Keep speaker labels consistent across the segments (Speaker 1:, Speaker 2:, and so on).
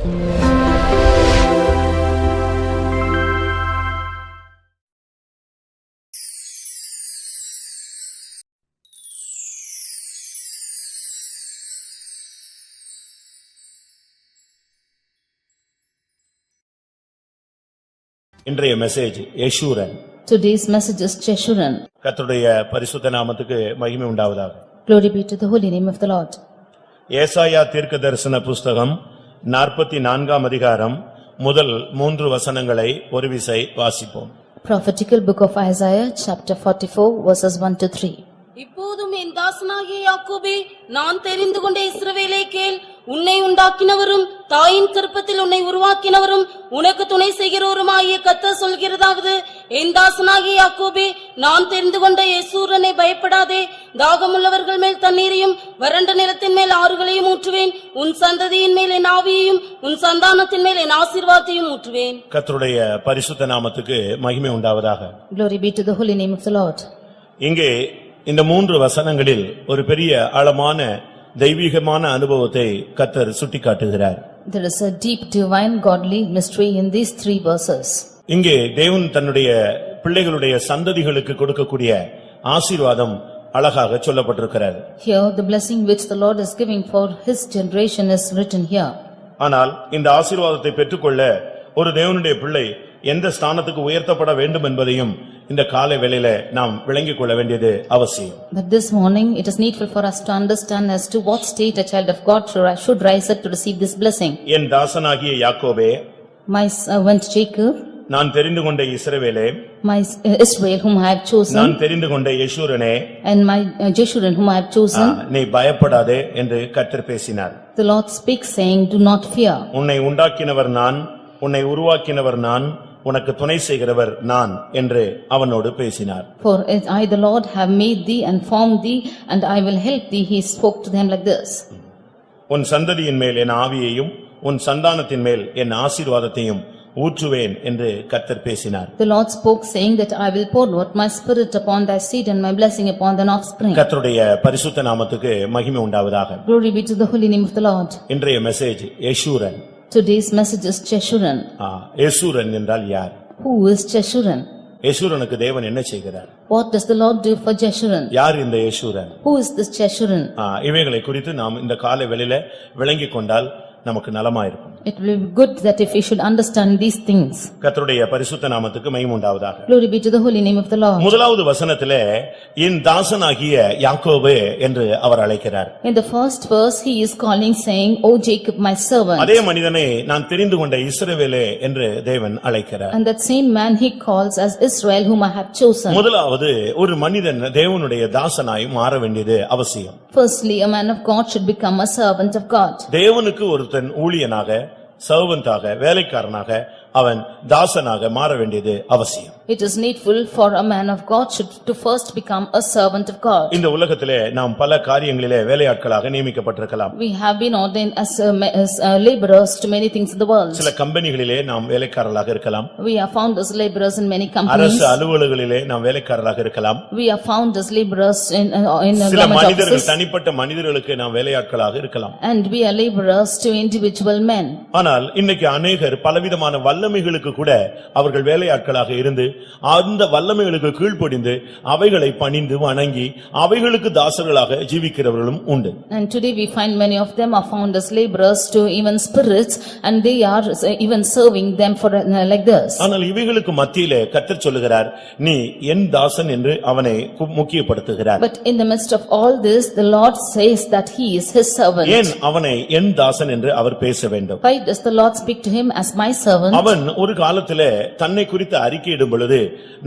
Speaker 1: இன்றைய message Jeshurun.
Speaker 2: Today's message is Jeshurun.
Speaker 1: கர்த்தருடைய பரிசுத்த நாமத்துக்கு மகிமை உண்டாவதாக.
Speaker 2: Glory be to the holy name of the Lord.
Speaker 1: ஏசாயா தீர்க்கதரிசன புஸ்தகம் 44ஆம் அதிகாரம் முதல் 3 வசனங்களை ஒரு விசை வாசிப்போம்.
Speaker 2: Prophetical book of Isaiah chapter 44 verses 1 to 3.
Speaker 3: இப்போதும் என் தாசனாகிய யாக்கோபே, நான் தெரிந்து கொண்ட இஸ்ரவேலே கேள். உன்னை உண்டாக்கினவரும் தாயின் கர்ப்பத்தில் உன்னை உருவாக்கினவரும் உனக்கு துணை செய்கிறவருமாகிய கர்த்தர் சொல்கிறதாவது, என் தாசனாகிய யாக்கோபே, நான் தெரிந்து கொண்ட யெஷூரனை, பயப்படாதே. தாகமுள்ளவர்கள் மேல் தண்ணீரையும் வறண்ட நிலத்தின் மேல் ஆறுகளையும் ஊற்றுவேன். உன் சந்ததியின் மேல் என் ஆவியையும் உன் சந்தானத்தின் மேல் என் ஆசீர்வாதத்தையும் ஊற்றுவேன்.
Speaker 1: கர்த்தருடைய பரிசுத்த நாமத்துக்கு மகிமை உண்டாவதாக.
Speaker 2: Glory be to the holy name of the Lord.
Speaker 1: இங்கே இந்த 3 வசனங்களில் ஒரு பெரிய ஆழமான தெய்வீகமான அனுபவத்தை கர்த்தர் சுட்டிக்காட்டுகிறார்.
Speaker 2: There is a deep divine godly mystery in these 3 verses.
Speaker 1: இங்கே தேவன் தன்னுடைய பிள்ளைகளுடைய சந்ததிகளுக்கு கொடுக்கக்கூடிய ஆசீர்வாதம் அழகாக சொல்லப்பட்டிருக்கிறது.
Speaker 2: Here the blessing which the Lord is giving for his generation is written here.
Speaker 1: ஆனால் இந்த ஆசீர்வாதத்தை பெற்றுக்கொள்ள ஒரு தேவனுடைய பிள்ளை எந்த ஸ்தானத்துக்கு உயர்த்தப்பட வேண்டும் என்பதையும் இந்த காலை வேளையில நாம் விளங்கிக் கொள்ள வேண்டியது அவசியம்.
Speaker 2: But this morning it is needful for us to understand as to what state a child of God should rise up to receive this blessing.
Speaker 1: என் தாசனாகிய யாக்கோபே,
Speaker 2: My servant Jacob,
Speaker 1: நான் தெரிந்து கொண்ட இஸ்ரவேலே,
Speaker 2: my Israel whom I have chosen,
Speaker 1: நான் தெரிந்து கொண்ட யெஷூரனே,
Speaker 2: and my Jeshurun whom I have chosen.
Speaker 1: நீ பயப்படாதே என்று கர்த்தர் பேசினார்.
Speaker 2: The Lord speaks saying, do not fear.
Speaker 1: உன்னை உண்டாக்கினவர் நான், உன்னை உருவாக்கினவர் நான், உனக்கு துணை செய்கிறவர் நான் என்று அவனோடு பேசினார்.
Speaker 2: For I the Lord have made thee and formed thee and I will help thee. He spoke to them like this.
Speaker 1: உன் சந்ததியின் மேல் என் ஆவியையும் உன் சந்தானத்தின் மேல் என் ஆசீர்வாதத்தையும் ஊற்றுவேன் என்று கர்த்தர் பேசினார்.
Speaker 2: The Lord spoke saying that I will pour out my spirit upon thy seed and my blessing upon thine offspring.
Speaker 1: கர்த்தருடைய பரிசுத்த நாமத்துக்கு மகிமை உண்டாவதாக.
Speaker 2: Glory be to the holy name of the Lord.
Speaker 1: இன்றைய message Jeshurun.
Speaker 2: Today's message is Jeshurun.
Speaker 1: Jeshurun என்றால் யார்?
Speaker 2: Who is Jeshurun?
Speaker 1: யெஷூரனுக்கு தேவன் என்ன செய்கிறார்?
Speaker 2: What does the Lord do for Jeshurun?
Speaker 1: யார் இந்த Jeshurun?
Speaker 2: Who is this Jeshurun?
Speaker 1: இவைகளை குறித்து நாம் இந்த காலை வேளையில விளங்கிக் கொண்டால் நமக்கு நலமாயிருக்கும்.
Speaker 2: It will be good that if we should understand these things.
Speaker 1: கர்த்தருடைய பரிசுத்த நாமத்துக்கு மகிமை உண்டாவதாக.
Speaker 2: Glory be to the holy name of the Lord.
Speaker 1: முதலாவது வசனத்திலே என் தாசனாகிய யாக்கோபே என்று அவர் அழைக்கிறார்.
Speaker 2: In the first verse he is calling saying, O Jacob my servant.
Speaker 1: அதே மனிதனை நான் தெரிந்து கொண்ட இஸ்ரவேலே என்று தேவன் அழைக்கிறார்.
Speaker 2: And that same man he calls as Israel whom I have chosen.
Speaker 1: முதலாவது ஒரு மனிதன் தேவனுடைய தாசனாய் மாற வேண்டியது அவசியம்.
Speaker 2: Firstly, a man of God should become a servant of God.
Speaker 1: தேவனுக்கு ஒருத்தன் ஊழியனாக, சர்வன்டாக, வேலைக்காரனாக, அவன் தாசனாக மாற வேண்டியது அவசியம்.
Speaker 2: It is needful for a man of God should to first become a servant of God.
Speaker 1: இந்த உலகத்திலே நாம் பல காரியங்களிலே வேலையாட்களாக நியமிக்கப்பட்டிருக்கலாம்.
Speaker 2: We have been ordained as laborers to many things in the world.
Speaker 1: சில கம்பெனிகளிலே நாம் வேலைக்காரர்களாக இருக்கலாம்.
Speaker 2: We are found as laborers in many companies.
Speaker 1: அரசு அலுவலகங்களிலே நாம் வேலைக்காரர்களாக இருக்கலாம்.
Speaker 2: We are found as laborers in
Speaker 1: சில
Speaker 2: government
Speaker 1: மனிதர்கள்,
Speaker 2: offices.
Speaker 1: தனிப்பட்ட மனிதர்களுக்கு நாம் வேலையாட்களாக இருக்கலாம்.
Speaker 2: And we are laborers to individual men.
Speaker 1: ஆனால் இன்னைக்கு அநேகர் பலவிதமான வல்லமைகளுக்கு கூட அவர்கள் வேலையாட்களாக இருந்து அந்த வல்லமைகளுக்கு கீழ்ப்படிந்து அவைகளை பணிந்து வணங்கி அவைகளுக்கு தாசர்களாக ஜீவிக்கிறவர்களும் உண்டு.
Speaker 2: And today we find many of them are found as laborers to even spirits and they are even serving them for like this.
Speaker 1: ஆனால் இவைகளுக்கு மத்தியிலே கர்த்தர் சொல்லுகிறார், நீ என் தாசன் என்று அவனை முக்கியப்படுத்துகிறார்.
Speaker 2: But in the midst of all this the Lord says that he is his servant.
Speaker 1: ஏன் அவனை என் தாசன் என்று அவர் பேச வேண்டும்?
Speaker 2: Why does the Lord speak to him as my servant?
Speaker 1: அவன் ஒரு காலத்திலே தன்னை குறித்து அறிக்கையிடும் பொழுது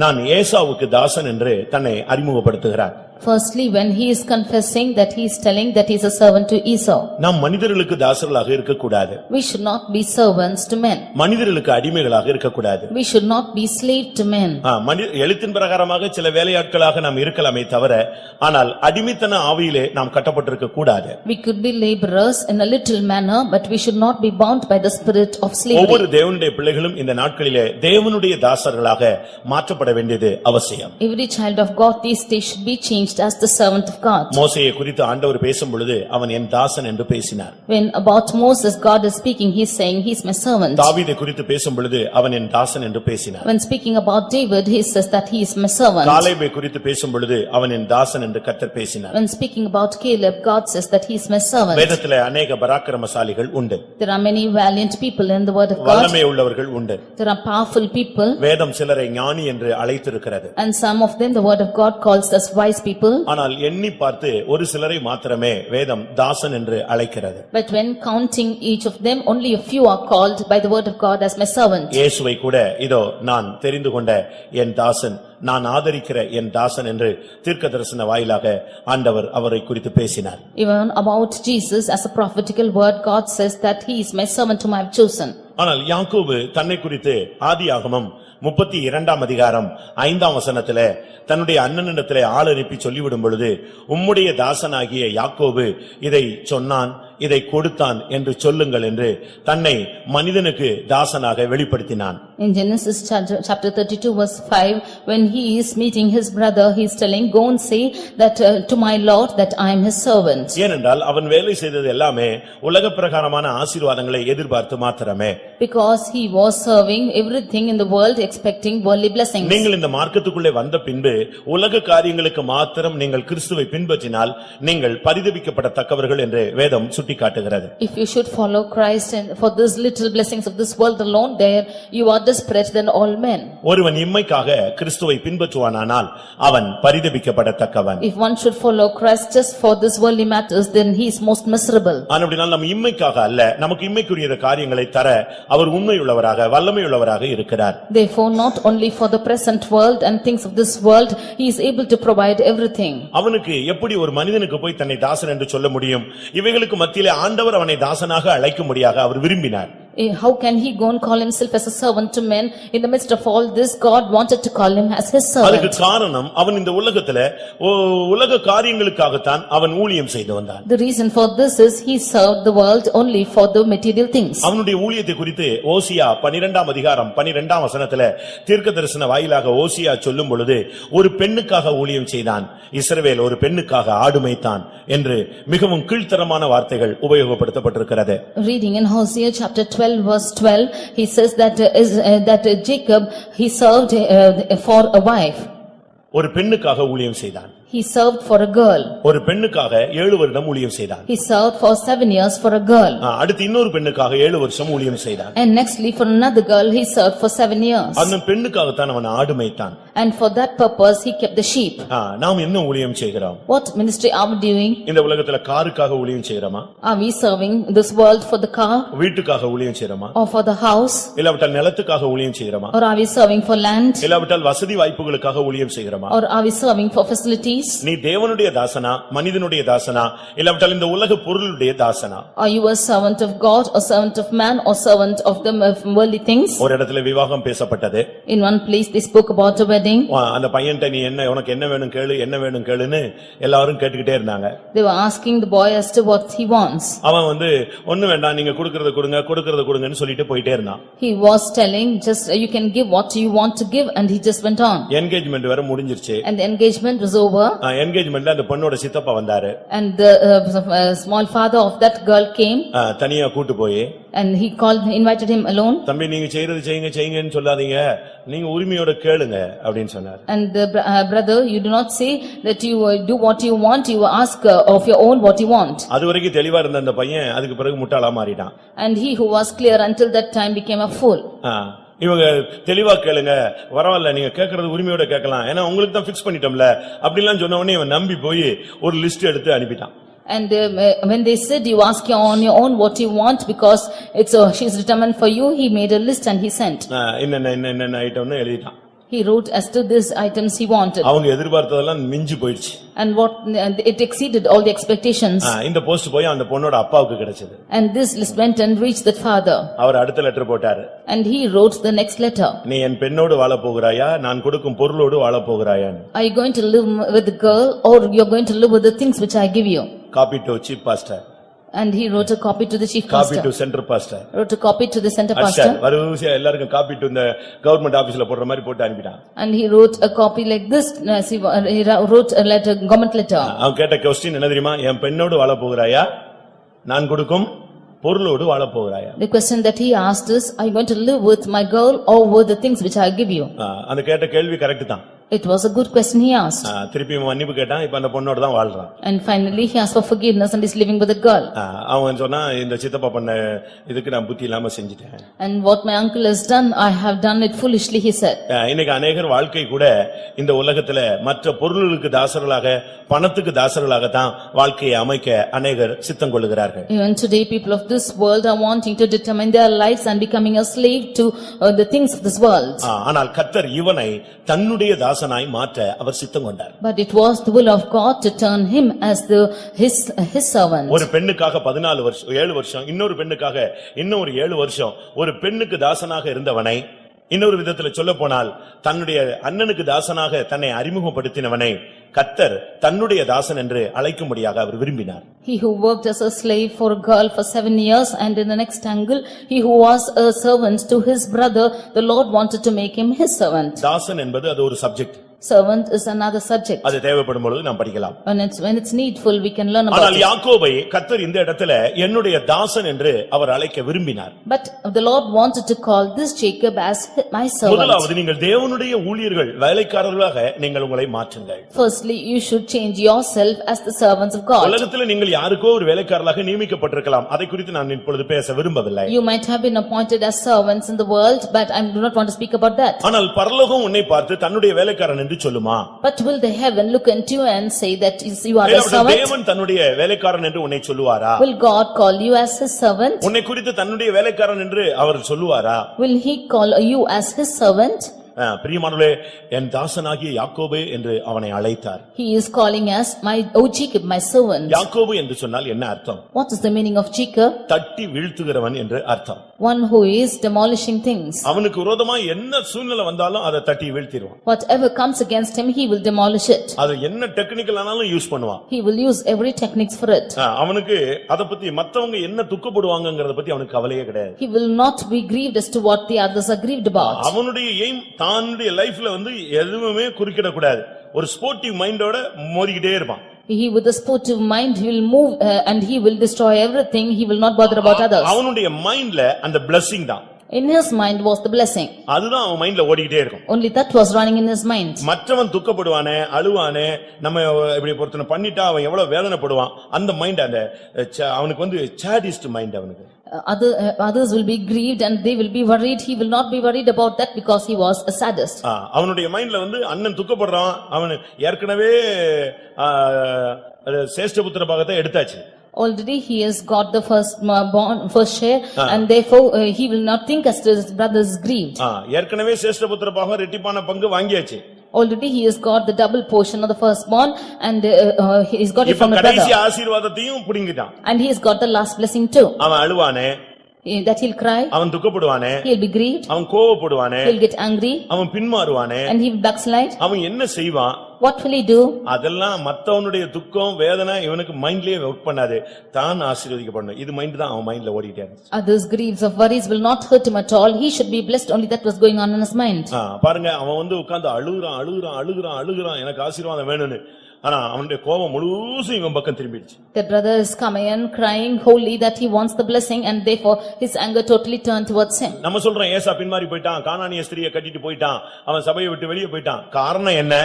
Speaker 1: நான் ஏசாவுக்கு தாசன் என்று தன்னை அறிமுகப்படுத்துகிறார்.
Speaker 2: Firstly, when he is confessing that he is telling that he is a servant to Esau.
Speaker 1: நாம் மனிதர்களுக்கு தாசர்களாக இருக்கக்கூடாது.
Speaker 2: We should not be servants to men.
Speaker 1: மனிதர்களுக்கு அடிமைகளாக இருக்கக்கூடாது.
Speaker 2: We should not be slave to men.
Speaker 1: எழுத்தின் பிரகாரமாக சில வேலையாட்களாக நாம் இருக்கலாமே தவிர ஆனால் அடிமைத்தன ஆவியிலே நாம் கட்டப்பட்டிருக்க கூடாது.
Speaker 2: We could be laborers in a little manner but we should not be bound by the spirit of slavery.
Speaker 1: ஒவ்வொரு தேவனுடைய பிள்ளைகளும் இந்த நாட்களிலே தேவனுடைய தாசர்களாக மாற்றப்பட வேண்டியது அவசியம்.
Speaker 2: Every child of God these days should be changed changed as the servant of God.
Speaker 1: மோசேயை குறித்து ஆண்டவர் பேசும் பொழுது அவன் என் தாசன் என்று பேசினார்.
Speaker 2: When about Moses God is speaking, he is saying he is my servant.
Speaker 1: தாவீதை குறித்து பேசும் பொழுது அவன் என் தாசன் என்று பேசினார்.
Speaker 2: When speaking about David, he says that he is my servant.
Speaker 1: காலேபை குறித்து பேசும் பொழுது அவன் என் தாசன் என்று கர்த்தர் பேசினார்.
Speaker 2: When speaking about Caleb, God says that he is my servant.
Speaker 1: வேதத்திலே அநேக பராக்கிரமசாலிகள் உண்டு.
Speaker 2: There are many valiant people in the word of God.
Speaker 1: வல்லமை உள்ளவர்கள் உண்டு.
Speaker 2: There are powerful people.
Speaker 1: வேதம் சிலரை ஞானி என்று அழைத்திருக்கிறது.
Speaker 2: And some of them the word of God calls as wise people.
Speaker 1: ஆனால் எண்ணி பார்த்து ஒரு சிலரை மாத்திரமே வேதம் தாசன் என்று அழைக்கிறது.
Speaker 2: But when counting each of them, only a few are called by the word of God as my servant.
Speaker 1: இயேசுவை கூட இதோ நான் தெரிந்து கொண்ட என் தாசன், நான் ஆதரிக்கிற என் தாசன் என்று தீர்க்கதரிசன வாயிலாக ஆண்டவர் அவரை குறித்து பேசினார்.
Speaker 2: Even about Jesus, as a prophetical word, God says that he is my servant whom I have chosen.
Speaker 1: ஆனால் யாக்கோபு தன்னை குறித்து ஆதியாகமம் 32ஆம் அதிகாரம் 5ஆம் வசனத்திலே தன்னுடைய அண்ணனிடத்திலே ஆள் அனுப்பி சொல்லிவிடும் பொழுது, உம்முடைய தாசனாகிய யாக்கோபு இதை சொன்னான், இதை கொடுத்தான் என்று சொல்லுங்கள் என்று தன்னை மனிதனுக்கு தாசனாக வெளிப்படுத்தினான்.
Speaker 2: In Genesis chapter 32 verse 5, when he is meeting his brother, he is telling, go and say that to my Lord that I am his servant.
Speaker 1: ஏனென்றால் அவன் வேலை செய்தது எல்லாமே உலக பிரகாரமான ஆசீர்வாதங்களை எதிர்பார்த்து மாத்திரமே.
Speaker 2: Because he was serving everything in the world expecting worldly blessings.
Speaker 1: நீங்கள் இந்த மார்க்கத்துக்குள்ளே வந்த பின்பு உலக காரியங்களுக்கு மாத்திரம் நீங்கள் கிறிஸ்துவை பின்பற்றினால் நீங்கள் பரிதபிக்கப்படத்தக்கவர்கள் என்று வேதம் சுட்டிக்காட்டுகிறது.
Speaker 2: If you should follow Christ and for these little blessings of this world alone, there you are desperate than all men.
Speaker 1: ஒருவன் இம்மைக்காக கிறிஸ்துவை பின்பற்றுவானானால் அவன் பரிதபிக்கப்படத்தக்கவன்.
Speaker 2: If one should follow Christ just for this worldly matters, then he is most miserable.
Speaker 1: அப்படினால் நம்ம இம்மைக்காக அல்ல, நமக்கு இம்மைக்குரிய காரியங்களை தர அவர் உண்மையுள்ளவராக வல்லமையுள்ளவராக இருக்கிறார்.
Speaker 2: Therefore, not only for the present world and things of this world, he is able to provide everything.
Speaker 1: அவனுக்கு எப்படி ஒரு மனிதனுக்கு போய் தன்னை தாசன் என்று சொல்ல முடியும்? இவைகளுக்கு மத்தியிலே ஆண்டவர் அவனை தாசனாக அழைக்கும்படியாக அவர் விரும்பினார்.
Speaker 2: How can he go and call himself as a servant to men? In the midst of all this, God wanted to call him as his
Speaker 1: அதுக்கு
Speaker 2: servant.
Speaker 1: காரணம் அவன் இந்த உலகத்திலே உலக காரியங்களுக்காகத்தான் அவன் ஊழியம் செய்து வந்தான்.
Speaker 2: The reason for this is he served the world only for the material things.
Speaker 1: அவனுடைய ஊழியத்தை குறித்து ஓசியா 12ஆம் அதிகாரம் 12ஆம் வசனத்திலே தீர்க்கதரிசன வாயிலாக ஓசியா சொல்லும் பொழுது, ஒரு பெண்ணுக்காக ஊழியம் செய்தான், இஸ்ரவேல் ஒரு பெண்ணுக்காக ஆடு மேய்த்தான் என்று மிகவும் கீழ்த்தரமான வார்த்தைகள் உபயோகப்படுத்தப்பட்டிருக்கிறது.
Speaker 2: Reading in Hosea chapter 12 verse 12, he says that Jacob, he served for a wife.
Speaker 1: ஒரு பெண்ணுக்காக ஊழியம் செய்தான்.
Speaker 2: He served for a girl.
Speaker 1: ஒரு பெண்ணுக்காக 7 வருடம் ஊழியம் செய்தான்.
Speaker 2: He served for 7 years for a girl.
Speaker 1: அடுத்து இன்னொரு பெண்ணுக்காக 7 வருஷம் ஊழியம் செய்தான்.
Speaker 2: And nextly for another girl, he served for 7 years.
Speaker 1: அந்த பெண்ணுக்காகத்தான் அவன் ஆடு மேய்த்தான்.
Speaker 2: And for that purpose, he kept the sheep.
Speaker 1: நாம் என்ன ஊழியம் செய்கிறோம்?
Speaker 2: What ministry are we doing?
Speaker 1: இந்த உலகத்துல காருக்காக ஊழியம் செய்யறோமா?
Speaker 2: Are we serving this world for the car?
Speaker 1: வீட்டுக்காக ஊழியம் செய்யறோமா?
Speaker 2: Or for the house?
Speaker 1: இல்லாவிட்டால் நிலத்துக்காக ஊழியம் செய்யறோமா?
Speaker 2: Or are we serving for land?
Speaker 1: இல்லாவிட்டால் வசதி வாய்ப்புகளுக்காக ஊழியம் செய்யறோமா?
Speaker 2: Or are we serving for facilities?
Speaker 1: நீ தேவனுடைய தாசனா, மனிதனுடைய தாசனா, இல்லாவிட்டால் இந்த உலக பொருளுடைய தாசனா?
Speaker 2: Are you a servant of God, or servant of man, or servant of the worldly things?
Speaker 1: ஒரு இடத்துல விவாகம் பேசப்பட்டது.
Speaker 2: In one place they spoke about a wedding.
Speaker 1: அந்த பையன்ட்ட நீ என்ன, உனக்கு என்ன வேணும் கேளு, என்ன வேணும் கேளுன்னு எல்லாரும் கேட்டுக்கிட்டே இருந்தாங்க.
Speaker 2: They were asking the boy as to what he wants.
Speaker 1: அவன் ஒண்ணு வேண்டாம், நீங்க கொடுக்கறத கொடுங்க, கொடுக்கறத கொடுங்கன்னு சொல்லிட்டு போயிட்டே இருந்தான்.
Speaker 2: He was telling, just you can give what you want to give, and he just went on.
Speaker 1: Engagement வேற முடிஞ்சிருச்சு.
Speaker 2: And the engagement was over.
Speaker 1: என்கேஜ்மென்ட்ல அந்த பொண்ணோட சித்தப்பா வந்தாரு.
Speaker 2: And the small father of that girl came.
Speaker 1: தனியா கூட்டி போய்
Speaker 2: And he invited him alone.
Speaker 1: தம்பி நீங்க செய்யறது செய்யுங்கன்னு சொல்லாதீங்க, நீங்க உரிமையோட கேளுங்க அப்படின்னு சொன்னார்.
Speaker 2: And the brother, you do not say that you do what you want, you ask of your own what you want.
Speaker 1: அதுவரைக்கும் தெளிவா இருந்த அந்த பையன் அதுக்கு பிறகு முட்டாளா மாறிட்டான்.
Speaker 2: And he who was clear until that time became a fool.
Speaker 1: இவங்க தெளிவா கேளுங்க, வரவாயில்ல, நீங்க கேட்கறது உரிமையோட கேட்கலாம், ஏன்னா உங்களுக்கு தான் பிக்ஸ் பண்ணிட்டோம்ல அப்படிலாம் சொன்ன உடனே இவன் நம்பி போய் ஒரு லிஸ்ட் எடுத்து அனுப்பிட்டான்.
Speaker 2: And when they said you ask on your own what you want because she's determined for you, he made a list and he sent.
Speaker 1: என்ன ஐட்டம்னு எழுதிட்டான்.
Speaker 2: He wrote as to these items he wanted.
Speaker 1: அவங்க எதிர்பார்த்ததெல்லாம் மிஞ்சி போயிடுச்சு.
Speaker 2: And it exceeded all the expectations.
Speaker 1: இந்த post போய் அந்த பொண்ணோட அப்பாவுக்கு கிடைச்சது.
Speaker 2: And this list went and reached the father.
Speaker 1: அவர் அடுத்த லெட்டர் போட்டாரு.
Speaker 2: And he wrote the next letter.
Speaker 1: நீ என் பெண்ணோடு வாழ போகிறாயா, நான் கொடுக்கும் பொருளோடு வாழ போகிறாயா?
Speaker 2: Are you going to live with the girl, or you are going to live with the things which I give you?
Speaker 1: Copy to chief pastor.
Speaker 2: And he wrote a copy to the chief
Speaker 1: copy
Speaker 2: pastor.
Speaker 1: To center pastor
Speaker 2: Wrote a copy to the center
Speaker 1: அடிச்சார்.
Speaker 2: pastor.
Speaker 1: வரிசையா எல்லாருக்கும் copy to இந்த government ஆபீஸ்ல போடுற மாதிரி போட்டு அனுப்பிட்டான்.
Speaker 2: And he wrote a copy like this, he wrote a letter, government letter.
Speaker 1: அவன் கேட்ட கொஸ்டின் என்ன தெரியுமா? என் பெண்ணோடு வாழ போகிறாயா, நான் கொடுக்கும் பொருளோடு வாழ போகிறாயா?
Speaker 2: The question that he asked is, are you going to live with my girl or with the things which I give you?
Speaker 1: அந்த கேட்ட கேள்வி கரெக்ட் தான்.
Speaker 2: It was a good question he asked.
Speaker 1: திருப்பி மன்னிப்பு கேட்டான். இப்ப அந்த பொண்ணோட தான் வாழ்றான்.
Speaker 2: And finally he asked for forgiveness and is living with a girl.
Speaker 1: அவன் சொன்னா இந்த சித்தப்பா பண்ண இதுக்கு நான் புத்தி இல்லாம செஞ்சிட்டேன்.
Speaker 2: And what my uncle has done, I have done it foolishly, he said.
Speaker 1: இன்னைக்கு அநேகர் வாழ்க்கை கூட இந்த உலகத்துல மற்ற பொருளுக்கு தாசர்களாக, பணத்துக்கு தாசர்களாக தான் வாழ்க்கையை அமைக்க அநேகர் சித்தம் கொள்ளுகிறார்கள்.
Speaker 2: Even today people of this world are wanting to determine their lives and becoming a slave to the things of this world.
Speaker 1: ஆனால் கர்த்தர் இவனை தன்னுடைய தாசனாய் மாற்ற அவர் சித்தம் கொண்டார்.
Speaker 2: But it was the will of God to turn him as his servant.
Speaker 1: ஒரு பெண்ணுக்காக 14 வருஷம் 7 வருஷம், இன்னொரு பெண்ணுக்காக இன்னொரு 7 வருஷம், ஒரு பெண்ணுக்கு தாசனாக இருந்தவனை, இன்னொரு விதத்துல சொல்ல போனால் தன்னுடைய அண்ணனுக்கு தாசனாக தன்னை அறிமுகப்படுத்தினவனை கர்த்தர் தன்னுடைய தாசன் என்று அழைக்கும்படியாக அவர் விரும்பினார்.
Speaker 2: He who worked as a slave for a girl for 7 years, and in the next angle he who was a servant to his brother, the Lord wanted to make him his servant.
Speaker 1: தாசன் என்பது அது ஒரு subject.
Speaker 2: Servant is another subject.
Speaker 1: அது தேவைப்படும் பொழுது நாம் படிக்கலாம்.
Speaker 2: When it's needful we can learn about
Speaker 1: ஆனால்
Speaker 2: it.
Speaker 1: யாக்கோபை கர்த்தர் இந்த இடத்துல என்னுடைய தாசன் என்று அவர் அழைக்க விரும்பினார்.
Speaker 2: But the Lord wanted to call this Jacob as my servant.
Speaker 1: முதலாவது நீங்கள் தேவனுடைய ஊழியர்கள், வேலைக்காரர்களாக நீங்கள் உங்களை மாற்றுங்கள்.
Speaker 2: Firstly, you should change yourself as the servants of God.
Speaker 1: உலகத்துல நீங்கள் யாருக்கோ ஒரு வேலைக்காரர்களாக நியமிக்கப்பட்டிருக்கலாம். அதை குறித்து நான் இப்பொழுது பேச விரும்பவில்லை.
Speaker 2: You might have been appointed as servants in the world, but I do not want to speak about that.
Speaker 1: ஆனால் பரலோகம் உன்னை பார்த்து தன்னுடைய வேலைக்காரன் என்று சொல்லுமா?
Speaker 2: But will the heaven look into you and say that you are a servant?
Speaker 1: தேவன் தன்னுடைய வேலைக்காரன் என்று உன்னை சொல்லுவாரா?
Speaker 2: Will God call you as his servant?
Speaker 1: உன்னை குறித்து தன்னுடைய வேலைக்காரன் என்று அவர் சொல்லுவாரா?
Speaker 2: Will he call you as his servant?
Speaker 1: பிரியமானவர்களே, என் தாசனாகிய யாக்கோபே என்று அவனை அழைத்தார்.
Speaker 2: He is calling us Jacob, my servant.
Speaker 1: யாக்கோபு என்று சொன்னால் என்ன அர்த்தம்?
Speaker 2: What is the meaning of Jacob?
Speaker 1: தட்டி வீழ்த்துகிறவன் என்று அர்த்தம்.
Speaker 2: One who is demolishing things.
Speaker 1: அவனுக்கு விரோதமா என்ன சூழ்நிலை வந்தாலும் அதை தட்டி வீழ்த்திடுவான்.
Speaker 2: Whatever comes against him, he will demolish it.
Speaker 1: அது என்ன டெக்னிக்கல் ஆனாலும் யூஸ் பண்ணுவான்.
Speaker 2: He will use every techniques for it.
Speaker 1: அவனுக்கு அத பத்தி மத்தவங்க என்ன துக்கப்படுவாங்கங்கறத பத்தி அவனுக்கு கவலையே கிடையாது.
Speaker 2: He will not be grieved as to what the others are grieved about.
Speaker 1: அவனுடைய எய்ம் தானுடைய லைஃப்ல எதுவுமே குறுக்கிட கூடாது. ஒரு ஸ்போர்ட்டிவ் மைண்டோட மோதிக்கிட்டே இருப்பான்.
Speaker 2: He with a sportive mind, he will move and he will destroy everything. He will not bother about others.
Speaker 1: அவனுடைய மைண்ட்ல அந்த blessing தான்.
Speaker 2: In his mind was the blessing.
Speaker 1: அதுதான் அவன் மைண்ட்ல ஓடிக்கிட்டே இருக்கும்.
Speaker 2: Only that was running in his mind.
Speaker 1: மற்றவன் துக்கப்படுவானே, அழுவானே, நம்ம இப்படி பொறுத்தன பண்ணிட்டா அவன் எவ்வளவு வேதனைப்படுவான். அந்த மைண்ட் அந்த அவனுக்கு சாடிஸ்ட் மைண்ட் அவனுக்கு.
Speaker 2: Others will be grieved and they will be worried. He will not be worried about that because he was a sadist.
Speaker 1: அவனுடைய மைண்ட்ல அண்ணன் துக்கப்படுறான். அவன் ஏற்கனவே சேஷ்டபுத்திர பாகத்தை எடுத்தாச்சு.
Speaker 2: Already he has got the first share and therefore he will not think as to his brothers grieved.
Speaker 1: ஏற்கனவே சேஷ்டபுத்திர பாகம் ரெட்டிப்பான பங்கு வாங்கியாச்சு.
Speaker 2: Already he has got the double portion of the firstborn and he's got it from the brother.
Speaker 1: கடைசி ஆசீர்வாதத்தையும் புடிங்கிட்டான்.
Speaker 2: And he has got the last blessing too.
Speaker 1: அவன் அழுவானே,
Speaker 2: that he'll cry,
Speaker 1: அவன் துக்கப்படுவானே,
Speaker 2: he'll be grieved,
Speaker 1: அவன் கோவப்படுவானே,
Speaker 2: he'll get angry,
Speaker 1: அவன் பின்மாறுவானே,
Speaker 2: and he will backslide.
Speaker 1: அவன் என்ன செய்வான்?
Speaker 2: What will he do?
Speaker 1: அதெல்லாம் மத்தவனுடைய துக்கம் வேதனை இவனுக்கு மைண்ட்லயே வர்க் பண்ணாது. தான் ஆசீர்வதிக்கப்படணும். இது மைண்ட் தான் அவன் மைண்ட்ல ஓடிட்டே இருக்கு.
Speaker 2: Others griefs of worries will not hurt him at all. He should be blessed. Only that was going on in his mind.
Speaker 1: பாருங்க, அவன் உட்கார்ந்து அழுகுறான் எனக்கு ஆசீர்வாதம் வேணும்னு. ஆனா அவனுடைய கோபம் முழுசும் இவன் பக்கம் திரும்பிடுச்சு.
Speaker 2: The brother is coming and crying wholly that he wants the blessing and therefore his anger totally turned towards him.
Speaker 1: நம்ம சொல்றோம் ஏசா பின்மாறி போயிட்டான், கானானிய ஸ்திரியை கட்டிட்டு போயிட்டான், அவன் சபையை விட்டு வெளியே போயிட்டான். காரணம் என்ன?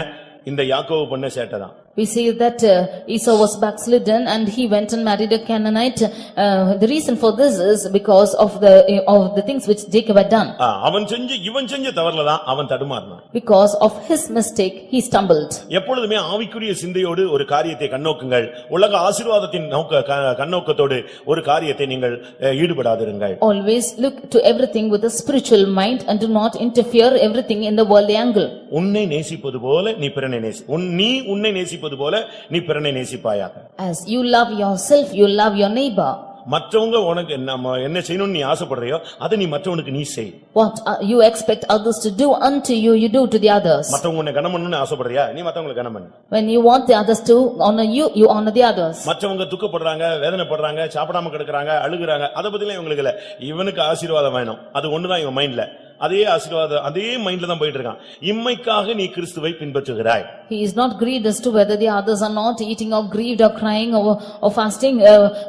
Speaker 1: இந்த யாக்கோபு பண்ண சேட்டைதான்.
Speaker 2: We see that Esau was backslidden and he went and married a Canaanite. The reason for this is because of the things which Jacob had done.
Speaker 1: இவன் செஞ்ச தவறுலதான் அவன் தடுமாறினான்.
Speaker 2: Because of his mistake he stumbled.
Speaker 1: எப்பொழுதுமே ஆவிக்குரிய சிந்தையோடு ஒரு காரியத்தை கண்ணோக்குங்கள். உலக ஆசீர்வாதத்தின் கண்ணோக்கத்தோடு ஒரு காரியத்தை நீங்கள் ஈடுபடாதிருங்கள்.
Speaker 2: Always look to everything with a spiritual mind and do not interfere everything in the worldly angle.
Speaker 1: உன்னை நேசிப்பது போல நீ பிறனை நேசி. நீ உன்னை நேசிப்பது போல நீ பிறனை நேசிப்பாயாக.
Speaker 2: As you love yourself, you love your neighbor.
Speaker 1: மற்றவங்க உனக்கு என்ன செய்யணும்னு நீ ஆசைப்படுறியோ அதை நீ மற்றவனுக்கு நீ செய்.
Speaker 2: What you expect others to do unto you, you do to the others.
Speaker 1: மற்றவங்க உன்னை கனம் பண்ணணும்னு ஆசைப்படுறியா, நீ மற்றவங்களை கனம் பண்ணு.
Speaker 2: When you want the others to honor you, you honor the others.
Speaker 1: மற்றவங்க துக்கப்படுறாங்க, வேதனைப்படுறாங்க, சாப்பிடாம கிடக்குறாங்க, அழுகுறாங்க, அத பத்திலாம் இவங்களுக்கு இல்ல. இவனுக்கு ஆசீர்வாதம் வேணும், அது ஒண்ணுதான் இவன் மைண்ட்ல. அதே ஆசீர்வாதம் அதே மைண்ட்ல தான் போயிட்டு இருக்கான். இம்மைக்காக நீ கிறிஸ்துவை பின்பற்றுகிறாய்.
Speaker 2: He is not grieved as to whether the others are not eating or grieved or crying or fasting.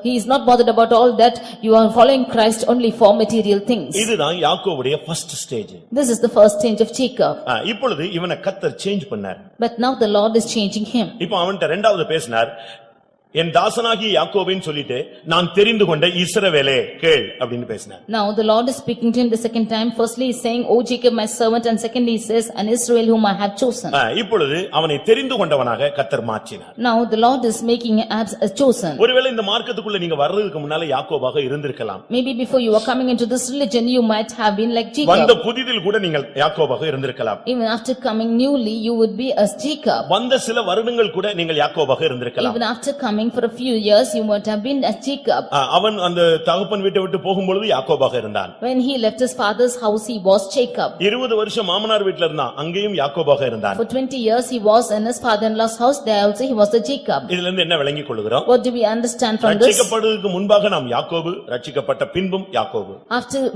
Speaker 2: He is not bothered about all that. You are following Christ only for material things.
Speaker 1: இதுதான் யாக்கோபுடைய first stage.
Speaker 2: This is the first stage of Jacob.
Speaker 1: இப்பொழுது இவனை கர்த்தர் change பண்ணார்.
Speaker 2: But now the Lord is changing him.
Speaker 1: இப்போ அவன்கிட்ட இரண்டாவது பேசினார். என் தாசனாகிய யாக்கோபேன்னு சொல்லிட்டு நான் தெரிந்து கொண்ட இஸ்ரவேலே கேள் அப்படின்னு பேசினார்.
Speaker 2: Now the Lord is speaking to him the second time. Firstly he is saying, O Jacob my servant, and secondly he says, an Israel whom I have chosen.
Speaker 1: இப்பொழுது அவனை தெரிந்து கொண்டவனாக கர்த்தர் மாற்றினார்.
Speaker 2: Now the Lord is making him as chosen.
Speaker 1: ஒருவேளை இந்த மார்க்கத்துக்குள்ள நீங்க வர்றதுக்கு முன்னால யாக்கோபாக இருந்திருக்கலாம்.
Speaker 2: Maybe before you were coming into this religion you might have been like Jacob.
Speaker 1: வந்த புதிதில் கூட நீங்கள் யாக்கோபாக இருந்திருக்கலாம்.
Speaker 2: Even after coming newly you would be as Jacob.
Speaker 1: வந்த சில வருடங்கள் கூட நீங்கள் யாக்கோபாக இருந்திருக்கலாம்.
Speaker 2: Even after coming for a few years you might have been as Jacob.
Speaker 1: அவன் அந்த தகப்பன் வீட்டை விட்டு போகும்பொழுது யாக்கோபாக இருந்தான்.
Speaker 2: When he left his father's house he was Jacob.
Speaker 1: 20 வருஷம் மாமனார் வீட்ல இருந்தான், அங்கேயும் யாக்கோபாக இருந்தான்.
Speaker 2: For 20 years he was in his father-in-law's house, there also he was the Jacob.
Speaker 1: இதிலிருந்து என்ன விளங்கிக் கொள்கிறோம்?
Speaker 2: What do we understand from this?
Speaker 1: ரட்சிக்கப்படுவதற்கு முன்பாக நாம் யாக்கோபு, ரட்சிக்கப்பட்ட பின்பும் யாக்கோபு.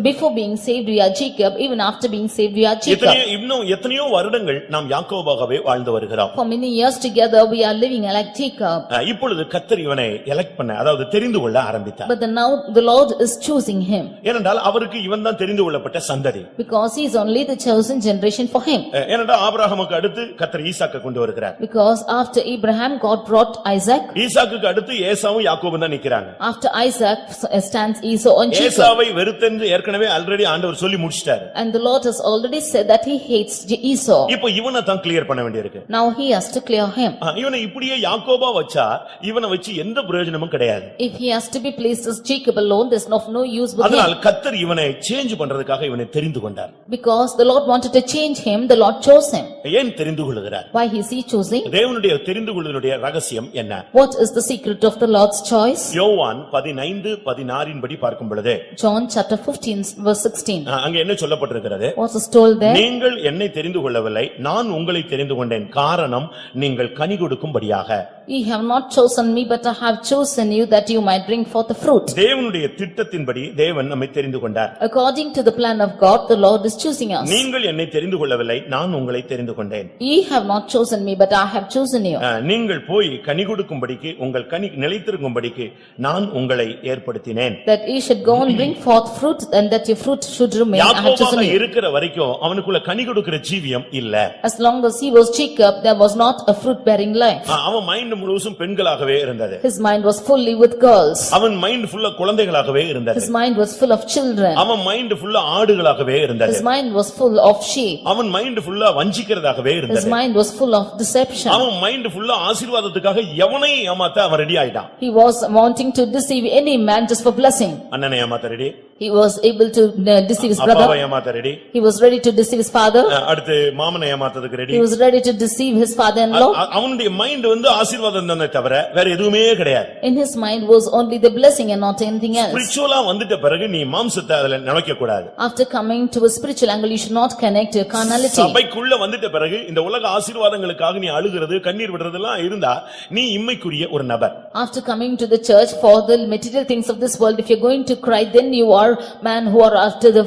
Speaker 2: Before being saved we are Jacob, even after being saved we are Jacob.
Speaker 1: இன்னும் எத்தனையோ வருடங்கள் நாம் யாக்கோபாகவே வாழ்ந்து வருகிறோம்.
Speaker 2: For many years together we are living like Jacob.
Speaker 1: இப்பொழுது கர்த்தர் இவனை எலெக்ட் பண்ண, அதாவது தெரிந்து கொள்ள ஆரம்பித்தார்.
Speaker 2: But now the Lord is choosing him.
Speaker 1: ஏனென்றால் அவருக்கு இவன் தான் தெரிந்து கொள்ளப்பட்ட சந்ததி.
Speaker 2: Because he is only the chosen generation for him.
Speaker 1: ஏனென்றால் ஆபிரகாமுக்கு அடுத்து கர்த்தர் ஈசாக்கை கொண்டு வருகிறார்.
Speaker 2: Because after Abraham God brought Isaac.
Speaker 1: ஈசாக்குக்கு அடுத்து ஏசாவும் யாக்கோபும் தான் நிக்கறாங்க.
Speaker 2: After Isaac stands Esau and Jacob.
Speaker 1: ஏசாவை வெறுத்தென்று ஏற்கனவே ஆல்ரெடி ஆண்டவர் சொல்லி முடிச்சிட்டார்.
Speaker 2: And the Lord has already said that he hates Esau.
Speaker 1: இப்போ இவனை தான் கிளியர் பண்ண வேண்டியிருக்கு.
Speaker 2: Now he has to clear him.
Speaker 1: இவனை இப்படியே யாக்கோபா வச்சா இவனை வச்சு எந்த பிரயோஜனமும் கிடையாது.
Speaker 2: If he has to be placed as Jacob alone, there's no use with him.
Speaker 1: அதனால் கர்த்தர் இவனை சேஞ்ச் பண்றதுக்காக இவனை தெரிந்து கொண்டார்.
Speaker 2: Because the Lord wanted to change him, the Lord chose him.
Speaker 1: ஏன் தெரிந்து கொள்கிறார்?
Speaker 2: Why is he choosing?
Speaker 1: தேவனுடைய தெரிந்து கொள்ளுதலுடைய ரகசியம் என்ன?
Speaker 2: What is the secret of the Lord's choice?
Speaker 1: யோவான் 15:16 இன் படி பார்க்கும் பொழுது
Speaker 2: John chapter 15 verse 16.
Speaker 1: அங்க என்ன சொல்லப்பட்டிருக்கிறது?
Speaker 2: What is told there?
Speaker 1: நீங்கள் என்னை தெரிந்து கொள்ளவில்லை, நான் உங்களை தெரிந்து கொண்டேன், காரணம் நீங்கள் கனி கொடுக்கும்படியாக.
Speaker 2: Ye have not chosen me, but I have chosen you that you might bring forth the fruit.
Speaker 1: தேவனுடைய திட்டத்தின்படி தேவன் நம்மை தெரிந்து கொண்டார்.
Speaker 2: According to the plan of God, the Lord is choosing us.
Speaker 1: நீங்கள் என்னை தெரிந்து கொள்ளவில்லை, நான் உங்களை தெரிந்து கொண்டேன்.
Speaker 2: Ye have not chosen me, but I have chosen you.
Speaker 1: நீங்கள் போய் கனி கொடுக்கும்படிக்கு, உங்கள் கனி நிலைத்திருக்கும்படிக்கு நான் உங்களை ஏற்படுத்தினேன்.
Speaker 2: That ye should go and bring forth fruit, and that your fruit should remain. I have chosen you.
Speaker 1: இருக்கிற வரைக்கும் அவனுக்குள்ள கனி கொடுக்கிற ஜீவியம் இல்ல.
Speaker 2: As long as he was Jacob, there was not a fruit bearing life.
Speaker 1: அவன் mind முழுசும் பெண்களாகவே இருந்தது.
Speaker 2: His mind was fully with girls.
Speaker 1: அவன் மைண்ட் ஃபுல்லா குழந்தைகளாகவே இருந்தது.
Speaker 2: His mind was full of children.
Speaker 1: அவன் மைண்ட் ஃபுல்லா ஆடுகளாகவே இருந்தது.
Speaker 2: His mind was full of sheep.
Speaker 1: அவன் மைண்ட் ஃபுல்லா வஞ்சிக்கிறதாகவே இருந்தது.
Speaker 2: His mind was full of deception.
Speaker 1: அவன் மைண்ட் ஃபுல்லா ஆசீர்வாதத்துக்காக எவனையும் ஏமாத்த அவன் ரெடி ஆயிட்டான்.
Speaker 2: He was wanting to deceive any man just for blessing.
Speaker 1: அண்ணனை ஏமாத்த ready.
Speaker 2: He was able to deceive his brother.
Speaker 1: அப்பாவை ஏமாத்த ready.
Speaker 2: He was ready to deceive his father.
Speaker 1: அடுத்து மாமனை ஏமாத்ததுக்கு ready.
Speaker 2: He was ready to deceive his father-in-law.
Speaker 1: அவனுடைய mind வந்து ஆசீர்வாதம் தானே தவிர வேற எதுவுமே கிடையாது.
Speaker 2: In his mind was only the blessing and not anything else.
Speaker 1: ஸ்பிரிச்சுவலா வந்துட்ட பிறகு நீ மாம்சத்தை அதுல நினைக்க கூடாது.
Speaker 2: After coming to a spiritual angle, you should not connect your carnality.
Speaker 1: சபைக்குள்ள வந்துட்ட பிறகு இந்த உலக ஆசீர்வாதங்களுக்காக நீ அழுகிறது, கண்ணீர் விடுறதெல்லாம் இருந்தா நீ இம்மைக்குரிய ஒரு நபர்.
Speaker 2: After coming to the church for the material things of this world, if you're going to cry, then you are man who are after the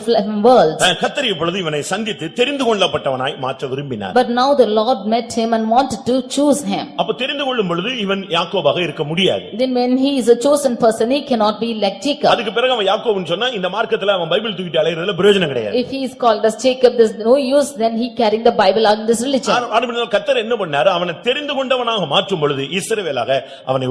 Speaker 2: world.
Speaker 1: கர்த்தர் இப்பொழுது இவனை சந்தித்து தெரிந்து கொள்ளப்பட்டவனாய் மாற்ற விரும்பினார்.
Speaker 2: But now the Lord met him and wanted to choose him.
Speaker 1: அப்ப தெரிந்து கொள்ளும் பொழுது இவன் யாக்கோபாக இருக்க முடியாது.
Speaker 2: Then when he is a chosen person, he cannot be like Jacob.
Speaker 1: அதுக்கு பிறகு அவன் யாக்கோபுன்னு சொன்னா இந்த மார்க்கத்துல அவன் பைபிள் தூக்கிட்டு அலையறதுல பிரயோஜனம் கிடையாது.
Speaker 2: If he is called as Jacob, there's no use, then he carrying the Bible on this religion.
Speaker 1: ஆனாலும் கர்த்தர் என்ன பண்ணாரு? அவனை தெரிந்து கொண்டவனாக மாற்றும் பொழுது இஸ்ரவேலாக அவனை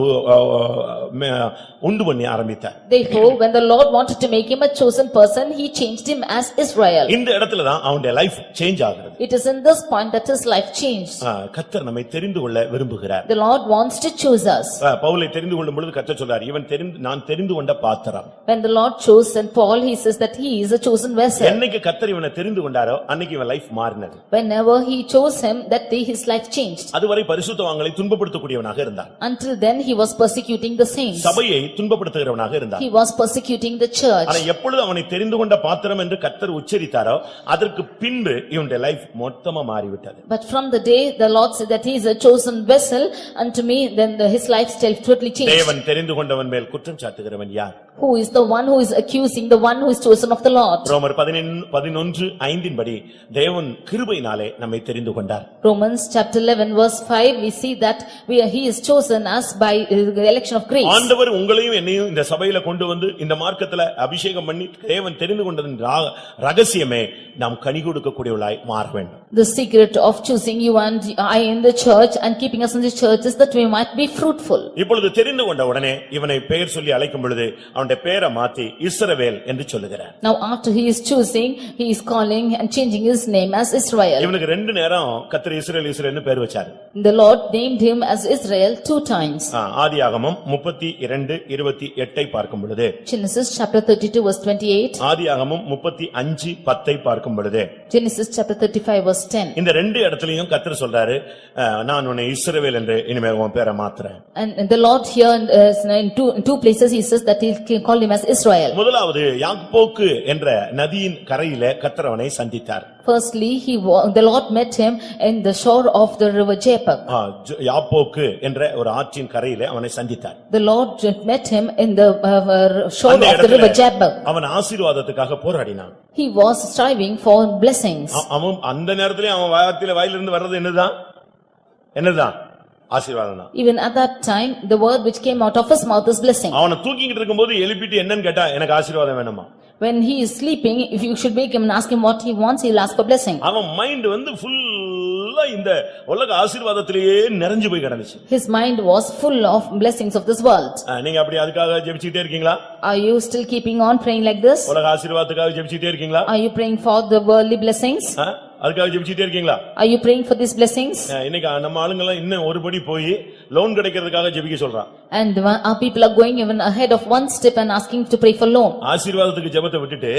Speaker 1: உண்டு பண்ணி ஆரம்பித்தார்.
Speaker 2: Therefore, when the Lord wanted to make him him a chosen person, he changed him as Israel.
Speaker 1: இந்த இடத்துல தான் அவனுடைய லைஃப் சேஞ்ச் ஆகிறது.
Speaker 2: It is in this point that his life changed.
Speaker 1: கர்த்தர் நம்மை தெரிந்து கொள்ள விரும்புகிறார்.
Speaker 2: The Lord wants to choose us.
Speaker 1: பவுலை தெரிந்து கொள்ளும் பொழுது கர்த்தர் சொல்றார், இவன் நான் தெரிந்து கொண்ட பாத்திரம்.
Speaker 2: When the Lord chose St. Paul, he says that he is a chosen vessel.
Speaker 1: என்னைக்கு கர்த்தர் இவனை தெரிந்து கொண்டாரோ அன்னைக்கு இவன் லைஃப் மாறினது.
Speaker 2: Whenever he chose him, that day his life changed.
Speaker 1: அதுவரை பரிசுத்தவான்களை துன்பப்படுத்தக்கூடியவனாக இருந்தான்.
Speaker 2: Until then he was persecuting the saints.
Speaker 1: சபையை துன்பப்படுத்துகிறவனாக இருந்தான்.
Speaker 2: He was persecuting the church.
Speaker 1: ஆனா எப்பொழுது அவனை தெரிந்து கொண்ட பாத்திரம் என்று கர்த்தர் உச்சரித்தாரோ அதற்கு பின்பு இவனுடைய லைஃப் மொத்தமா மாறிவிட்டது.
Speaker 2: But from the day the Lord said that he is a chosen vessel unto me, then his lifestyle totally changed.
Speaker 1: தேவன் தெரிந்து கொண்டவன் மேல் குற்றம் சாட்டுகிறவன் யார்?
Speaker 2: Who is the one who is accusing the one who is chosen of the Lord?
Speaker 1: ரோமர் 11:5 படி தேவன் கிருபையினாலே நம்மை தெரிந்து கொண்டார்.
Speaker 2: Romans chapter 11 verse 5, we see that he is chosen us by the election of grace.
Speaker 1: ஆண்டவர் உங்களையும் என்னையும் இந்த சபையில கொண்டு வந்து இந்த மார்க்கத்துல அபிஷேகம் பண்ணி தேவன் தெரிந்து கொண்டதின் ரகசியமே நாம் கனி கொடுக்கக்கூடியவளாய் மாற வேண்டும்.
Speaker 2: The secret of choosing you and I in the church and keeping us in the church is that we might be fruitful.
Speaker 1: இப்பொழுது தெரிந்து கொண்ட உடனே இவனை பெயர் சொல்லி அழைக்கும் பொழுது அவனுடைய பெயரை மாத்தி இஸ்ரவேல் என்று சொல்லுகிறார்.
Speaker 2: Now after he is choosing, he is calling and changing his name as Israel.
Speaker 1: இவனுக்கு ரெண்டு நேரம் கர்த்தர் இஸ்ரவேல்னு பேர் வச்சார்.
Speaker 2: The Lord named him as Israel 2 times.
Speaker 1: ஆதியாகமம் 32:28 பார்க்கும் பொழுது,
Speaker 2: Genesis chapter 32 verse 28.
Speaker 1: ஆதியாகமம் 35:10 பார்க்கும் பொழுது,
Speaker 2: Genesis chapter 35 verse 10.
Speaker 1: இந்த ரெண்டு இடத்துலயும் கர்த்தர் சொல்றாரு, நான் உன்னை இஸ்ரவேல் என்று இனிமே உன் பேரை மாத்துறேன்.
Speaker 2: And the Lord here in two places he says that he'll call him as Israel.
Speaker 1: முதலாவது யாப்போக்கு என்ற நதியின் கரையிலே கர்த்தர் அவனை சந்தித்தார்.
Speaker 2: Firstly, the Lord met him in the shore of the river Jabbok.
Speaker 1: யாப்போக்கு என்ற ஒரு ஆற்றின் கரையிலே அவனை சந்தித்தார்.
Speaker 2: The Lord met him in the shore of the river Jabbok.
Speaker 1: அவன் ஆசீர்வாதத்துக்காக போராடினான்.
Speaker 2: He was striving for blessings.
Speaker 1: அவன் அந்த நேரத்திலே அவன் வாயிலிருந்து வர்றது என்னதான் ஆசீர்வாதம் தான்.
Speaker 2: Even at that time, the word which came out of his mouth is blessing.
Speaker 1: அவனை தூக்கிட்டு இருக்கும்போது எழுப்பிட்டு என்னன்னு கேட்டா, எனக்கு ஆசீர்வாதம் வேணுமா?
Speaker 2: When he is sleeping, if you should wake him and ask him what he wants, he will ask for blessing.
Speaker 1: அவன் மைண்ட் ஃபுல்லா இந்த உலக ஆசீர்வாதத்திலேயே நிறைஞ்சு போய் கிடந்துச்சு.
Speaker 2: His mind was full of blessings of this world.
Speaker 1: நீங்க அப்படி அதுக்காக ஜெபிச்சிட்டே இருக்கீங்களா?
Speaker 2: Are you still keeping on praying like this?
Speaker 1: உலக ஆசீர்வாதத்துக்காக ஜெபிச்சிட்டே இருக்கீங்களா?
Speaker 2: Are you praying for the worldly blessings?
Speaker 1: அதுக்காக ஜெபிச்சிட்டே இருக்கீங்களா?
Speaker 2: Are you praying for these blessings?
Speaker 1: இன்னைக்கு நம்ம ஆளுங்க எல்லாம் இன்னும் ஒருபடி போய் லோன் கிடைக்கிறதுக்காக ஜெபிக்க சொல்றான்.
Speaker 2: And our people are going even ahead of one step and asking to pray for loan.
Speaker 1: ஆசீர்வாதத்துக்கு ஜெபத்தை விட்டுட்டு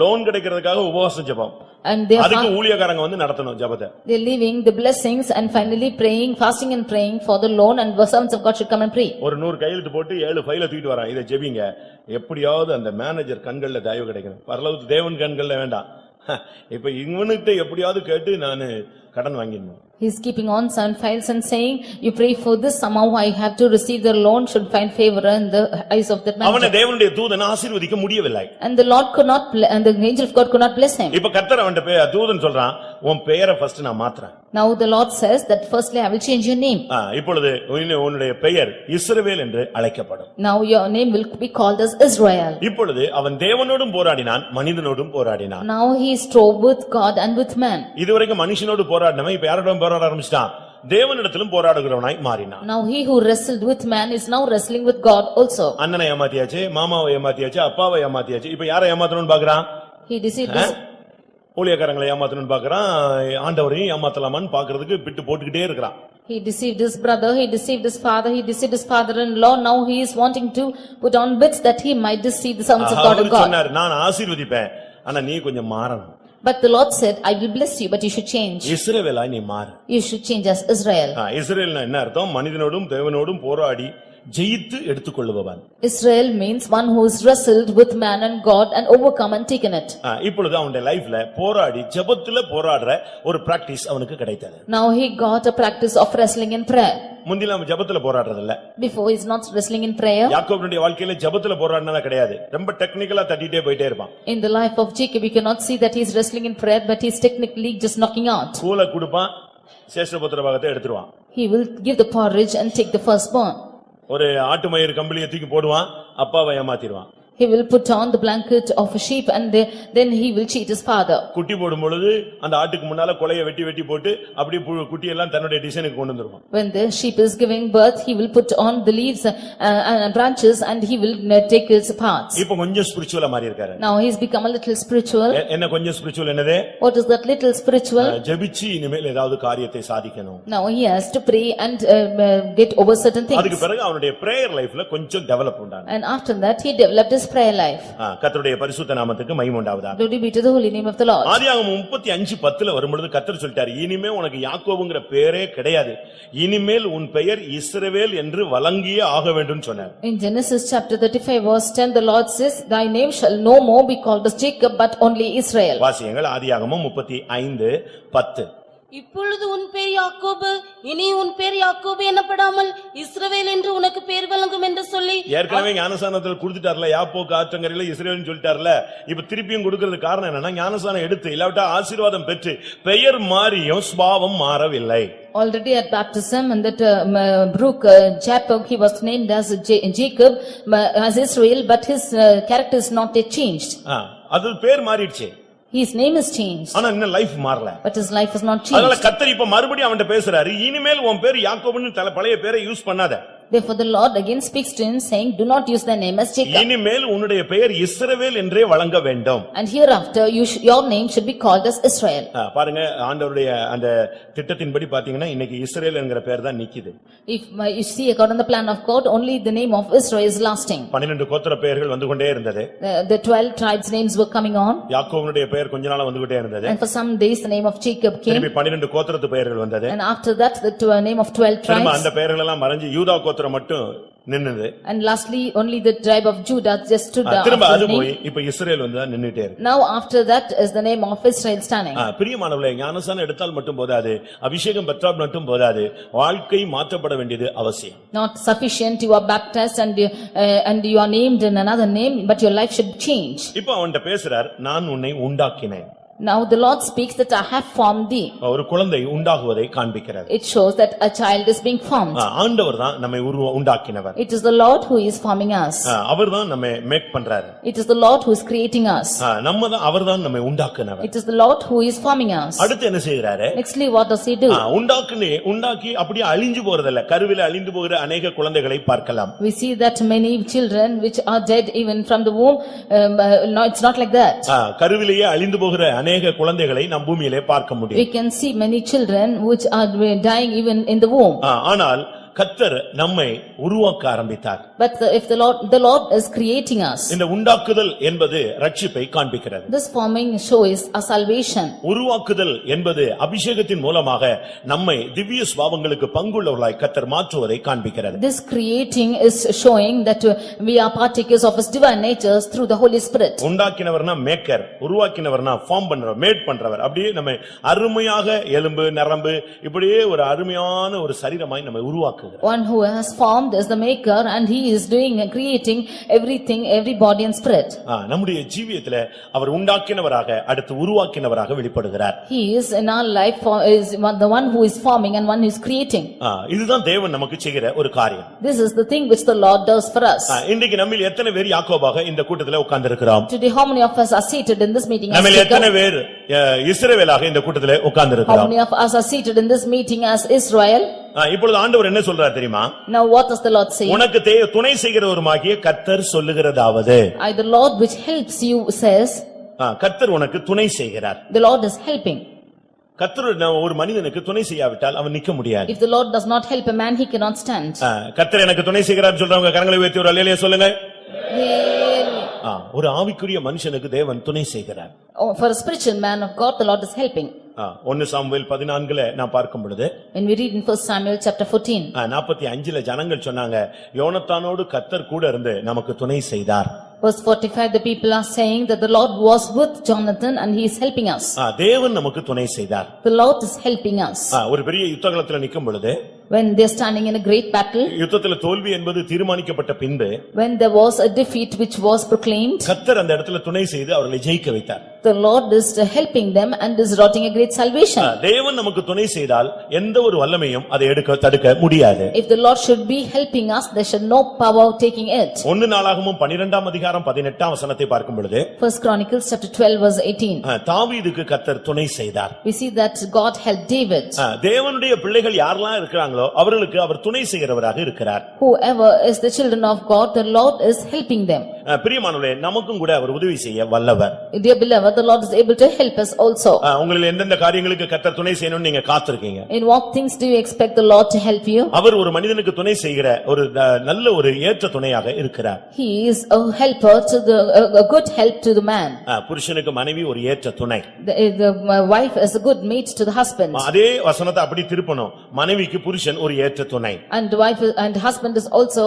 Speaker 1: லோன் கிடைக்கிறதுக்காக உபவாச ஜெபம்.
Speaker 2: And they
Speaker 1: அதுக்கு ஊழியக்காரங்க வந்து நடத்தணும் ஜெபத்தை.
Speaker 2: They are leaving the blessings and finally praying, fasting and praying for the loan, and the servants of God should come and pray.
Speaker 1: ஒரு 100 கையெழுத்து போட்டு 7 ஃபைல தூக்கிட்டு வரான். இதை ஜெபிங்க, எப்படியாவது அந்த மேனேஜர் கண்கள்ல தயவு கிடைக்கணும். பரலோகத்து தேவன் கண்கள்ல வேண்டாம். இப்ப இவனுக்கு எப்படியாவது கேட்டு நானு கடன் வாங்கிடணும்.
Speaker 2: He is keeping on some files and saying, you pray for this, somehow I have to receive the loan, should find favor in the eyes of that man.
Speaker 1: அவனை தேவனுடைய தூதன் ஆசீர்வதிக்க முடியவில்லை.
Speaker 2: And the Lord could not, and the angel of God could not bless him.
Speaker 1: இப்ப கர்த்தர் அவன்ட தூதன் சொல்றான், உன் பெயரை ஃபர்ஸ்ட் நான் மாத்துறேன்.
Speaker 2: Now the Lord says that firstly I will change your name.
Speaker 1: இப்பொழுது உன்னுடைய பெயர் இஸ்ரவேல் என்று அழைக்கப்படும்.
Speaker 2: Now your name will be called as Israel.
Speaker 1: இப்பொழுது அவன் தேவனோடும் போராடினான், மனிதனோடும் போராடினான்.
Speaker 2: Now he strove with God and with man.
Speaker 1: இதுவரைக்கும் மனுஷனோடு போராடினவன் இப்ப யாரோடும் போராட ஆரம்பிச்சிட்டான்? தேவனிடத்திலும் போராடுகிறவனாய் மாறினான்.
Speaker 2: Now he who wrestled with man is now wrestling with God also.
Speaker 1: அண்ணனை ஏமாத்தியாச்சு, மாமாவை ஏமாத்தியாச்சு, அப்பாவை ஏமாத்தியாச்சு. இப்ப யாரை ஏமாத்தணும்னு பாக்குறான்?
Speaker 2: He deceived his
Speaker 1: ஊழியக்காரங்களை ஏமாத்தணும்னு பாக்குறான், ஆண்டவரையும் ஏமாத்தலாமான்னு பாக்குறதுக்கு பிட்டு போட்டுக்கிட்டே இருக்கிறான்.
Speaker 2: He deceived his brother, he deceived his father, he deceived his father-in-law. Now he is wanting to put on bits that he might deceive the servants of God and God.
Speaker 1: சொன்னார், நான் ஆசீர்வதிப்பேன், ஆனா நீ கொஞ்சம் மாறணும்.
Speaker 2: But the Lord said, I will bless you, but you should change.
Speaker 1: இஸ்ரவேலாய் நீ மாறு.
Speaker 2: You should change as Israel.
Speaker 1: இஸ்ரவேல்னா என்ன அர்த்தம்? மனிதனோடும் தேவனோடும் போராடி ஜெயித்து எடுத்துக்கொள்ளுபவன்.
Speaker 2: Israel means one who is wrestled with man and God and overcome and taken it.
Speaker 1: இப்பொழுது அவனுடைய லைஃப்ல போராடி ஜெபத்துல போராடுற ஒரு பிராக்டீஸ் அவனுக்கு கிடைத்தது.
Speaker 2: Now he got a practice of wrestling in prayer.
Speaker 1: முந்தில அவன் ஜெபத்துல போராடுறது இல்ல.
Speaker 2: Before he is not wrestling in prayer.
Speaker 1: யாக்கோபுடைய வாழ்க்கையில ஜெபத்துல போராடினதா கிடையாது. ரொம்ப டெக்னிக்கலா தட்டிட்டே போயிட்டே இருப்பான்.
Speaker 2: In the life of Jacob we cannot see that he is wrestling in prayer, but he is technically just knocking out.
Speaker 1: கூல கொடுப்பான், சேஷ்டபுத்திர பாகத்தை எடுத்துருவான்.
Speaker 2: He will give the porridge and take the firstborn.
Speaker 1: ஒரு ஆட்டு மயிர் கம்பளியை தூக்கி போடுவான், அப்பாவை ஏமாத்திடுவான்.
Speaker 2: He will put on the blanket of a sheep and then he will cheat his father.
Speaker 1: குட்டி போடும் பொழுது அந்த ஆட்டுக்கு முன்னால கொலையை வெட்டி வெட்டி போட்டு அப்படி குட்டி எல்லாம் தன்னுடைய டிசைனுக்கு கொண்டு வந்துருவான்.
Speaker 2: When the sheep is giving birth, he will put on the leaves and branches and he will take its parts.
Speaker 1: இப்போ கொஞ்சம் ஸ்பிரிச்சுவலா மாறி இருக்காரு.
Speaker 2: Now he has become a little spiritual.
Speaker 1: என்ன கொஞ்சம் ஸ்பிரிச்சுவல் என்னது?
Speaker 2: What is that little spiritual?
Speaker 1: ஜெபிச்சு இனிமேல் ஏதாவது காரியத்தை சாதிக்கணும்.
Speaker 2: Now he has to pray and get over certain things.
Speaker 1: அதுக்கு பிறகு அவனுடைய பிரேயர் லைஃப்ல கொஞ்சம் டெவலப் உண்டான.
Speaker 2: And after that he developed his prayer life.
Speaker 1: கர்த்தருடைய பரிசுத்த நாமத்துக்கு மகிமை உண்டாவதாக.
Speaker 2: Glory be to the holy name of the Lord.
Speaker 1: ஆதியாகமம் 35:10 வரும்பொழுது கர்த்தர் சொல்லிட்டார், இனிமே உனக்கு யாக்கோபுங்கிற பேரே கிடையாது, இனிமேல் உன் பெயர் இஸ்ரவேல் என்று வழங்கியே ஆக வேண்டும் சொன்னார்.
Speaker 2: In Genesis chapter 35 verse 10, the Lord says, thy name shall no more be called as Jacob but only Israel.
Speaker 1: வாசியங்கள் ஆதியாகமம் 35:10.
Speaker 3: இப்பொழுது உன் பேர் யாக்கோபு, இனி உன் பேர் யாக்கோபு எனப்படாமல் இஸ்ரவேல் என்று உனக்கு பேர் வழங்கும் என்று சொல்லி
Speaker 1: ஏற்கனவே ஞானசானத்தில் கொடுத்துட்டார்ல, யாப்போக்கு ஆற்றங்கரையில இஸ்ரவேல்னு சொல்லிட்டார்ல. இப்ப திருப்பியும் கொடுக்கிறது காரணம் என்னன்னா, ஞானசானம் எடுத்து இல்லாவிட்டா ஆசீர்வாதம் பெற்று பெயர் மாறியும் சுபாவம் மாறவில்லை.
Speaker 2: Already at baptism and that brook Jacob, he was named as Jacob as Israel, but his character is not yet changed.
Speaker 1: அது பேர் மாறிடுச்சு.
Speaker 2: His name is changed.
Speaker 1: ஆனா இன்னும் லைஃப் மாறல.
Speaker 2: But his life is not
Speaker 1: அதனால
Speaker 2: changed.
Speaker 1: கர்த்தர் இப்ப மறுபடியும் அவன்கிட்ட பேசுறாரு, இனிமேல் உன் பேர் யாக்கோபுன்னு பழைய பேரை யூஸ் பண்ணாத.
Speaker 2: Therefore the Lord again speaks to him saying, do not use thy name as Jacob.
Speaker 1: இனிமேல் உன்னுடைய பெயர் இஸ்ரவேல் என்றே வழங்க வேண்டும்.
Speaker 2: And hereafter your name should be called as Israel.
Speaker 1: பாருங்க, ஆண்டவருடைய அந்த திட்டத்தின்படி பாத்தீங்கன்னா இன்னைக்கு இஸ்ரவேல் என்கிற பேர் தான் நிக்குது.
Speaker 2: If you see according to the plan of God, only the name of Israel is lasting.
Speaker 1: 12 கோத்திர பெயர்கள் வந்து கொண்டே இருந்தது.
Speaker 2: The 12 tribes names were coming on.
Speaker 1: யாக்கோபுடைய பெயர் கொஞ்ச நாளா வந்து கொண்டே இருந்தது.
Speaker 2: And for some days the name of Jacob came.
Speaker 1: திருப்பி 12 கோத்திரத்து பெயர்கள் வந்தது.
Speaker 2: And after that the name of 12
Speaker 1: திரும்ப
Speaker 2: tribes.
Speaker 1: அந்த பெயர்கள் எல்லாம் மறைஞ்சு யூதா கோத்திரம் மட்டும் நின்னது.
Speaker 2: And lastly only the tribe of Judah just stood down.
Speaker 1: திரும்ப அது போய் இப்ப இஸ்ரவேல் வந்து நின்னுட்டே இருக்கு.
Speaker 2: Now after that is the name of Israel standing.
Speaker 1: பிரியமானவர்களே, ஞானசானம் எடுத்தால் மட்டும் போதாது, அபிஷேகம் பெற்றால் மட்டும் போதாது, வாழ்க்கை மாற்றப்பட வேண்டியது அவசியம்.
Speaker 2: Not sufficient you are baptized and you are named in another name, but your life should change.
Speaker 1: இப்போ அவன்கிட்ட பேசுறார், நான் உன்னை உண்டாக்கினேன்.
Speaker 2: Now the Lord speaks that I have formed thee.
Speaker 1: ஒரு குழந்தை உண்டாகுவதை காண்பிக்கிறார்.
Speaker 2: It shows that a child is being formed.
Speaker 1: ஆண்டவர் தான் நம்மை உண்டாக்கினவர்.
Speaker 2: It is the Lord who is forming us.
Speaker 1: அவர் தான் நம்மை மேக் பண்றாரு.
Speaker 2: It is the Lord who is creating us.
Speaker 1: நம்ம தான், அவர் தான் நம்மை உண்டாக்கினவர்.
Speaker 2: It is the Lord who is forming us.
Speaker 1: அடுத்து என்ன செய்யறாரு?
Speaker 2: Nextly what does he do?
Speaker 1: உண்டாக்கி அப்படியே அழிஞ்சு போறதில்ல, கருவில அழிந்து போகிற अनेक குழந்தைகளை பார்க்கலாம்.
Speaker 2: We see that many children which are dead even from the womb. No, it's not like that.
Speaker 1: கருவிலேயே அழிந்து போகிற अनेक குழந்தைகளை நம் பூமியிலே பார்க்க முடியும்.
Speaker 2: We can see many children which are dying even in the womb.
Speaker 1: ஆனால் கர்த்தர் நம்மை உருவாக்க ஆரம்பித்தார்.
Speaker 2: But if the Lord is creating us.
Speaker 1: இந்த உண்டாக்குதல் என்பது ரட்சிப்பை காண்பிக்கிறது.
Speaker 2: This forming shows a salvation.
Speaker 1: உருவாக்குதல் என்பது அபிஷேகத்தின் மூலமாக நம்மை திவ்ய சுபாவங்களுக்கு பங்குள்ளவர்களாய் கர்த்தர் மாற்றுவதை காண்பிக்கிறது.
Speaker 2: This creating is showing that we are partakers of his divine natures through the Holy Spirit.
Speaker 1: உண்டாக்கினவர்னா மேக்கர், உருவாக்கினவர்னா ஃபார்ம் பண்றவர், மேட் பண்றவர். அப்படியே நம்மை அருமையாக எலும்பு நரம்பு இப்படியே ஒரு அருமையான ஒரு சரீரமாய் நம்மை உருவாக்கு.
Speaker 2: One who has formed is the maker and he is doing and creating everything, every body and spirit.
Speaker 1: நம்முடைய ஜீவியத்திலே அவர் உண்டாக்கினவராக அடுத்து உருவாக்கினவராக வெளிப்படுகிறார்.
Speaker 2: He is in our life is the one who is forming and one who is creating.
Speaker 1: இதுதான் தேவன் நமக்கு செய்கிற ஒரு காரியம்.
Speaker 2: This is the thing which the Lord does for us.
Speaker 1: இன்றைக்கு நம்மில் எத்தனை பேர் யாக்கோபாக இந்த கூட்டத்திலே உட்கார்ந்திருக்கிறோம்?
Speaker 2: Today how many of us are seated in this meeting as
Speaker 1: நம்மில்
Speaker 2: Jacob?
Speaker 1: எத்தனை பேர் இஸ்ரவேலாக இந்த கூட்டத்திலே
Speaker 2: How
Speaker 1: உட்கார்ந்திருக்கிறோம்?
Speaker 2: many of us are seated in this meeting as Israel?
Speaker 1: இப்பொழுது ஆண்டவர் என்ன சொல்றார் தெரியுமா?
Speaker 2: Now what does the Lord say?
Speaker 1: உனக்கு துணை செய்கிறவருமாகிய கர்த்தர் சொல்லுகிறதாவது,
Speaker 2: I the Lord which helps you says.
Speaker 1: கர்த்தர் உனக்கு துணை செய்கிறார்.
Speaker 2: The Lord is helping.
Speaker 1: கர்த்தர் ஒரு மனிதனுக்கு துணை செய்யாவிட்டால் அவன் நிக்க முடியாது.
Speaker 2: If the Lord does not help a man, he cannot stand.
Speaker 1: கர்த்தர் எனக்கு துணை செய்கிறார் சொல்றவங்க கரங்களை உயர்த்தி ஒரு அல்லேலூயா சொல்லுங்க. ஒரு ஆவிக்குரிய மனுஷனுக்கு தேவன் துணை செய்கிறார்.
Speaker 2: For a spiritual man of God, the Lord is helping.
Speaker 1: 1 Samuel 14 நான் பார்க்கும் பொழுது,
Speaker 2: When we read in 1 Samuel chapter 14,
Speaker 1: 45 ஜனங்கள் சொன்னாங்க, யோனத்தானோடு கர்த்தர் கூட இருந்து நமக்கு துணை செய்தார்.
Speaker 2: Verse 45, the people are saying that the Lord was with Jonathan and he is helping us.
Speaker 1: தேவன் நமக்கு துணை செய்தார்.
Speaker 2: The Lord is helping us.
Speaker 1: ஒரு பெரிய யுத்தகளத்துல நிக்கும் பொழுது,
Speaker 2: When they are standing in a great battle,
Speaker 1: யுத்தத்துல தோல்வி என்பது தீர்மானிக்கப்பட்ட பின்பு
Speaker 2: when there was a defeat which was proclaimed,
Speaker 1: கர்த்தர் அந்த இடத்துல துணை செய்து அவர்களை ஜெயிக்க வைத்தார்.
Speaker 2: the Lord is helping them and is wrought a great salvation.
Speaker 1: தேவன் நமக்கு துணை செய்தால் எந்த ஒரு வல்லமையும் அதை தடுக்க முடியாது.
Speaker 2: If the Lord should be helping us, there should no power taking it.
Speaker 1: 1 நாளாகமம் 12ஆம் அதிகாரம் 18ஆம் வசனத்தை பார்க்கும் பொழுது,
Speaker 2: First Chronicles chapter 12 verse 18.
Speaker 1: தாவீதுக்கு கர்த்தர் துணை செய்தார்.
Speaker 2: We see that God helped David.
Speaker 1: தேவனுடைய பிள்ளைகள் யாரெல்லாம் இருக்கிறாங்களோ அவர்களுக்கு அவர் துணை செய்கிறவராக இருக்கிறார்.
Speaker 2: Whoever is the children of God, the Lord is helping them.
Speaker 1: பிரியமானவர்களே, நமக்கும் கூட அவர் உதவி செய்ய வல்லவர்.
Speaker 2: Dear beloved, the Lord is able to help us also.
Speaker 1: உங்களில் எந்தெந்த காரியங்களுக்கு கர்த்தர் துணை செய்யணும்னு நீங்க காத்திருக்கீங்க?
Speaker 2: In what things do you expect the Lord to help you?
Speaker 1: அவர் ஒரு மனிதனுக்கு துணை செய்கிற ஒரு நல்ல ஒரு ஏற்ற துணையாக இருக்கிறார்.
Speaker 2: He is a helper to a good help to the man.
Speaker 1: புருஷனுக்கு மனைவி ஒரு ஏற்ற துணை.
Speaker 2: The wife is a good mate to the husband.
Speaker 1: அதே வசனத்தை அப்படி திருப்பணும். மனைவிக்கு புருஷன் ஒரு ஏற்ற துணை.
Speaker 2: And wife and husband is also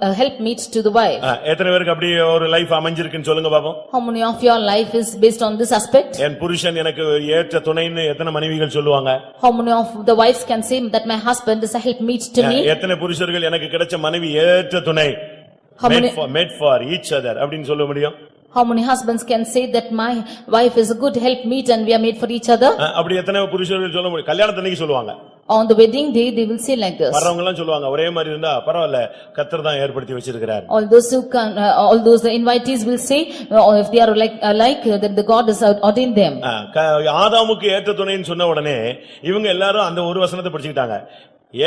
Speaker 2: a helpmate to the wife.
Speaker 1: எத்தனை பேருக்கு அப்படி ஒரு லைஃப் அமைஞ்சிருக்குன்னு சொல்லுங்க பாப்போம்.
Speaker 2: How many of your life is based on this aspect?
Speaker 1: என் புருஷன் எனக்கு ஏற்ற துணைன்னு எத்தனை மனைவிகள் சொல்லுவாங்க?
Speaker 2: How many of the wives can say that my husband is a helpmate to me?
Speaker 1: எத்தனை புருஷர்கள் எனக்கு கிடைச்ச மனைவி ஏற்ற துணை, made for each other அப்படினு சொல்ல முடியும்?
Speaker 2: How many husbands can say that my wife is a good helpmeet and we are made for each other?
Speaker 1: அப்படி எத்தனை புருஷர்கள் சொல்ல முடியும்? கல்யாணத்தன்னைக்கு சொல்லுவாங்க.
Speaker 2: On the wedding day they will say like this.
Speaker 1: வரவங்க எல்லாம் சொல்லுவாங்க ஒரே மாதிரி இருந்தா பரவாயில்லை, கர்த்தர் தான் ஏற்படுத்தி வச்சிருக்கிறார்.
Speaker 2: All those who can, all those the invitees will say, if they are like that the God has ordained them.
Speaker 1: ஆதாமுக்கு ஏற்ற துணைன்னு சொன்ன உடனே இவங்க எல்லாரும் அந்த ஒரு வசனத்தை படிச்சுக்கிட்டாங்க.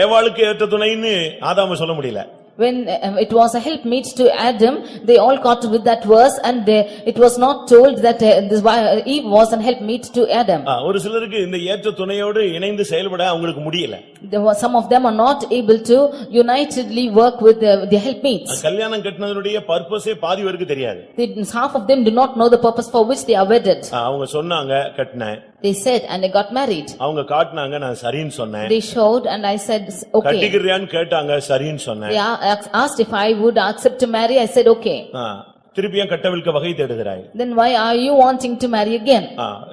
Speaker 1: ஏவாளுக்கு ஏற்ற துணைன்னு ஆதாம சொல்ல முடியல.
Speaker 2: When it was a helpmeet to Adam, they all caught with that verse and it was not told that Eve was a helpmeet to Adam.
Speaker 1: ஒரு சிலருக்கு இந்த ஏற்ற துணையோடு இணைந்து செயல்பட அவங்களுக்கு முடியல.
Speaker 2: Some of them are not able to unitedly work with the helpmeets.
Speaker 1: கல்யாணம் கட்டினதுடைய பர்பஸே பாதி பேருக்கு தெரியாது.
Speaker 2: Half of them do not know the purpose for which they are wedded.
Speaker 1: அவங்க சொன்னாங்க கட்டினேன்.
Speaker 2: They said and they got married.
Speaker 1: அவங்க காட்டுனாங்க, நான் சரின்னு சொன்னேன்.
Speaker 2: They showed and I said okay.
Speaker 1: கட்டிக்கிறியான்னு கேட்டாங்க, சரின்னு சொன்னேன்.
Speaker 2: They asked if I would accept to marry, I said okay.
Speaker 1: திருப்பியும் கட்டவிழ்க்க வகை தேடுகிறாய்.
Speaker 2: Then why are you wanting to marry again?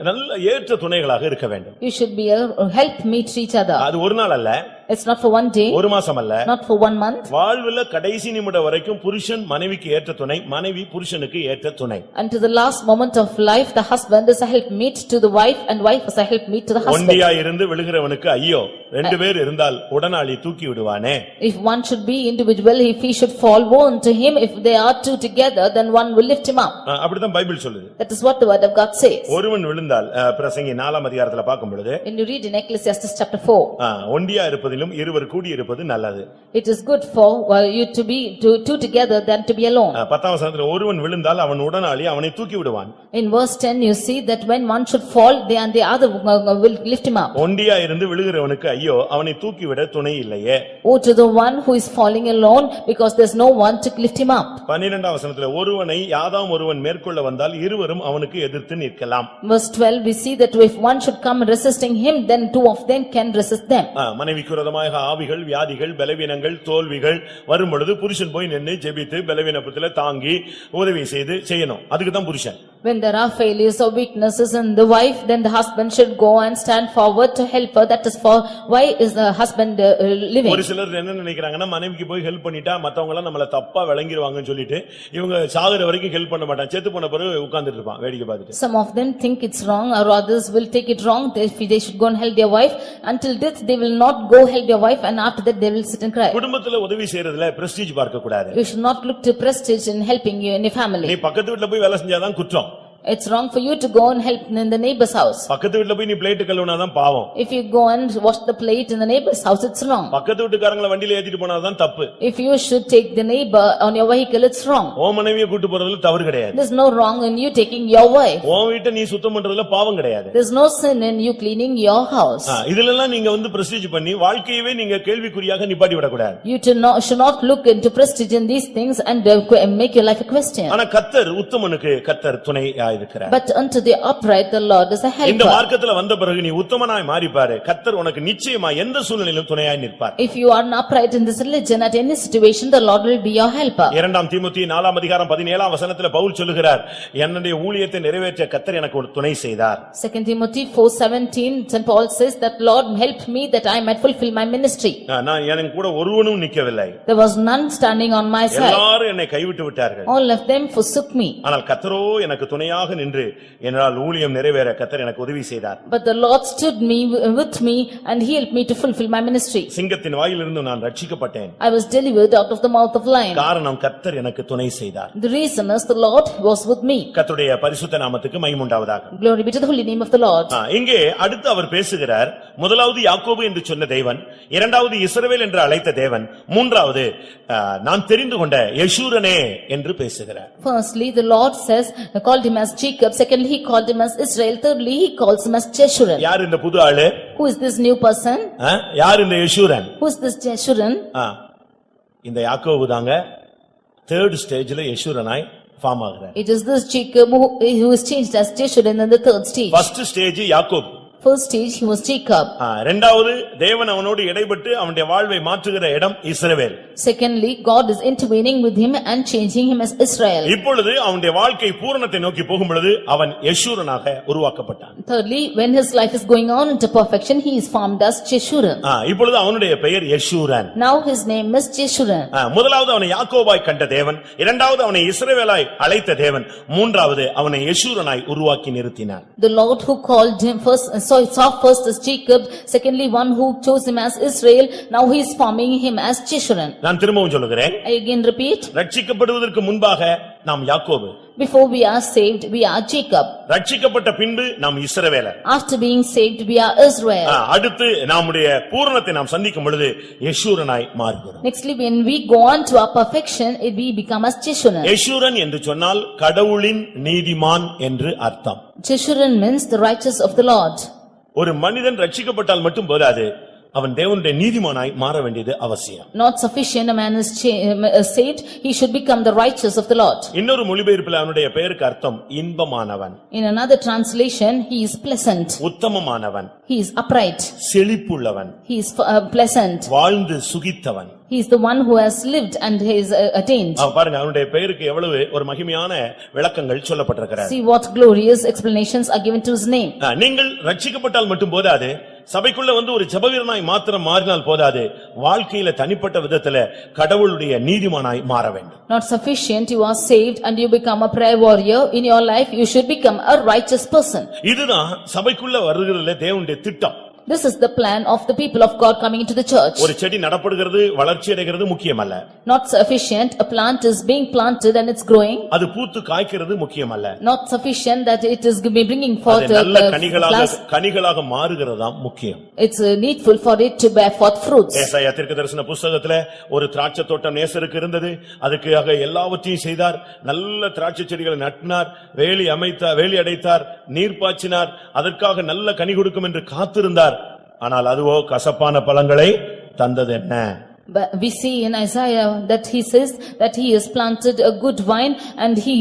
Speaker 1: நல்ல ஏற்ற துணைகளாக இருக்க வேண்டும்.
Speaker 2: You should be a helpmeet to each other.
Speaker 1: அது ஒரு நாள் அல்ல.
Speaker 2: It's not for one day.
Speaker 1: ஒரு மாசம் அல்ல.
Speaker 2: Not for 1 month.
Speaker 1: வாழ்வுல கடைசி நிமிடம் வரைக்கும் புருஷன் மனைவிக்கு ஏற்ற துணை, மனைவி புருஷனுக்கு ஏற்ற துணை.
Speaker 2: Until the last moment of life, the husband is a helpmeet to the wife and wife is a helpmeet to the husband.
Speaker 1: ஒண்டியா இருந்து விழுகிறவனுக்கு ஐயோ, ரெண்டு பேர் இருந்தால் உடனாளி தூக்கி விடுவானே.
Speaker 2: If one should be individual, if he should fall, woe unto him. If they are two together, then one will lift him up.
Speaker 1: அப்படிதான் Bible சொல்லுது.
Speaker 2: That is what the word of God says.
Speaker 1: ஒருவன் விழுந்தால் பிரசங்கி 4ஆம் அதிகாரத்துல பார்க்கும் பொழுது,
Speaker 2: When you read in Ecclesiastes chapter 4,
Speaker 1: ஒண்டியா இருப்பதிலும் இருவர் கூடி இருப்பது நல்லது.
Speaker 2: it is good for you to be two together than to be alone.
Speaker 1: 10ஆம் வசனத்துல ஒருவன் விழுந்தால் அவன் உடனாளி அவனை தூக்கி விடுவான்.
Speaker 2: In verse 10 you see that when one should fall, they and the other will lift him up.
Speaker 1: ஒண்டியா இருந்து விழுகிறவனுக்கு ஐயோ, அவனை தூக்கி விட துணை இல்லையே.
Speaker 2: Woe to the one who is falling alone because there's no one to lift him up.
Speaker 1: 12ஆம் வசனத்துல ஒருவனை யாதாம் ஒருவன் மேற்கொள்ள வந்தால் இருவரும் அவனுக்கு எதிர்த்து நிற்கலாம்.
Speaker 2: Verse 12 we see that if one should come resisting him, then two of them can resist them.
Speaker 1: மனைவிக்கு விரோதமாக ஆவிகள், வியாதிகள், பலவீனங்கள், தோல்விகள் வரும் பொழுது புருஷன் போய் நின்னு ஜெபித்து பலவீனத்துல தாங்கி உதவி செய்து செய்யணும். அதுக்கு தான் புருஷன்.
Speaker 2: When there are failures or weaknesses in the wife, then the husband should go and stand forward to help her. That is for why is the husband living.
Speaker 1: ஒரு சிலர் என்ன நினைக்கிறாங்கன்னா, மனைவிக்கு போய் ஹெல்ப் பண்ணிட்டா மத்தவங்க எல்லாம் நம்மள தப்பா விளங்கிடுவாங்கன்னு சொல்லிட்டு இவங்க சாகுற வரைக்கும் ஹெல்ப் பண்ண மாட்டாங்க. செத்து போன பிறகு உட்கார்ந்துட்டு இருப்பான் வேடிக்கை பார்த்துட்டு.
Speaker 2: Some of them think it's wrong or others will take it wrong. They should go and help their wife. Until death they will not go help their wife and after that they will sit and cry.
Speaker 1: குடும்பத்துல உதவி செய்யறதுல prestige பார்க்க கூடாது.
Speaker 2: You should not look to prestige in helping you in your family.
Speaker 1: நீ பக்கத்து வீட்ல போய் வேலை செஞ்சாதான் குற்றம்.
Speaker 2: It's wrong for you to go and help in the neighbor's house.
Speaker 1: பக்கத்து வீட்ல போய் நீ பிளேட் கழுவுனாதான் பாவம்.
Speaker 2: If you go and wash the plate in the neighbor's house, it's wrong.
Speaker 1: பக்கத்து வீட்டுக்காரங்கள வண்டியில ஏத்திட்டு போனாதான் தப்பு.
Speaker 2: If you should take the neighbor on your vehicle, it's wrong.
Speaker 1: ஓ மனைவியை கூட்டி போறதுல தவறு கிடையாது.
Speaker 2: There's no wrong in you taking your wife.
Speaker 1: ஓ வீட்டை நீ சுத்தம் பண்றதுல பாவம் கிடையாது.
Speaker 2: There's no sin in you cleaning your house.
Speaker 1: இதெல்லாம் நீங்க வந்து பிரஸ்டீஜ் பண்ணி வாழ்க்கையவே நீங்க கேள்விக்குறியாக நிப்பாட்டி விடக்கூடாது.
Speaker 2: You should not look into prestige in these things and make your life a question.
Speaker 1: ஆனா கர்த்தர் உத்தமனுக்கு கர்த்தர் துணை துணையாயிருக்கிறார்.
Speaker 2: But unto the upright the Lord is a
Speaker 1: இந்த
Speaker 2: helper.
Speaker 1: மார்க்கத்துல வந்த பிறகு நீ உத்தமனாய் மாறிப்பாரு, கர்த்தர் உனக்கு நிச்சயமா எந்த சூழ்நிலையிலும் துணையாய் நிற்பார்.
Speaker 2: If you are upright in this religion, at any situation, the Lord will be your helper.
Speaker 1: 2 தீமோத்தேயு 4:17 பவுல் சொல்லுகிறார், என்னுடைய ஊழியத்தை நிறைவேற்ற கர்த்தர் எனக்கு ஒரு துணை செய்தார்.
Speaker 2: 2 Timothy 4:17, St. Paul says that Lord helped me that I might fulfill my ministry.
Speaker 1: நான் எனக்கு கூட ஒருவனும் நிக்கவில்லை.
Speaker 2: There was none standing on my side.
Speaker 1: எல்லாரும் என்னை கைவிட்டு விட்டார்கள்.
Speaker 2: All of them forsook me.
Speaker 1: ஆனால் கர்த்தரோ எனக்கு துணையாக நின்று என்னால் ஊழியம் நிறைவேற கர்த்தர் எனக்கு உதவி செய்தார்.
Speaker 2: But the Lord stood with me and he helped me to fulfill my ministry.
Speaker 1: சிங்கத்தின் வாயிலிருந்து நான் ரட்சிக்கப்பட்டேன்.
Speaker 2: I was delivered out of the mouth of lion.
Speaker 1: காரணம் கர்த்தர் எனக்கு துணை செய்தார்.
Speaker 2: The reason is the Lord was with me.
Speaker 1: கர்த்தருடைய பரிசுத்த நாமத்துக்கு மகிமை உண்டாவதாக.
Speaker 2: Glory be to the holy name of the Lord.
Speaker 1: இங்கே அடுத்து அவர் பேசுகிறார், முதலாவது யாக்கோபு என்று சொன்ன தேவன், இரண்டாவது இஸ்ரவேல் என்று அழைத்த தேவன், மூன்றாவது நான் தெரிந்து கொண்ட யெஷூரனே என்று பேசுகிறார்.
Speaker 2: Firstly, the Lord says, called him as Jacob. Secondly, he called him as Israel. Thirdly, he calls him as Jeshurun.
Speaker 1: யார் இந்த புது ஆளு?
Speaker 2: Who is this new person?
Speaker 1: யார் இந்த Jeshurun?
Speaker 2: Who is this Jeshurun?
Speaker 1: இந்த யாக்கோபு தாங்க தேர்ட் ஸ்டேஜ்ல யெஷூரனாய் form ஆகுறார்.
Speaker 2: It is this Jacob who is changed as Jeshurun in the third stage.
Speaker 1: First stage யாக்கோபு.
Speaker 2: First stage, he was Jacob.
Speaker 1: இரண்டாவது தேவன் அவனோடு இடைப்பட்டு அவனுடைய வாழ்வை மாற்றுகிற இடம் இஸ்ரவேல்.
Speaker 2: Secondly, God is intervening with him and changing him as Israel.
Speaker 1: இப்பொழுது அவனுடைய வாழ்க்கை பூரணத்தை நோக்கி போகும் பொழுது அவன் யெஷூரனாக உருவாக்கப்பட்டான்.
Speaker 2: Thirdly, when his life is going on into perfection, he is formed as Jeshurun.
Speaker 1: இப்பொழுது அவனுடைய பெயர் Jeshurun.
Speaker 2: Now his name is Jeshurun.
Speaker 1: முதலாவது அவனை யாக்கோபாய் கண்ட தேவன், இரண்டாவது அவனை இஸ்ரவேலாய் அழைத்த தேவன், மூன்றாவது அவனை யெஷூரனாய் உருவாக்கி நிறுத்தினார்.
Speaker 2: The Lord who called him saw first as Jacob, secondly one who chose him as Israel, now he is forming him as Jeshurun.
Speaker 1: நான் திரும்பவும் சொல்லுகிறேன்.
Speaker 2: I again repeat.
Speaker 1: ரட்சிக்கப்படுவதற்கு முன்பாக நாம் யாக்கோபு.
Speaker 2: Before we are saved, we are Jacob.
Speaker 1: ரட்சிக்கப்பட்ட பின்பு நாம் இஸ்ரவேலர்.
Speaker 2: After being saved, we are Israel.
Speaker 1: அடுத்து நம்முடைய பூரணத்தை நாம் சந்திக்கும் பொழுது யெஷூரனாய் மாறுகிறோம்.
Speaker 2: Nextly, when we go on to our perfection, we become as Jeshurun.
Speaker 1: Jeshurun என்று சொன்னால் கடவுளின் நீதிமான் என்று அர்த்தம்.
Speaker 2: Jeshurun means the righteous of the Lord.
Speaker 1: ஒரு மனிதன் ரட்சிக்கப்பட்டால் மட்டும் போதாது, அவன் தேவனுடைய நீதிமானாய் மாற வேண்டியது அவசியம்.
Speaker 2: Not sufficient a man is saved, he should become the righteous of the Lord.
Speaker 1: இன்னொரு மொழிபெயர்ப்பில் அவனுடைய பெயருக்கு அர்த்தம் இன்பமானவன்.
Speaker 2: In another translation, he is pleasant.
Speaker 1: உத்தமமானவன்.
Speaker 2: He is upright.
Speaker 1: செழிப்புள்ளவன்.
Speaker 2: He is pleasant.
Speaker 1: வாழ்ந்து சுகித்தவன்.
Speaker 2: He is the one who has lived and he is attained.
Speaker 1: பாருங்க, அவனுடைய பெயருக்கு எவ்வளவு ஒரு மகிமையான விளக்கங்கள் சொல்லப்பட்டிருக்கிறது.
Speaker 2: See what glorious explanations are given to his name.
Speaker 1: நீங்கள் ரட்சிக்கப்பட்டால் மட்டும் போதாது, சபைக்குள்ள வந்து ஒரு ஜெபவீரனாய் மாத்திரம் மாறினால் போதாது, வாழ்க்கையில தனிப்பட்ட விதத்துல கடவுளுடைய நீதிமானாய் மாற வேண்டும்.
Speaker 2: Not sufficient, you are saved and you become a prayer warrior. In your life, you should become a righteous person.
Speaker 1: இதுதான் சபைக்குள்ள வருகிறதுல தேவனுடைய திட்டம்.
Speaker 2: This is the plan of the people of God coming into the church.
Speaker 1: ஒரு செடி நடப்படுகிறது, வளர்ச்சி அடைகிறது முக்கியமல்ல.
Speaker 2: Not sufficient, a plant is being planted and it's growing.
Speaker 1: அது பூத்து காய்க்கிறது முக்கியமல்ல.
Speaker 2: Not sufficient that it is bringing forth
Speaker 1: நல்ல
Speaker 2: flowers.
Speaker 1: கனிகளாக மாறுகிறதாம் முக்கியம்.
Speaker 2: It's needful for it to bear forth fruits.
Speaker 1: ஏசாயா தீர்க்கதரிசன புத்தகத்துல ஒரு திராட்சை தோட்டம் நேசருக்கு இருந்தது, அதுக்காக எல்லாவற்றையும் செய்தார். நல்ல திராட்சை செடிகளை நட்டினார், வேலி அடைத்தார், நீர் பாய்ச்சினார், அதற்காக நல்ல கனி கொடுக்கும் என்று காத்திருந்தார். ஆனால் அதுவோ கசப்பான பழங்களை தந்தது என்ன?
Speaker 2: But we see in Isaiah that he says that he has planted a good vine and he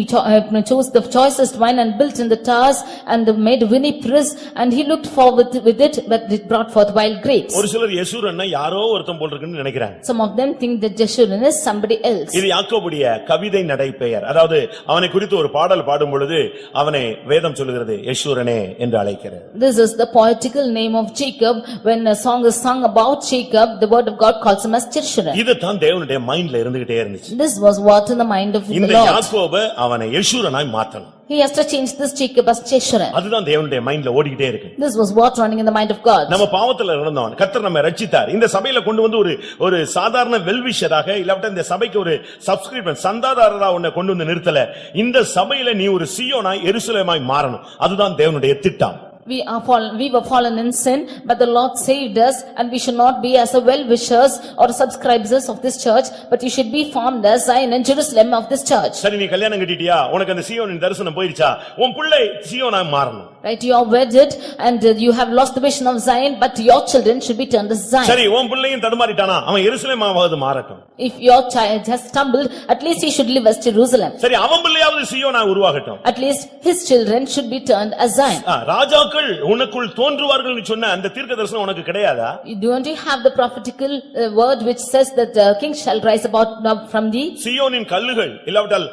Speaker 2: chose the choicest vine and built in the towers and made vineyards and he looked forward with it but it brought forth wild grapes.
Speaker 1: ஒரு சிலர் யெஷூரனை யாரோ ஒருத்தன் போல் இருக்குன்னு நினைக்கிறாங்க.
Speaker 2: Some of them think that Jeshurun is somebody else.
Speaker 1: இது யாக்கோபுடைய கவிதை நடை பெயர். அதாவது அவனை குறித்து ஒரு பாடல் பாடும் பொழுது அவனை வேதம் சொல்லுகிறது யெஷூரனே என்று அழைக்கிறது.
Speaker 2: This is the poetical name of Jacob. When a song is sung about Jacob, the word of God calls him as Jeshurun.
Speaker 1: இது தான் தேவனுடைய மைண்ட்ல இருந்துகிட்டே இருந்துச்சு.
Speaker 2: This was what in the mind of the
Speaker 1: இந்த
Speaker 2: Lord.
Speaker 1: யாக்கோபு அவனை யெஷூரனாய் மாத்தணும்.
Speaker 2: He has to change this Jacob as Jeshurun.
Speaker 1: அதுதான் தேவனுடைய மைண்ட்ல ஓடிக்கிட்டே இருக்கு.
Speaker 2: This was what running in the mind of God.
Speaker 1: நம்ம பாவத்துல இருந்தோம், கர்த்தர் நம்மை ரட்சித்தார். இந்த சபையில கொண்டு வந்து ஒரு சாதாரண வெல்விஷராக இல்லாவிட்டா இந்த சபைக்கு ஒரு சப்ஸ்கிரிப்ஷன் சந்தாதாரரா உன்னை கொண்டு வந்து நிறுத்தல. இந்த சபையில நீ ஒரு சீயோனாய் எருசலேமாய் மாறணும். அதுதான் தேவனுடைய திட்டம்.
Speaker 2: We were fallen in sin, but the Lord saved us, and we should not be as a well-wishers or subscribers of this church, but you should be formed as Zion and Jerusalem of this church.
Speaker 1: சரி நீ கல்யாணம் கட்டிட்டியா உனக்கு அந்த சீயோனின் தரிசனம் போயிடுச்சா உன் பிள்ளை சீயோனா மாறணும்.
Speaker 2: Right, you are wedded and you have lost the vision of Zion, but your children should be turned as Zion.
Speaker 1: சரி உன் பிள்ளையும் தடுமாறிட்டானா அவன் எருசலேமாவது மாறட்டும்.
Speaker 2: If your child has stumbled, at least he should live as Jerusalem.
Speaker 1: சரி அவன் பிள்ளையாவது சீயோனா உருவாகட்டும்.
Speaker 2: At least his children should be turned as Zion.
Speaker 1: ராஜாக்கள் உனக்குள் தோன்றுவார்கள் ன்னு சொன்ன அந்த தீர்க்கதரிசனம் உனக்கு கிடையாதா?
Speaker 2: Don't you have the prophetical word which says that the king shall rise about from thee?
Speaker 1: சீயோனின் கல்லுகள் இல்லாவிட்டால்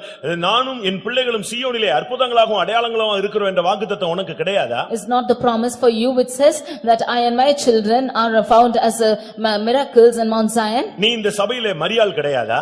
Speaker 1: நானும் என் பிள்ளைகளும் சீயோனிலே அற்புதங்களாகவும் அடையாளங்களாகவும் இருக்கிறோம் என்ற வாக்குத்தத்தம் உனக்கு கிடையாதா?
Speaker 2: Is not the promise for you which says that I and my children are found as miracles in Mount Zion?
Speaker 1: நீ இந்த சபையிலே மரியாள் கிடையாதா?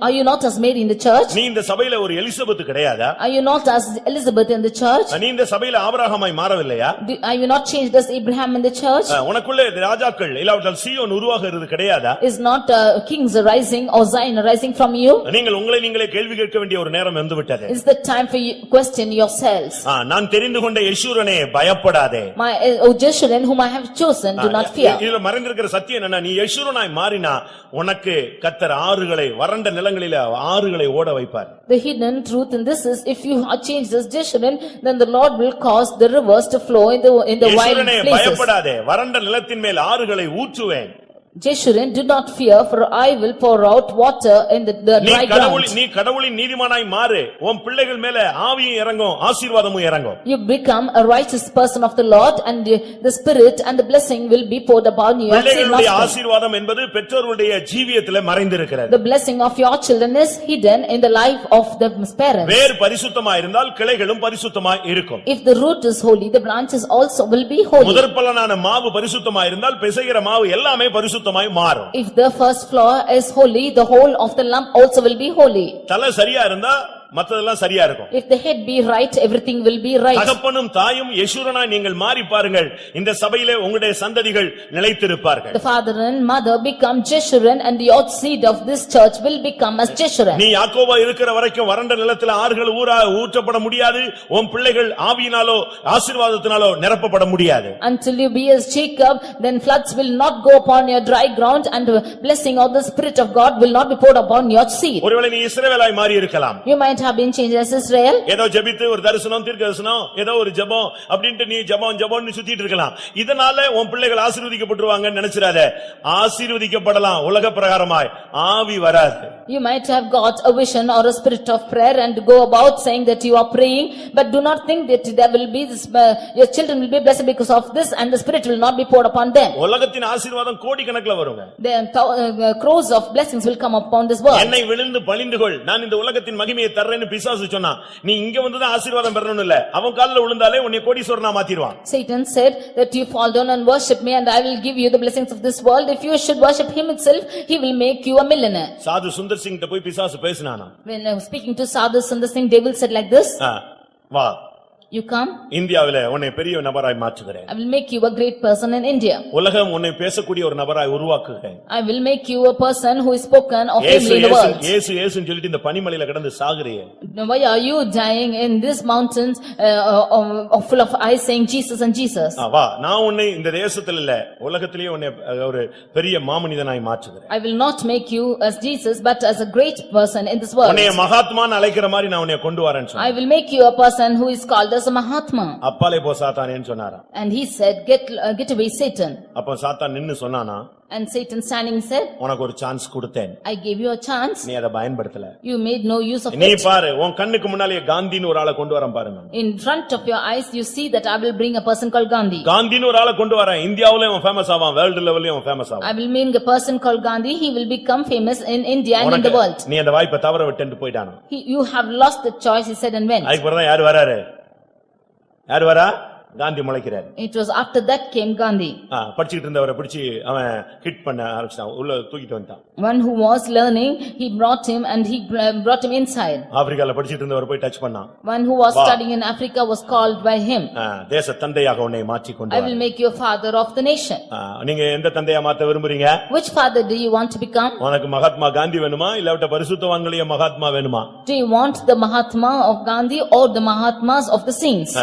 Speaker 2: Are you not as Mary in the church?
Speaker 1: நீ இந்த சபையிலே ஒரு எலிசபெத் கிடையாதா?
Speaker 2: Are you not as Elizabeth in the church?
Speaker 1: நீ இந்த சபையிலே ஆபிரகாமாய் மாறவில்லையா?
Speaker 2: Are you not changed as Abraham in the church?
Speaker 1: உனக்குள்ளே ராஜாக்கள் இல்லாவிட்டால் சீயோன் உருவாகிறது கிடையாதா?
Speaker 2: Is not kings arising or Zion arising from you?
Speaker 1: நீங்கள் உங்களை நீங்களே கேள்வி கேட்க வேண்டிய ஒரு நேரம் வந்துவிட்டது.
Speaker 2: Is the time for you question yourselves?
Speaker 1: நான் தெரிந்து கொண்ட யெஷூரனே பயப்படாதே.
Speaker 2: My Jeshurun whom I have chosen, do not fear.
Speaker 1: இதுல மறைந்திருக்கிற சத்தியம் என்னன்னா நீ யெஷூரனாய் மாறினா உனக்கு கர்த்தர் ஆறுகளை வறண்ட நிலங்களிலே ஆறுகளை ஓட வைப்பார்.
Speaker 2: The hidden truth in this is if you are changed as Jeshurun, then the Lord will cause the rivers to flow in the wild
Speaker 1: யெஷூரனே
Speaker 2: places.
Speaker 1: பயப்படாதே வறண்ட நிலத்தின் மேல் ஆறுகளை ஊற்றுவேன்.
Speaker 2: Jeshurun, do not fear, for I will pour out water in the dry ground.
Speaker 1: நீ கடவுளின் நீதிமானாய் மாறு உன் பிள்ளைகள் மேல ஆவியும் இறங்கும் ஆசீர்வாதமும் இறங்கும்.
Speaker 2: You become a righteous person of the Lord, and the spirit and the blessing will be poured upon you.
Speaker 1: பிள்ளைகளுடைய ஆசீர்வாதம் என்பது பெற்றோருடைய ஜீவியத்திலே மறைந்திருக்கிறது.
Speaker 2: The blessing of your children is hidden in the life of the parents.
Speaker 1: வேர் பரிசுத்தமாய் இருந்தால் கிளைகளும் பரிசுத்தமாய் இருக்கும்.
Speaker 2: If the root is holy, the branches also will be holy.
Speaker 1: முதற்பலனான மாவு பரிசுத்தமாய் இருந்தால் பிசைகிற மாவு எல்லாமே பரிசுத்தமாய் மாறும்.
Speaker 2: If the first flour is holy, the whole of the lump also will be holy.
Speaker 1: தலை சரியா இருந்தா மத்ததெல்லாம் சரியா இருக்கும்.
Speaker 2: If the head be right, everything will be right.
Speaker 1: தகப்பனும் தாயும் யெஷூரனாய் நீங்கள் மாறி பாருங்கள் இந்த சபையிலே உங்களுடைய சந்ததிகள் நிலைத்திருப்பார்கள்.
Speaker 2: The father and mother become Jeshurun, and the seed of this church will become as Jeshurun.
Speaker 1: நீ யாக்கோபா இருக்கிற வரைக்கும் வறண்ட நிலத்திலே ஆறுகள் ஊற்றப்பட முடியாது. உன் பிள்ளைகள் ஆவியினாலோ ஆசீர்வாதத்தினாலோ நிரப்பப்பட முடியாது.
Speaker 2: Until you be as Jacob, then floods will not go upon your dry ground, and the blessing of the Spirit of God will not be poured upon your seed.
Speaker 1: ஒருவேளை நீ இஸ்ரவேலாய் மாறி இருக்கலாம்.
Speaker 2: You might have been changed as Israel.
Speaker 1: ஏதோ ஜெபித்து ஒரு தரிசனம் தீர்க்கதரிசனம் ஏதோ ஒரு ஜெபம் அப்படினு நீ ஜெபம்னு சுத்திட்டு இருக்கலாம். இதனால உன் பிள்ளைகள் ஆசீர்வதிக்கப்பட்டுருவாங்கன்னு நினைச்சிராத. ஆசீர்வதிக்கப்படலாம் உலக பிரகாரமாய் ஆவி வராது.
Speaker 2: You might have got a vision or a spirit of prayer and go about saying that you are praying, but do not think that there will be this, your children will be blessed because of this, and the Spirit will not be poured upon them.
Speaker 1: உலகத்தின் ஆசீர்வாதம் கோடிக்கணக்குல வருங்க.
Speaker 2: The crores of blessings will come upon this world.
Speaker 1: என்னை விழுந்து பணிந்துகொள் நான் இந்த உலகத்தின் மகிமையை தர்றேன்னு பிசாசு சொன்னா நீ இங்க வந்து தான் ஆசீர்வாதம் பெறணும் இல்ல அவன் கால்ல விழுந்தாலே உன்னை கோடீஸ்வரனா மாத்திடுவான்.
Speaker 2: Satan said that you fall down and worship me, and I will give you the blessings of this world. If you should worship him itself, he will make you a millionaire.
Speaker 1: சாது சுந்தர் சிங் கிட்ட போய் பிசாசு பேசினானா.
Speaker 2: When speaking to Sadhu Sundar Singh, devil said like this,
Speaker 1: வா
Speaker 2: you come,
Speaker 1: இந்தியாவிலே உன்னை பெரிய நபராய் மாற்றுகிறேன்.
Speaker 2: I will make you a great person in India.
Speaker 1: உலகம் உன்னை பேசக்கூடிய ஒரு நபராய் உருவாக்குகிறேன்.
Speaker 2: I will make you a person who is spoken of family in the world.
Speaker 1: இயேசு இயேசுன்னு சொல்லிட்டு இந்த பனிமலையில கிடந்து சாகுறியே.
Speaker 2: Why are you dying in these mountains full of ice saying Jesus and Jesus?
Speaker 1: வா நான் உன்னை இந்த தேசத்துல இல்ல உலகத்திலேயே உன்னை ஒரு பெரிய மாமனிதனாய் மாற்றுகிறேன்.
Speaker 2: I will not make you as Jesus but as a great person in this world.
Speaker 1: உன்னை மகாத்மான்னு அழைக்கிற மாதிரி நான் உன்னை கொண்டு வரேன்னு சொன்னேன்.
Speaker 2: I will make you a person who is called as a Mahatma.
Speaker 1: அப்பாலே போ சாத்தானேன்னு சொன்னாராம்.
Speaker 2: And he said, get away Satan.
Speaker 1: அப்ப சாத்தான் நின்னு சொன்னானா.
Speaker 2: And Satan standing said,
Speaker 1: உனக்கு ஒரு சான்ஸ் கொடுத்தேன்.
Speaker 2: I gave you a chance.
Speaker 1: நீ அதை பயன்படுத்தல.
Speaker 2: You made no use of it.
Speaker 1: நீ பாரு உன் கண்ணுக்கு முன்னாலே காந்தின்னு ஒரு ஆளை கொண்டு வரேன் பாருங்க.
Speaker 2: In front of your eyes you see that I will bring a person called Gandhi.
Speaker 1: காந்தின்னு ஒரு ஆளை கொண்டு வரேன். இந்தியாவுலயும் அவன் ஃபேமஸ் ஆவான், வேர்ல்ட் லெவல்லயும் அவன் ஃபேமஸ் ஆவான்.
Speaker 2: I will bring a person called Gandhi. He will become famous in India and in the world.
Speaker 1: நீ அந்த வாய்ப்பை தவற விட்டுட்டு போய்டானோ.
Speaker 2: You have lost the choice, he said, and went.
Speaker 1: அதுக்கு அப்புறம் யார் வராரு? யார் வரா? Gandhi முளைக்கிறார்.
Speaker 2: It was after that came Gandhi.
Speaker 1: படிச்சிட்டு இருந்தவரை பிடிச்சி அவன் ஹிட் பண்ண ஆரம்பிச்சான். உள்ள தூக்கிட்டு வந்தான்.
Speaker 2: One who was learning, he brought him and he brought him inside.
Speaker 1: ஆப்பிரிக்கால படிச்சிட்டு இருந்தவரை போய் டச் பண்ணான்.
Speaker 2: One who was studying in Africa was called by him.
Speaker 1: தேச தந்தையாக உன்னை மாற்றி கொண்டு வா.
Speaker 2: I will make you a father of the nation.
Speaker 1: நீங்க எந்த தந்தையா மாத்த விரும்புறீங்க?
Speaker 2: Which father do you want to become?
Speaker 1: உனக்கு மகாத்மா காந்தி வேணுமா இல்ல பரிசுத்தவான்களே மகாத்மா வேணுமா?
Speaker 2: Do you want the Mahatma of Gandhi or the Mahatmas of the saints?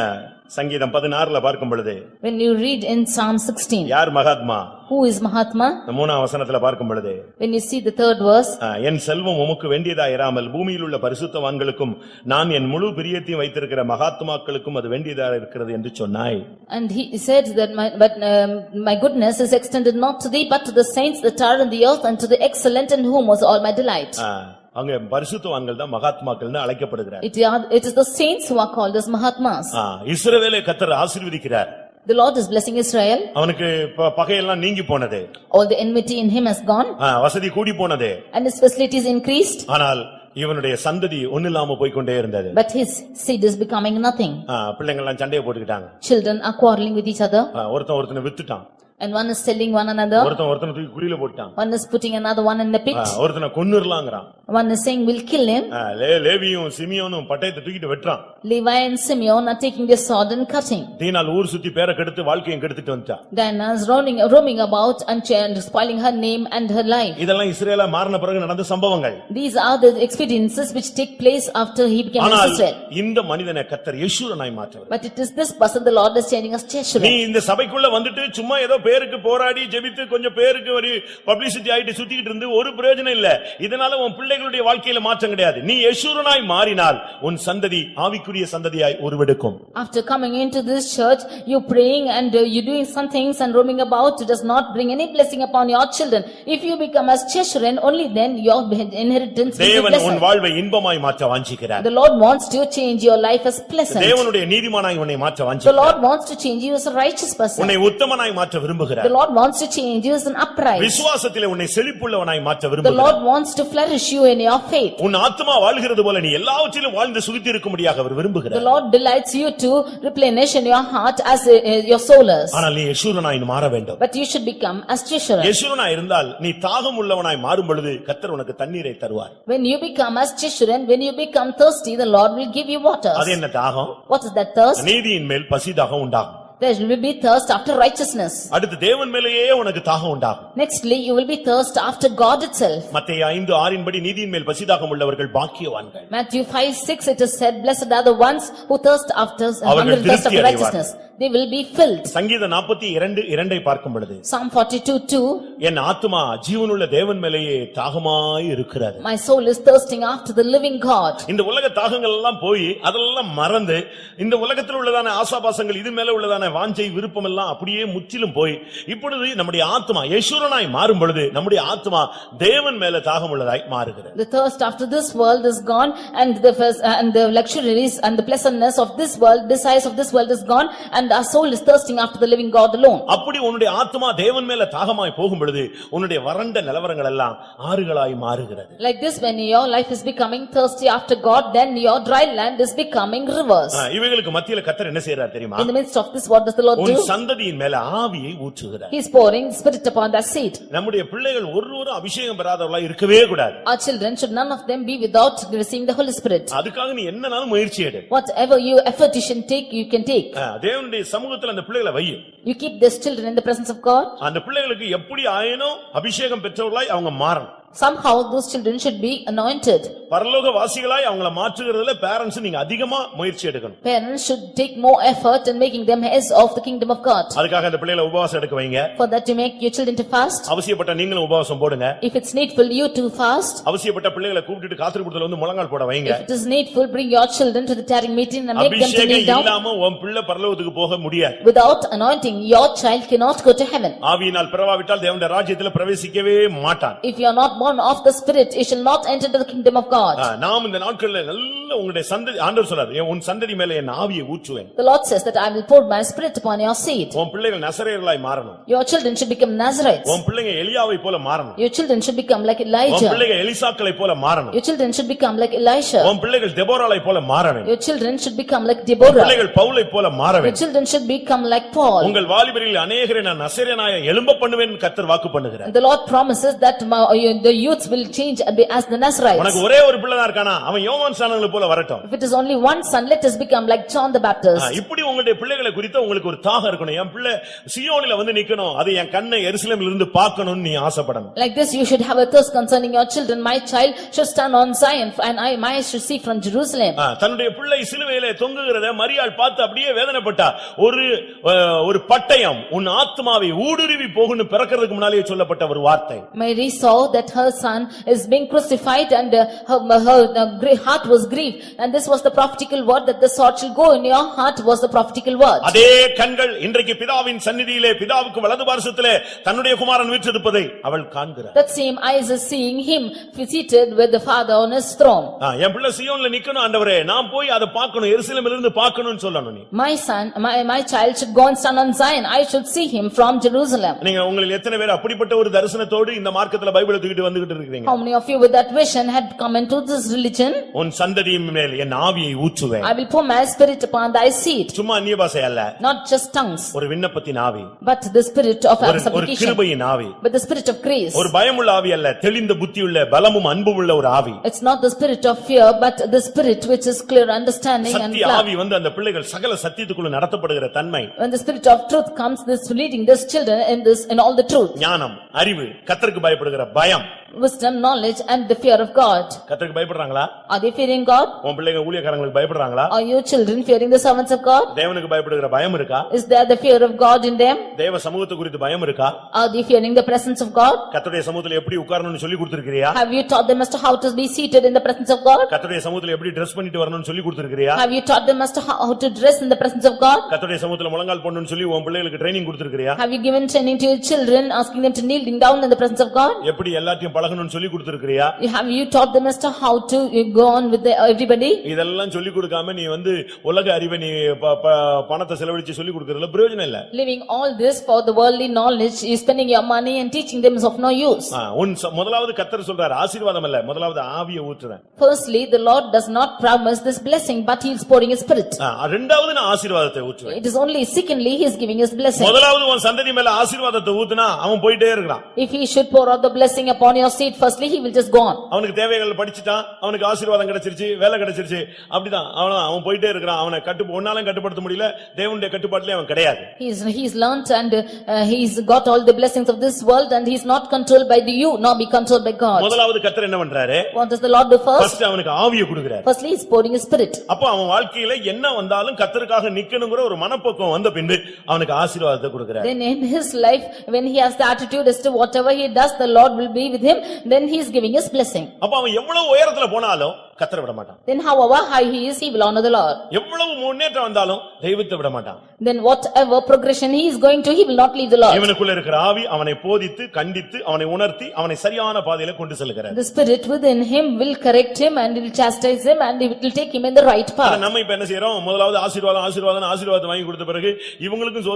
Speaker 1: சங்கீதம் 16 பார்க்கும் பொழுது
Speaker 2: When you read in Psalm 16,
Speaker 1: யார் மகாத்மா?
Speaker 2: who is Mahatma?
Speaker 1: இந்த 3ஆம் வசனத்துல பார்க்கும் பொழுது
Speaker 2: When you see the third verse,
Speaker 1: என் செல்வம் உமக்கு வேண்டியதாயிராமல் பூமியில் உள்ள பரிசுத்தவான்களுக்கும் நான் என் முழு பிரியத்தையும் வைத்திருக்கிற மகாத்மாக்களுக்கும் அது வேண்டியதா இருக்கிறது என்று சொன்னாய்.
Speaker 2: and he said that my goodness is extended not to thee but to the saints that are in the earth and to the excellent in whom was all my delight.
Speaker 1: அங்க பரிசுத்தவான்கள் தான் மகாத்மாக்கள்னு அழைக்கப்படுகிறார்.
Speaker 2: It is the saints who are called as Mahatmas.
Speaker 1: இஸ்ரவேலை கர்த்தர் ஆசீர்வதிக்கிறார்.
Speaker 2: The Lord is blessing Israel.
Speaker 1: அவனுக்கு பகையெல்லாம் நீங்கி போனது.
Speaker 2: All the enmity in him has gone.
Speaker 1: வசதி கூடி போனது.
Speaker 2: And his facilities increased.
Speaker 1: ஆனால் இவனுடைய சந்ததி ஒண்ணில்லாம போய்க்கொண்டே இருந்தது.
Speaker 2: But his seed is becoming nothing.
Speaker 1: பிள்ளைங்க எல்லாம் சண்டையை போட்டுக்கிட்டாங்க.
Speaker 2: Children are quarreling with each other.
Speaker 1: ஒருத்தனை வித்துட்டான்.
Speaker 2: And one is selling one another.
Speaker 1: ஒருத்தனை தூக்கி குழியில போட்டான்.
Speaker 2: One is putting another one in the pit.
Speaker 1: ஒருத்தனை கொன்னுறலாம்ங்கறான்.
Speaker 2: One is saying we'll kill him.
Speaker 1: லேவியும் சிமியோனும் பட்டயத்தை தூக்கிட்டு வெட்டறான்.
Speaker 2: Levi and Simeon are taking their sword and cutting.
Speaker 1: தீனால் ஊர் சுத்தி பேரை கெடுத்து வாழ்க்கையை கெடுத்துட்டு வந்துட்டான்.
Speaker 2: Diana is roaming about and spoiling her name and her life.
Speaker 1: இதெல்லாம் இஸ்ரவேலா மாறின பிறகு நடந்த சம்பவங்கள்.
Speaker 2: These are the experiences which take place after he became Israel.
Speaker 1: இந்த மனிதனை கர்த்தர் யெஷூரனாய் மாற்றுவார்.
Speaker 2: But it is this person the Lord is changing as Jeshurun.
Speaker 1: நீ இந்த சபைக்குள்ள வந்துட்டு சும்மா ஏதோ பேருக்கு போராடி ஜெபித்து கொஞ்சம் பேருக்கு ஒரு பப்ளிசிட்டி ஆயிட்டு சுத்திக்கிட்டு இருந்து ஒரு பிரயோஜனம் இல்ல. இதனால உன் பிள்ளைகளுடைய வாழ்க்கையில மாற்றம் கிடையாது. நீ யெஷூரனாய் மாறினால் உன் சந்ததி ஆவிக்குரிய சந்ததியாய் உருவெடுக்கும்.
Speaker 2: After coming into this church, you praying and you doing some things and roaming about, it does not bring any blessing upon your children. If you become as Jeshurun, only then your inheritance will be
Speaker 1: தேவன் உன்
Speaker 2: blessed.
Speaker 1: வாழ்வை இன்பமாய் மாற்ற வாஞ்சிக்கிறார்.
Speaker 2: The Lord wants to change your life as pleasant.
Speaker 1: தேவனுடைய நீதிமானாய் உன்னை மாற்ற
Speaker 2: The
Speaker 1: வாஞ்சிக்கிறார்.
Speaker 2: Lord wants to change you as a righteous person.
Speaker 1: உன்னை உத்தமனாய் மாற்ற விரும்புகிறார்.
Speaker 2: The Lord wants to change you as an upright.
Speaker 1: விசுவாசத்திலே உன்னை செழிப்புள்ளவனாய் மாற்ற
Speaker 2: The
Speaker 1: விரும்புகிறார்.
Speaker 2: Lord wants to flourish you in your faith.
Speaker 1: உன் ஆத்துமா வாழ்கிறது போல நீ எல்லாவற்றிலும் வாழ்ந்து சுகித்து இருக்கும்படியாக அவர்
Speaker 2: The
Speaker 1: விரும்புகிறார்.
Speaker 2: Lord delights you to replenish in your heart as your soul is.
Speaker 1: ஆனால் நீ யெஷூரனாய் மாற வேண்டும்.
Speaker 2: But you should become as Jeshurun.
Speaker 1: யெஷூரனாய் இருந்தால் நீ தாகம் உள்ளவனாய் மாறும் பொழுது கர்த்தர் உனக்கு தண்ணீரை தருவார்.
Speaker 2: When you become as Jeshurun, when you become thirsty, the Lord will give you water.
Speaker 1: அது என்ன தாகம்?
Speaker 2: What is that thirst?
Speaker 1: நீதியின் மேல் பசி தாகம் உண்டாகும்.
Speaker 2: There will be thirst after righteousness.
Speaker 1: அடுத்து தேவன் மேலேயே உனக்கு தாகம் உண்டாகும்.
Speaker 2: Nextly, you will be thirst after God itself.
Speaker 1: மத்தேயு 5:6 படி நீதியின் மேல் பசி தாகம் உள்ளவர்கள் பாக்கியவான்கள்.
Speaker 2: Matthew 5:6 it is said, blessed are the ones who thirst after hunger and thirst after righteousness. They will be filled.
Speaker 1: சங்கீதம் 42:2 பார்க்கும் பொழுது
Speaker 2: Psalm 42:2
Speaker 1: என் ஆத்துமா ஜீவனுள்ள தேவன் மேலேயே தாகமாய் இருக்கிறது.
Speaker 2: My soul is thirsting after the living God.
Speaker 1: இந்த உலக தாகங்கள் எல்லாம் போய் அதெல்லாம் மறந்து இந்த உலகத்தில் உள்ளதான ஆசாபாசங்கள் இது மேல உள்ளதான வாஞ்சை விருப்பம் எல்லாம் அப்படியே முற்றிலும் போய் இப்பொழுது நம்முடைய ஆத்மா யெஷூரனாய் மாறும் பொழுது நம்முடைய ஆத்மா தேவன் மேல தாகம் உள்ளதாய் மாறுகிறது.
Speaker 2: The thirst after this world is gone and the luxuries and the pleasantness of this world, desires of this world is gone and our soul is thirsting after the living God alone.
Speaker 1: அப்படி உன்னுடைய ஆத்மா தேவன் மேல தாகமாய் போகும் பொழுது உன்னுடைய வறண்ட நிலவரங்கள் எல்லாம் ஆறுகளாய் மாறுகிறது.
Speaker 2: Like this, when your life is becoming thirsty after God, then your dry land is becoming rivers.
Speaker 1: இவைகளுக்கு மத்தியில கர்த்தர் என்ன செய்யறார் தெரியுமா?
Speaker 2: In the midst of this, what does the Lord do?
Speaker 1: உன் சந்ததியின் மேல ஆவியை ஊற்றுகிறார்.
Speaker 2: He is pouring spirit upon that seed.
Speaker 1: நம்முடைய பிள்ளைகள் ஒருவரும் அபிஷேகம் பெறாதவர்களாய் இருக்கவே கூடாது.
Speaker 2: Our children should none of them be without receiving the Holy Spirit.
Speaker 1: அதுக்காக நீ என்னனாலும் முயற்சி எடு.
Speaker 2: Whatever you effort you should take, you can take.
Speaker 1: தேவனுடைய சமூகத்துல அந்த பிள்ளைகளை வை.
Speaker 2: You keep these children in the presence of God.
Speaker 1: அந்த பிள்ளைகளுக்கு எப்படி ஆயனோ அபிஷேகம் பெற்றவர்களாய் அவங்க மாறணும்.
Speaker 2: Somehow those children should be anointed.
Speaker 1: பரலோக வாசிகளாய் அவங்கள மாற்றுகிறதுல பேரண்ட்ஸ் நீங்க அதிகமா முயற்சி எடுக்கணும்.
Speaker 2: Parents should take more effort in making them heirs of the kingdom of God.
Speaker 1: அதுக்காக அந்த பிள்ளைகளை உபவாசம் எடுக்க வைங்க.
Speaker 2: For that you make your children to fast.
Speaker 1: அவசியப்பட்ட நீங்களும் உபவாசம் போடுங்க.
Speaker 2: If it's needful you to fast.
Speaker 1: அவசியப்பட்ட பிள்ளைகளை கூப்பிட்டு காத்திருப்புல வந்து முழங்கால் போட வைங்க.
Speaker 2: If it is needful, bring your children to the tarrying meeting and make them to kneel down.
Speaker 1: அபிஷேகம் இல்லாம உன் பிள்ளை பரலோகத்துக்கு போக முடியாது.
Speaker 2: Without anointing, your child cannot go to heaven.
Speaker 1: ஆவியினால் பிறவாவிட்டால் தேவனுடைய ராஜ்யத்தில் பிரவேசிக்கவே மாட்டான்.
Speaker 2: If you are not born of the Spirit, you shall not enter into the kingdom of God.
Speaker 1: நாம் இந்த நாட்கள்ல நல்ல உங்களுடைய சந்ததி ஆண்டவர் சொல்றார் உன் சந்ததி மேல என் ஆவியை ஊற்றுவேன்.
Speaker 2: The Lord says that I will pour my spirit upon your seed.
Speaker 1: உன் பிள்ளைகள் நசரேயர்களாய் மாறணும்.
Speaker 2: Your children should become Nazarites.
Speaker 1: உன் பிள்ளைங்க எலியாவை போல மாறணும்.
Speaker 2: Your children should become like
Speaker 1: உன்
Speaker 2: Elijah.
Speaker 1: பிள்ளைகள் எலிசாக்களை போல மாறணும்.
Speaker 2: Your children should become like Elisha.
Speaker 1: உன் பிள்ளைகள் தெபோராளை போல மாறணும்.
Speaker 2: Your children should become like Deborah.
Speaker 1: பிள்ளைகள் பவுலை போல
Speaker 2: Your
Speaker 1: மாறணும்.
Speaker 2: children should become like Paul.
Speaker 1: உங்கள் வாலிபரில் அநேகரை நான் நசரேயனாய எழும்ப பண்ணுவேன் கர்த்தர் வாக்கு பண்ணுகிறார்.
Speaker 2: The Lord promises that the youths will change as the Nazarites.
Speaker 1: உனக்கு ஒரே ஒரு பிள்ளை தான் இருக்கானா அவன் யோவான் ஸ்நானனை போல வரட்டும்.
Speaker 2: If it is only one son, let us become like John the Baptist.
Speaker 1: இப்படி உங்களுடைய பிள்ளைகளை குறித்து உங்களுக்கு ஒரு தாகம் இருக்கணும். என் பிள்ளை சீயோனில வந்து நிக்கணும், அது என் கண்ணை எருசலேமில் இருந்து பார்க்கணும்னு நீ ஆசைப்படணும்.
Speaker 2: Like this you should have a thirst concerning your children. My child should stand on Zion and my eyes should see from Jerusalem.
Speaker 1: தன்னுடைய பிள்ளை சிலுவையிலே தொங்குகிறதை மரியாள் பார்த்து அப்படியே வேதனைப்பட்டா. ஒரு பட்டயம் உன் ஆத்மாவை ஊடுருவி போகும்னு பிறக்கிறதுக்கு முன்னாலே சொல்லப்பட்ட ஒரு வார்த்தை.
Speaker 2: Mary saw that her son is being crucified and her heart was grieved, and this was the prophetical word that the sword shall go in your heart was the prophetical word.
Speaker 1: அதே கண்கள் இன்றைக்கு பிதாவின் சந்நிதியிலே பிதாவுக்கு வலது பார்சத்திலே தன்னுடைய குமாரன் வீற்றிருப்பதை அவள் காண்கிறாள்.
Speaker 2: That same eyes is seeing him seated with the Father on his throne.
Speaker 1: என் பிள்ளை சீயோன்ல நிக்கணும் ஆண்டவரே, நான் போய் அதை பார்க்கணும், எருசலேமில் இருந்து பார்க்கணும்னு சொல்லணும். நீ
Speaker 2: My son, my child should go and stand on Zion. I should see him from Jerusalem.
Speaker 1: நீங்க உங்களில் எத்தனை பேர் அப்படிப்பட்ட ஒரு தரிசனத்தோடு இந்த மார்க்கத்துல பைபிளை தூக்கிட்டு வந்துகிட்டு இருக்கீங்க?
Speaker 2: How many of you with that vision had come into this religion?
Speaker 1: உன் சந்ததியின் மேல் என் ஆவியை ஊற்றுவேன்.
Speaker 2: I will pour my spirit upon thy seed.
Speaker 1: சும்மா அந்நிய பாஷை அல்ல,
Speaker 2: Not just tongues,
Speaker 1: ஒரு விண்ணப்பத்தின் ஆவி,
Speaker 2: but the spirit of
Speaker 1: ஒரு
Speaker 2: supplication,
Speaker 1: கிருபையின் ஆவி,
Speaker 2: but the spirit of grace.
Speaker 1: ஒரு பயமுள்ள ஆவி அல்ல, தெளிந்த புத்தியுள்ள பலமும் அன்பும் உள்ள ஒரு ஆவி.
Speaker 2: It's not the spirit of fear, but the spirit which is clear understanding and
Speaker 1: Sathya
Speaker 2: love.
Speaker 1: ஆவி வந்து அந்த பிள்ளைகள் சகல சத்தியத்துக்குள்ள நடத்தப்படுகிற தன்மை.
Speaker 2: When the spirit of truth comes, this leading this children in all the truth.
Speaker 1: ஞானம், அறிவு, கர்த்தருக்கு பயப்படுகிற பயம்,
Speaker 2: Wisdom, knowledge and the fear of God.
Speaker 1: கர்த்தருக்கு பயப்படுறாங்களா?
Speaker 2: Are they fearing God?
Speaker 1: உன் பிள்ளைங்க ஊழியக்காரங்களுக்கு பயப்படுறாங்களா?
Speaker 2: Are your children fearing the servants of God?
Speaker 1: தேவனுக்கு பயப்படுகிற பயம் இருக்கா?
Speaker 2: Is there the fear of God in them?
Speaker 1: தேவ சமூகத்தை குறித்து பயம் இருக்கா?
Speaker 2: Are they fearing the presence of God?
Speaker 1: கர்த்தருடைய சமூகத்துல எப்படி உட்காரணும்னு சொல்லி கொடுத்திருக்கிறியா?
Speaker 2: Have you taught them as to how to be seated in the presence of God?
Speaker 1: கர்த்தருடைய சமூகத்துல எப்படி Dress பண்ணிட்டு வரணும்னு சொல்லி கொடுத்திருக்கிறியா?
Speaker 2: Have you taught them as to how to dress in the presence of God?
Speaker 1: கர்த்தருடைய சமூகத்துல முழங்கால் போடணும்னு சொல்லி உன் பிள்ளைகளுக்கு training கொடுத்திருக்கிறியா?
Speaker 2: Have you given training to your children, asking them to kneeling down in the presence of God?
Speaker 1: எப்படி எல்லாத்தையும் பழகணும்னு சொல்லி கொடுத்திருக்கிறியா?
Speaker 2: Have you taught them as to how to go on with everybody?
Speaker 1: இதெல்லாம் சொல்லி கொடுக்காம நீ வந்து உலக அறிவை நீ பணத்தை செலவழிச்சு சொல்லி கொடுக்கறதுல பிரயோஜனம் இல்ல.
Speaker 2: Leaving all this for the worldly knowledge, you spending your money and teaching them is of no use.
Speaker 1: முதலாவது கர்த்தர் சொல்றார் ஆசீர்வாதம் அல்ல, முதலாவது ஆவியை ஊற்றுறேன்.
Speaker 2: Firstly, the Lord does not promise this blessing, but he is pouring his spirit.
Speaker 1: இரண்டாவது நான் ஆசீர்வாதத்தை ஊற்றுவேன்.
Speaker 2: It is only secondly he is giving his blessing.
Speaker 1: முதலாவது உன் சந்ததி மேல ஆசீர்வாதத்தை ஊத்துனா அவன் போயிட்டே இருக்கான்.
Speaker 2: If he should pour out the blessing upon your seed, firstly he will just go on.
Speaker 1: அவனுக்கு தேவைகள் படிச்சிட்டான், அவனுக்கு ஆசீர்வாதம் கிடைச்சிருச்சு, வேலை கிடைச்சிருச்சு, அப்படிதான் அவன் போயிட்டே இருக்கான். அவனை ஒன்னாலும் கட்டுப்படுத்த முடியல, தேவனுடைய கட்டுப்பாட்டிலே அவன் கிடையாது.
Speaker 2: He's learnt and he's got all the blessings of this world and he's not controlled by you nor be controlled by God.
Speaker 1: முதலாவது கர்த்தர் என்ன பண்றாரு?
Speaker 2: What does the Lord do first?
Speaker 1: First அவனுக்கு ஆவியை கொடுக்கிறார்.
Speaker 2: Firstly he is pouring his spirit.
Speaker 1: அப்ப அவன் வாழ்க்கையில என்ன வந்தாலும் கர்த்தருக்காக நிக்கணும்ங்கற ஒரு மனப்போக்கம் வந்த பின்பு அவனுக்கு ஆசீர்வாதத்தை கொடுக்கிறார்.
Speaker 2: Then in his life when he has the attitude as to whatever he does the Lord will be with him, then he is giving his blessing.
Speaker 1: அப்ப அவன் எவ்வளவு உயரத்துல போனாலும் கர்த்தரை விட மாட்டான்.
Speaker 2: Then however high he is, he will honor the Lord.
Speaker 1: எவ்வளவு முன்னேற்றம் வந்தாலும் தெய்வத்தை விட மாட்டான்.
Speaker 2: Then whatever progression he is going to, he will not leave the Lord.
Speaker 1: இவனுக்குள்ள இருக்கிற ஆவி அவனை போதித்து கண்டித்து அவனை உணர்த்தி அவனை சரியான பாதையில கொண்டு செல்கிறது.
Speaker 2: The spirit within him will correct him and will chastise him and it will take him in the right path.
Speaker 1: நம்ம இப்ப என்ன செய்றோம்? முதலாவது ஆசீர்வாதம் வாங்கி கொடுத்த பிறகு இவங்களுக்கும்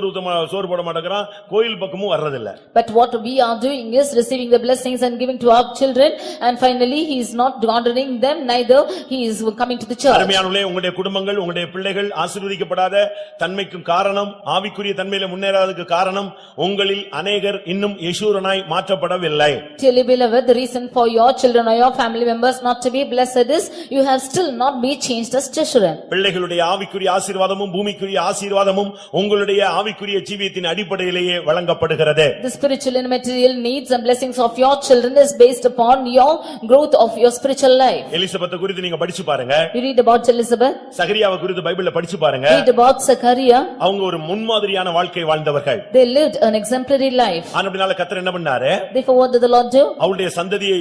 Speaker 1: சோறு போட மாட்டேங்கறான், கோயில் பக்கமும் வர்றது இல்ல.
Speaker 2: But what we are doing is receiving the blessings and giving to our children, and finally he is not honoring them, neither he is coming to the church.
Speaker 1: அருமையானவர்களே, உங்களுடைய குடும்பங்கள் உங்களுடைய பிள்ளைகள் ஆசீர்வதிக்கப்படாத தன்மைக்கு காரணம், ஆவிக்குரிய தன்மையில முன்னேறாததுக்கு காரணம், உங்களில் அநேகர் இன்னும் யெஷூரனாய் மாற்றப்படவில்லை.
Speaker 2: Dearly beloved, the reason for your children or your family members not to be blessed is you have still not been changed as children.
Speaker 1: பிள்ளைகளுடைய ஆவிக்குரிய ஆசீர்வாதமும் பூமிக்குரிய ஆசீர்வாதமும் உங்களுடைய ஆவிக்குரிய ஜீவியத்தின் அடிப்படையிலேயே வழங்கப்படுகிறது.
Speaker 2: The spiritual and material needs and blessings of your children is based upon your growth of your spiritual life.
Speaker 1: Elizabeth குறித்து நீங்க படிச்சு பாருங்க.
Speaker 2: You read about Elizabeth.
Speaker 1: சகரியாவை குறித்து பைபிள்ல படிச்சு பாருங்க.
Speaker 2: Read about Zechariah.
Speaker 1: அவங்க ஒரு முன்மாதிரியான வாழ்க்கை வாழ்ந்தவர்கள்.
Speaker 2: They lived an exemplary life.
Speaker 1: ஆனபடியால கர்த்தர் என்ன பண்ணாரு?
Speaker 2: Therefore what did the Lord do?
Speaker 1: அவருடைய சந்ததியை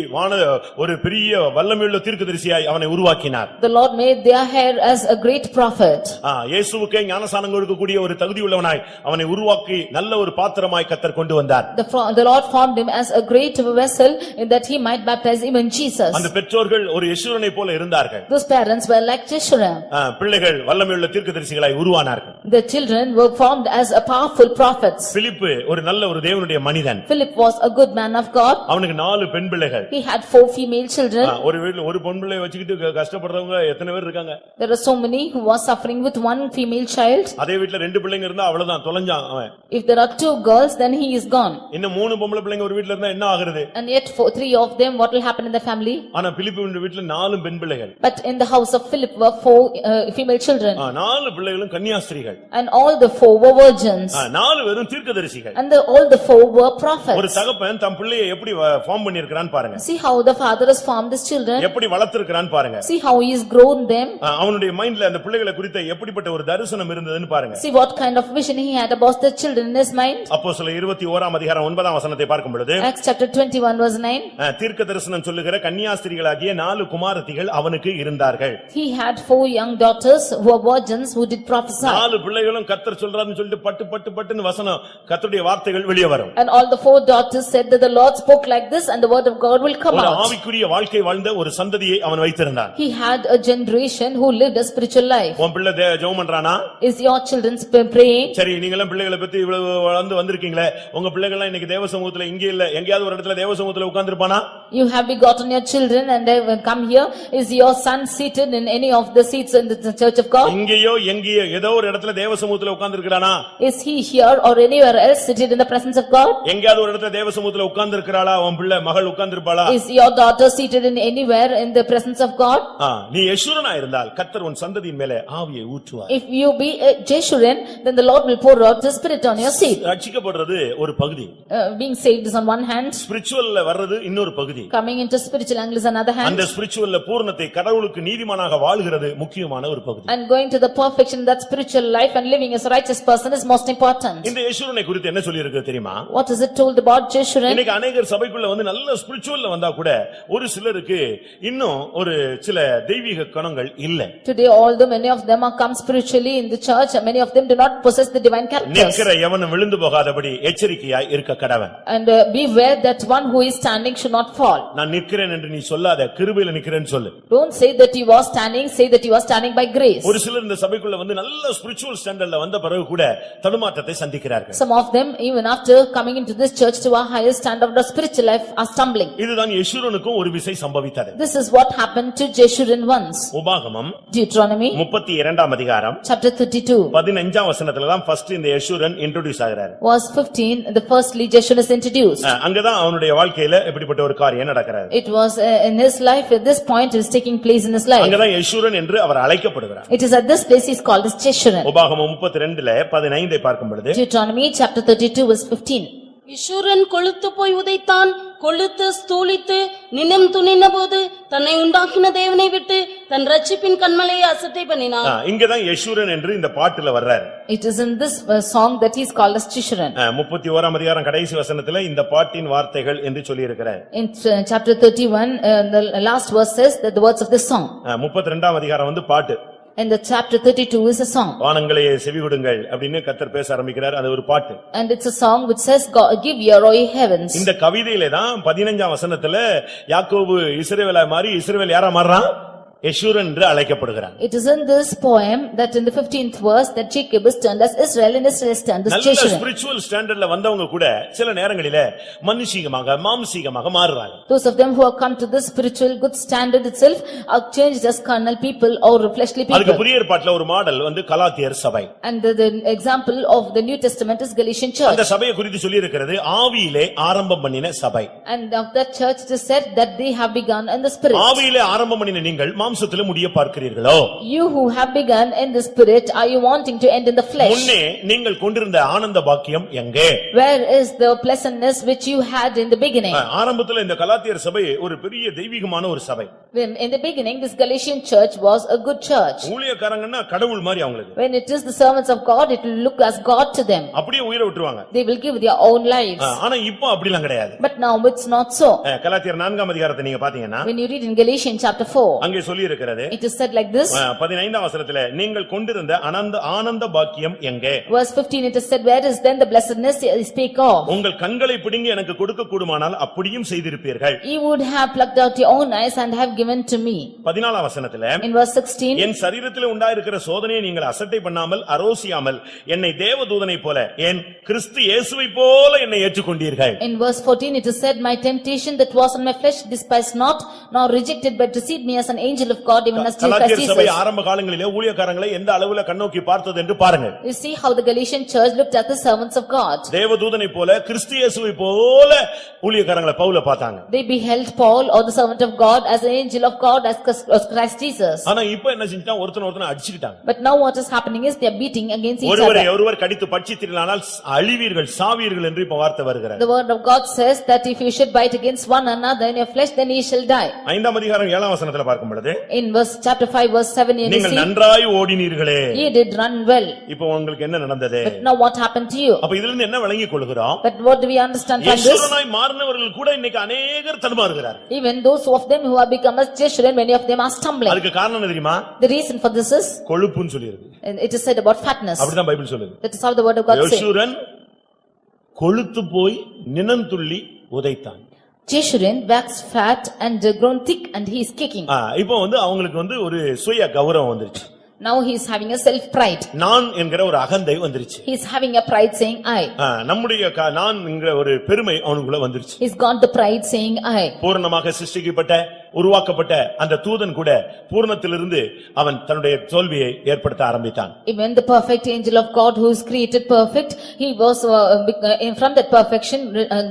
Speaker 1: ஒரு பெரிய வல்லமையுள்ள தீர்க்கதரிசியாய் அவனை உருவாக்கினார்.
Speaker 2: The Lord made their hair as a great prophet.
Speaker 1: இயேசுவுக்கு ஞானஸ்நானம் கொடுக்கக்கூடிய ஒரு தகுதி உள்ளவனாய் அவனை உருவாக்கி நல்ல ஒரு பாத்திரமாய் கர்த்தர் கொண்டு வந்தார்.
Speaker 2: The Lord formed him as a great vessel in that he might baptize even Jesus.
Speaker 1: அந்த பெற்றோர்கள் ஒரு யெஷூரனை போல போல இருந்தார்கள்.
Speaker 2: Those parents were like Jeshurun.
Speaker 1: பிள்ளைகள் வல்லமையுள்ள தீர்க்கதரிசிகளாய் உருவானார்கள்.
Speaker 2: The children were formed as a powerful prophets.
Speaker 1: பிலிப்பு ஒரு நல்ல ஒரு தேவனுடைய மனிதன்.
Speaker 2: Philip was a good man of God.
Speaker 1: அவனுக்கு 4 பெண் பிள்ளைகள்.
Speaker 2: He had 4 female children.
Speaker 1: ஒரு வீட்ல ஒரு பொன் பிள்ளையை வச்சிட்டு கஷ்டப்படுறவங்க எத்தனை பேர் இருக்காங்க?
Speaker 2: There are so many who were suffering with one female child.
Speaker 1: அதே வீட்ல 2 பிள்ளைங்க இருந்தா அவ்வளவுதான் தொலைஞ்சான் அவன்.
Speaker 2: If there are 2 girls, then he is gone.
Speaker 1: இன்னும் 3 பொம்பளை பிள்ளைங்க ஒரு வீட்ல இருந்தா என்ன ஆகுறது?
Speaker 2: And yet for 3 of them, what will happen in the family?
Speaker 1: ஆனா பிலிப்புவின் வீட்ல 4 பெண் பிள்ளைகள்.
Speaker 2: But in the house of Philip were 4 female children.
Speaker 1: 4 பிள்ளைகளும் கன்னியாஸ்திரிகள்.
Speaker 2: And all the 4 were virgins.
Speaker 1: 4 பேரும் தீர்க்கதரிசிகள்.
Speaker 2: And all the 4 were prophets.
Speaker 1: ஒரு தகப்பன் தம் பிள்ளையை எப்படி ஃபார்ம் பண்ணியிருக்கான் பாருங்க.
Speaker 2: See how the father has formed his children.
Speaker 1: எப்படி வளர்த்திருக்கான் பாருங்க.
Speaker 2: See how he has grown them.
Speaker 1: அவனுடைய மைண்ட்ல அந்த பிள்ளைகளை குறித்து எப்படிப்பட்ட ஒரு தரிசனம் இருந்ததுன்னு பாருங்க.
Speaker 2: See what kind of vision he had about the children in his mind.
Speaker 1: அப்போஸ்தலர் 21ஆம் அதிகாரம் 9ஆம் வசனத்தை பார்க்கும் பொழுது
Speaker 2: Acts chapter 21 verse 9.
Speaker 1: தீர்க்க தரிசனம் சொல்லுகிற கன்னியாஸ்திரிகளாகிய 4 குமாரத்திகள் அவனுக்கு இருந்தார்கள்.
Speaker 2: He had 4 young daughters who were virgins who did prophesy.
Speaker 1: 4 பிள்ளைகளும் கர்த்தர் சொல்றாருன்னு சொல்லிட்டு பட்டு வசனம் கர்த்தருடைய வார்த்தைகள் வெளியே வரும்.
Speaker 2: And all the 4 daughters said that the Lord spoke like this and the word of God will come
Speaker 1: ஒரு
Speaker 2: out.
Speaker 1: ஆவிக்குரிய வாழ்க்கை வாழ்ந்த ஒரு சந்ததியை அவன் வைத்திருந்தான்.
Speaker 2: He had a generation who lived a spiritual life.
Speaker 1: உன் பிள்ளை ஜெபம் பண்றானா?
Speaker 2: Is your children praying?
Speaker 1: சரி நீங்களும் பிள்ளைகளை பத்தி இவ்வளவு வளர்ந்து வந்திருக்கீங்களே உங்க பிள்ளைகள் எல்லாம் இன்னைக்கு தேவ சமூகத்துல இங்க இல்ல எங்கயாவது ஒரு இடத்துல தேவ சமூகத்துல உட்கார்ந்திருப்பானா?
Speaker 2: You have begotten your children and they will come here. Is your son seated in any of the seats in the church of God?
Speaker 1: இங்கேயோ எங்கேயோ ஏதோ ஒரு இடத்துல தேவ சமூகத்துல உட்கார்ந்திருக்கானா?
Speaker 2: Is he here or anywhere else seated in the presence of God?
Speaker 1: எங்கயாவது ஒரு இடத்துல தேவ சமூகத்துல உட்கார்ந்திருக்காளா? உன் பிள்ளை மகள் உட்கார்ந்திருப்பாளா?
Speaker 2: Is your daughter seated in anywhere in the presence of God?
Speaker 1: நீ யெஷூரனா இருந்தால் கர்த்தர் உன் சந்ததியின் மேலே ஆவியை ஊற்றுவார்.
Speaker 2: If you be a Jeshurun, then the Lord will pour out the spirit on your seed.
Speaker 1: ரட்சிக்கப்படுறது ஒரு பகுதி.
Speaker 2: Being saved is on one hand.
Speaker 1: ஸ்பிரிச்சுவல்ல வர்றது இன்னொரு பகுதி.
Speaker 2: Coming into spiritual angle is another hand.
Speaker 1: அந்த ஸ்பிரிச்சுவல்ல பூரணத்தை கடவுளுக்கு நீதிமானாக வாழ்கிறது முக்கியமான ஒரு பகுதி.
Speaker 2: And going to the perfection that spiritual life and living as a righteous person is most important.
Speaker 1: இந்த யெஷூரனை குறித்து என்ன சொல்லி இருக்கு தெரியுமா?
Speaker 2: What is it told about Jeshurun?
Speaker 1: இன்னைக்கு अनेகர் சபைக்குள்ள வந்து நல்ல ஸ்பிரிச்சுவல்ல வந்தா கூட ஒரு சிலருக்கு இன்னும் ஒரு சில தெய்வீக குணங்கள் இல்ல.
Speaker 2: Today although many of them are come spiritually in the church, many of them do not possess the divine characters.
Speaker 1: நிற்கிற எவனும் விழுந்து போகாதபடி எச்சரிக்கையாய் இருக்க கடவன்.
Speaker 2: And beware that one who is standing should not fall.
Speaker 1: நான் நிற்கிறேன் என்று நீ சொல்லாத, கிருபையில நிற்கிறேன்னு சொல்லு.
Speaker 2: Don't say that you are standing, say that you are standing by grace.
Speaker 1: ஒரு சிலர் இந்த சபைக்குள்ள வந்து நல்ல ஸ்பிரிச்சுவல் ஸ்டாண்டர்ட்ல வந்த பிறகு கூட தடுமாற்றத்தை சந்திக்கிறார்கள்.
Speaker 2: Some of them even after coming into this church to a higher standard of spiritual life are stumbling.
Speaker 1: இதுதான் யெஷூரனுக்கும் ஒரு விசை சம்பவித்தது.
Speaker 2: This is what happened to Jeshurun once.
Speaker 1: உபாகமம்
Speaker 2: Deuteronomy
Speaker 1: 32ஆம் அதிகாரம்
Speaker 2: chapter 32
Speaker 1: 15ஆம் வசனத்துல தான் ஃபர்ஸ்ட் இந்த யெஷூரன் இன்ட்ரோ듀ஸ் ஆகிறார்.
Speaker 2: verse 15, the firstly Jeshurun is introduced.
Speaker 1: அங்கதான் அவனுடைய வாழ்க்கையில எப்படிப்பட்ட ஒரு காரியம் நடக்கிறது.
Speaker 2: It was in his life, at this point is taking place in his life.
Speaker 1: அங்கதான் யெஷூரன் என்று அவர் அழைக்கப்படுகிறார்.
Speaker 2: It is at this place he is called as Jeshurun.
Speaker 1: உபாகமம் 32ல 15ஐ பார்க்கும் பொழுது
Speaker 2: Deuteronomy chapter 32 verse 15.
Speaker 3: யெஷூரன் கொழுத்து போய் உதைத்தான், கொழுத்து ஸ்தூலித்து நினம் துணினபோது தன்னை உண்டாக்கின தேவனை விட்டு தன் ரட்சிப்பின் கண்மலையை அசட்டை பண்ணினான்.
Speaker 1: இங்கதான் யெஷூரன் என்று இந்த பாட்டுல வர்றார்.
Speaker 2: It is in this song that he is called as Jeshurun.
Speaker 1: 31ஆம் அதிகாரம் கடைசி வசனத்துல இந்த பாட்டின் வார்த்தைகள் என்று சொல்லி இருக்கிறார்.
Speaker 2: In chapter 31 the last verse says that the words of this song.
Speaker 1: 32ஆம் அதிகாரம் வந்து பாட்டு.
Speaker 2: And the chapter 32 is a song.
Speaker 1: வானங்களே செவிகொடுங்கள் அப்படினு கர்த்தர் பேச ஆரம்பிக்கிறார். அது ஒரு பாட்டு.
Speaker 2: And it's a song which says give ear o ye heavens.
Speaker 1: இந்த கவிதையிலே தான் 15ஆம் வசனத்துல யாக்கோபு இஸ்ரவேலா மாறி இஸ்ரவேல் யாரா மாறறான்? யெஷூரன் என்று அழைக்கப்படுகிறான்.
Speaker 2: It is in this poem that in the 15th verse that Jacob is turned as Israel and Israel is turned as Jeshurun.
Speaker 1: நல்ல spiritual ஸ்டாண்டர்ட்ல வந்தவங்க கூட சில நேரங்களிலே மனுஷீகமாக மாம்சீகமாக மாறுறாங்க.
Speaker 2: Those of them who have come to this spiritual good standard itself are changed as carnal people or fleshly people.
Speaker 1: அதுக்கு புதிய ஏற்பாட்டுல ஒரு மாடல் வந்து கலாத்தியர் சபை.
Speaker 2: And the example of the New Testament is Galatian church.
Speaker 1: அந்த சபையை குறித்து சொல்லி இருக்கிறது ஆவியிலே ஆரம்பம் பண்ணின சபை.
Speaker 2: And of that church it is said that they have begun in the spirit.
Speaker 1: ஆவியிலே ஆரம்பம் பண்ணின நீங்கள் மாம்சத்திலே முடிய பார்க்கிறீர்களோ?
Speaker 2: You who have begun in the spirit, are you wanting to end in the flesh?
Speaker 1: முன்னே நீங்கள் கொண்டிருந்த ஆனந்த பாக்கியம் எங்கே?
Speaker 2: Where is the pleasantness which you had in the beginning?
Speaker 1: ஆரம்பத்துல இந்த கலாத்தியர் சபை ஒரு பெரிய தெய்வீகமான ஒரு சபை.
Speaker 2: In the beginning this Galatian church was a good church.
Speaker 1: ஊழியக்காரங்கன்னா கடவுள் மாதிரி அவங்களுக்கு.
Speaker 2: When it is the servants of God, it will look as God to them.
Speaker 1: அப்படியே உயிரை விட்டுருவாங்க.
Speaker 2: They will give their own lives.
Speaker 1: ஆனா இப்போ அப்படிலாம் கிடையாது.
Speaker 2: But now it's not so.
Speaker 1: கலாத்தியர் 4ஆம் அதிகாரத்தை நீங்க பாத்தீங்கன்னா
Speaker 2: When you read in Galatians chapter 4,
Speaker 1: அங்கே சொல்லி இருக்கிறது.
Speaker 2: It is said like this.
Speaker 1: 15ஆம் வசனத்திலே நீங்கள் கொண்டிருந்த ஆனந்த பாக்கியம் எங்கே?
Speaker 2: Verse 15 it is said, where is then the blessedness he speak of?
Speaker 1: உங்கள் கண்களை பிடுங்கி எனக்கு கொடுக்க கூடுமானால் அப்படியும் செய்திருப்பீர்கள்.
Speaker 2: You would have plucked out your own eyes and have given to me.
Speaker 1: 14ஆம் வசனத்திலே
Speaker 2: In verse 16,
Speaker 1: என் சரீரத்திலே உண்டாயிருக்கிற சோதனையை நீங்கள் அசட்டை பண்ணாமல் அரோசியாமல் என்னை தேவதூதனைப் போல என் கிறிஸ்து இயேசுவைப் போல என்னை ஏற்றுக்கொண்டீர்கள்.
Speaker 2: in verse 14 it is said, my temptation that was on my flesh despised not, nor rejected, but received me as an angel of God, even as
Speaker 1: கலாத்தியர் சபை
Speaker 2: Jesus.
Speaker 1: ஆரம்ப காலங்களிலே ஊழியக்காரங்களை எந்த அளவுல கண்ணோக்கி பார்த்தது என்று பாருங்கள்.
Speaker 2: You see how the Galatian church looked at the servants of God.
Speaker 1: தேவதூதனைப் போல கிறிஸ்து இயேசுவைப் போல ஊழியக்காரங்களை பவுல பார்த்தாங்க.
Speaker 2: They beheld Paul or the servant of God as an angel of God, as Christ Jesus.
Speaker 1: ஆனா இப்போ என்ன செஞ்சிட்டாங்க? ஒருத்தனை அடிச்சிட்டாங்க.
Speaker 2: But now what is happening is they are beating against each
Speaker 1: ஒருவரை
Speaker 2: other.
Speaker 1: ஒருவர் கடித்து பட்சித்தீர்களானால் அழிவீர்கள் சாவீர்கள் என்று இப்ப வார்த்தை வருகிறது.
Speaker 2: The word of God says that if you should bite against one another in your flesh, then ye shall die.
Speaker 1: 5ஆம் அதிகாரம் 7ஆம் வசனத்துல பார்க்கும் பொழுது
Speaker 2: In verse chapter 5 verse 7 you
Speaker 1: நீங்கள்
Speaker 2: see,
Speaker 1: நன்றாய் ஓடினீர்களே.
Speaker 2: ye did run well.
Speaker 1: இப்போ உங்களுக்கு என்ன நடந்தது?
Speaker 2: But now what happened to you?
Speaker 1: அப்ப இதுல இருந்து என்ன விளங்கிக் கொள்கிறோம்?
Speaker 2: But what do we understand from this?
Speaker 1: யேசுவனாய் மாறினவர்கள் கூட இன்னைக்கு अनेகர் தடுமாறுகிறார்கள்.
Speaker 2: Even those of them who have become as Jeshurun, many of them are stumbling.
Speaker 1: அதுக்கு காரணம் என்ன தெரியுமா?
Speaker 2: The reason for this is,
Speaker 1: கொழுப்புன்னு சொல்லி இருக்கு.
Speaker 2: and it is said about fatness.
Speaker 1: அப்படிதான் Bible சொல்லுது.
Speaker 2: That is how the word of God says.
Speaker 1: யேசுரன் கொழுத்து போய் நினந்துள்ளி உதைத்தான்.
Speaker 2: Jeshurun waxed fat and grown thick and he is kicking.
Speaker 1: இப்போ அவங்களுக்கு ஒரு சுய கௌரவம் வந்துருச்சு.
Speaker 2: Now he is having a self pride.
Speaker 1: நான் என்கிற ஒரு அகந்தை வந்துருச்சு.
Speaker 2: He is having a pride saying I.
Speaker 1: நம்முடைய நான் என்கிற ஒரு பெருமை அவனுக்குள்ள வந்துருச்சு.
Speaker 2: He's got the pride saying I.
Speaker 1: பூரணமாக சிருஷ்டிக்கப்பட்ட உருவாக்கப்பட்ட அந்த தூதன் கூட பூரணத்திலிருந்து அவன் தன்னுடைய தோல்வியை ஏற்படுத்த ஆரம்பித்தான்.
Speaker 2: Even the perfect angel of God who is created perfect, he was from that perfection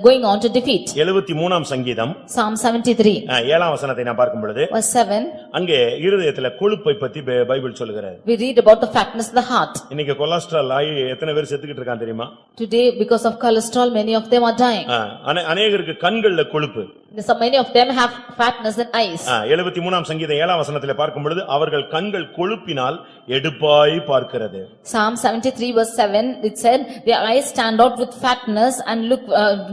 Speaker 2: going on to defeat.
Speaker 1: 73ஆம் சங்கீதம்
Speaker 2: Psalm 73
Speaker 1: 7ஆம் வசனத்தை நான் பார்க்கும் பொழுது
Speaker 2: verse 7,
Speaker 1: அங்கே இருதயத்திலே கொழுப்பை பத்தி பைபிள் சொல்லுகிறது.
Speaker 2: we read about the fatness of the heart.
Speaker 1: இன்னைக்கு கொலஸ்ட்ரால் ஆகி எத்தனை பேர் செத்துக்கிட்டு இருக்கான் தெரியுமா?
Speaker 2: Today because of cholesterol many of them are dying.
Speaker 1: அநேகருக்கு கண்கள்ல கொழுப்பு.
Speaker 2: So many of them have fatness in eyes.
Speaker 1: 73ஆம் சங்கீதம் 7ஆம் வசனத்திலே பார்க்கும் பொழுது அவர்கள் கண்கள் கொழுப்பினால் எடுப்பாய் பார்க்கிறது.
Speaker 2: Psalm 73 verse 7 it said, their eyes stand out with fatness and look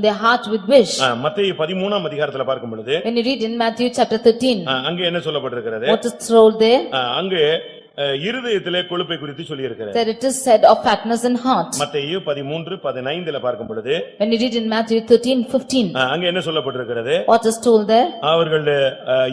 Speaker 2: their heart with wish.
Speaker 1: மத்தேயு 13ஆம் அதிகாரத்திலே பார்க்கும் பொழுது
Speaker 2: When you read in Matthew chapter 13,
Speaker 1: அங்கே என்ன சொல்லப்பட்டிருக்கிறது?
Speaker 2: what is told there?
Speaker 1: அங்கே இருதயத்திலே கொழுப்பை குறித்து சொல்லி இருக்கிறது.
Speaker 2: There it is said of fatness in heart.
Speaker 1: மத்தேயு 13:15 பார்க்கும் பொழுது
Speaker 2: When you read in Matthew 13:15,
Speaker 1: அங்கே என்ன சொல்லப்பட்டிருக்கிறது?
Speaker 2: what is told there?
Speaker 1: அவர்களுடைய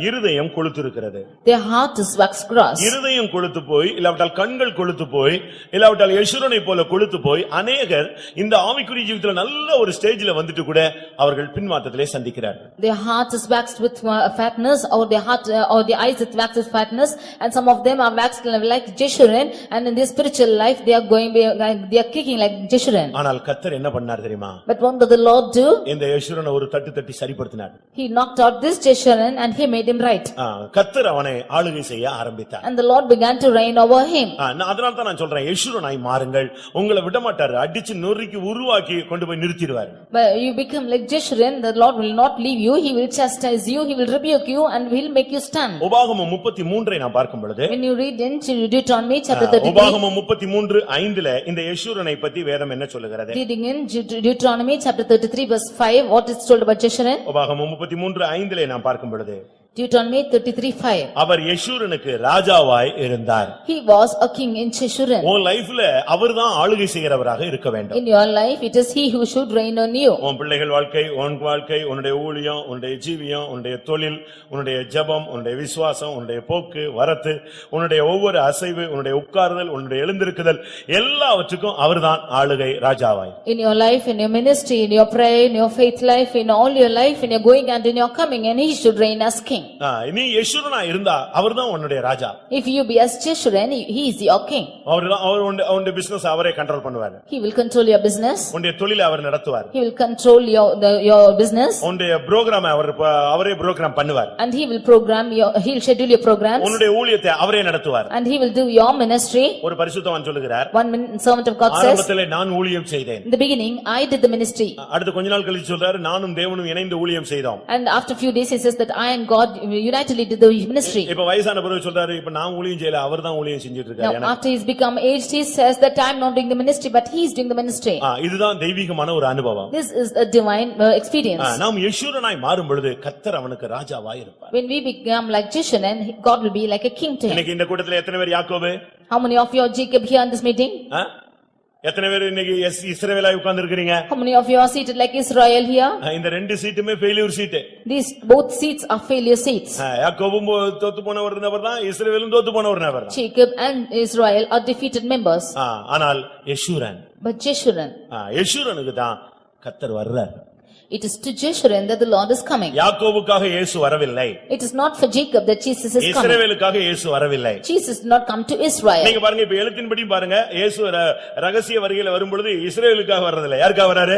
Speaker 1: இருதயம் கொழுத்திருக்கிறது.
Speaker 2: Their heart is waxed gross.
Speaker 1: இருதயம் கொழுத்து போய் இல்லாவிட்டால் கண்கள் கொழுத்து போய் இல்லாவிட்டால் யெஷுரனை போல கொழுத்து போய் அநேகர் இந்த ஆவிக்குரிய ஜீவிதத்துல நல்ல ஒரு ஸ்டேஜ்ல வந்துட்டு கூட அவர்கள் பின்மாற்றத்திலே சந்திக்கிறார்கள்.
Speaker 2: Their heart is waxed with fatness, or their heart or their eyes is waxed with fatness, and some of them are waxed like Jeshurun, and in their spiritual life they are kicking like Jeshurun.
Speaker 1: ஆனால் கர்த்தர் என்ன பண்ணார் தெரியுமா?
Speaker 2: But what did the Lord do?
Speaker 1: இந்த யெஷுரனை ஒரு தட்டு தட்டி சரிப்படுத்தினார்.
Speaker 2: He knocked out this Jeshurun and he made him right.
Speaker 1: கர்த்தர் அவனை ஆளுகை செய்ய ஆரம்பித்தார்.
Speaker 2: And the Lord began to reign over him.
Speaker 1: அதனால தான் நான் சொல்றேன் யெஷுரனாய் மாறுங்கள். உங்களை விட மாட்டார். அடிச்சு நொறுக்கி உருவாக்கி கொண்டு போய் நிறுத்திடுவார்.
Speaker 2: But you become like Jeshurun, the Lord will not leave you, he will chastise you, he will rebuke you and will make you stand.
Speaker 1: உபாகமம் 33 நான் பார்க்கும் பொழுது,
Speaker 2: When you read in Deuteronomy chapter 33,
Speaker 1: உபாகமம் 33:5 இந்த யெஷுரனை பத்தி வேதம் என்ன சொல்லுகிறது?
Speaker 2: reading in Deuteronomy chapter 33 verse 5, what is told about Jeshurun?
Speaker 1: உபாகமம் 33:5 நான் பார்க்கும் பொழுது,
Speaker 2: Deuteronomy 33:5,
Speaker 1: அவர் யெஷுரனுக்கு ராஜாவாய் இருந்தார்.
Speaker 2: he was a king in Jeshurun.
Speaker 1: உன் லைஃப்ல அவர்தான் ஆளுகை செய்கிறவராக இருக்க வேண்டும்.
Speaker 2: In your life it is he who should reign on you.
Speaker 1: உன் பிள்ளைகள் வாழ்க்கை, உன் வாழ்க்கை, உன்னுடைய ஊழியம், உன்னுடைய ஜீவியம், உன்னுடைய தொழில், உன்னுடைய ஜெபம், உன்னுடைய விசுவாசம், உன்னுடைய போக்கு வரத்து, உன்னுடைய ஒவ்வொரு அசைவு, உன்னுடைய உட்கார்தல், உன்னுடைய எழுந்திருக்குதல் எல்லாவற்றுக்கும் அவர்தான் ஆளுகை ராஜாவாய்.
Speaker 2: In your life, in your ministry, in your prayer, in your faith life, in all your life, in your going and in your coming, and he should reign as king.
Speaker 1: நீ யெஷுரனா இருந்தா அவர்தான் உன்னுடைய ராஜா.
Speaker 2: If you be as Jeshurun, he is your king.
Speaker 1: அவருடைய business அவரே control பண்ணுவார்.
Speaker 2: He will control your business.
Speaker 1: உன்னுடைய தொழிலை அவர் நடத்துவார்.
Speaker 2: He will control your business.
Speaker 1: உன்னுடைய புரோகிராம் அவரே புரோகிராம் பண்ணுவார்.
Speaker 2: And he will he will schedule your programs.
Speaker 1: உன்னுடைய ஊழியத்தை அவரே நடத்துவார்.
Speaker 2: And he will do your ministry.
Speaker 1: ஒரு பரிசுத்தவான் சொல்லுகிறார்,
Speaker 2: One servant of God says,
Speaker 1: ஆரம்பத்திலே நான் ஊழியம் செய்தேன்.
Speaker 2: in the beginning I did the ministry.
Speaker 1: அடுத்து கொஞ்ச நாள் கழிச்சு சொல்றாரு, நானும் தேவனும் இணைந்து ஊழியம் செய்தோம்.
Speaker 2: And after few days he says that I and God unitedly did the ministry.
Speaker 1: இப்ப வயசான பிறகு சொல்றாரு இப்ப நான் ஊழியம் செய்யல அவர்தான் ஊழியம் செஞ்சிட்டு
Speaker 2: Now
Speaker 1: இருக்காரு
Speaker 2: after he's become aged, he says that I am not doing the ministry, but he is doing the ministry.
Speaker 1: இதுதான் தெய்வீகமான ஒரு அனுபவம்.
Speaker 2: This is a divine experience.
Speaker 1: நாம் யெஷூரனாய் மாறும் பொழுது கர்த்தர் அவனுக்கு ராஜாவாய் இருப்பார்.
Speaker 2: When we become like Jeshurun, God will be like a king to him.
Speaker 1: இன்னைக்கு இந்த கூட்டத்துல எத்தனை பேர் யாக்கோபு?
Speaker 2: How many of you are Jacob here in this meeting?
Speaker 1: எத்தனை பேர் இன்னைக்கு இஸ்ரவேலாய் உட்கார்ந்து இருக்கீங்க?
Speaker 2: How many of you are seated like Israel here?
Speaker 1: இந்த ரெண்டு சீட்டுமே failure seat.
Speaker 2: These both seats are failure seats.
Speaker 1: யாக்கோபும் தோத்து போன ஒரு நபர் தான், இஸ்ரவேலும் தோத்து போன ஒரு நபர் தான்.
Speaker 2: Jacob and Israel are defeated members.
Speaker 1: ஆனால் யெஷூரன்,
Speaker 2: But Jeshurun,
Speaker 1: யெஷூரனுக்கு தான் கர்த்தர் வர்றார்.
Speaker 2: it is to Jeshurun that the Lord is coming.
Speaker 1: யாக்கோபுக்காக இயேசு வரவில்லை.
Speaker 2: It is not for Jacob that Jesus is coming.
Speaker 1: இஸ்ரவேலுக்காக இயேசு வரவில்லை.
Speaker 2: Jesus did not come to Israel.
Speaker 1: நீங்க பாருங்க இப்ப எழுத்தின்படி பாருங்க இயேசு ரகசிய வருகையில வரும்பொழுது இஸ்ரவேலுக்காக வர்றதில்லை. யாருக்காக வராரு?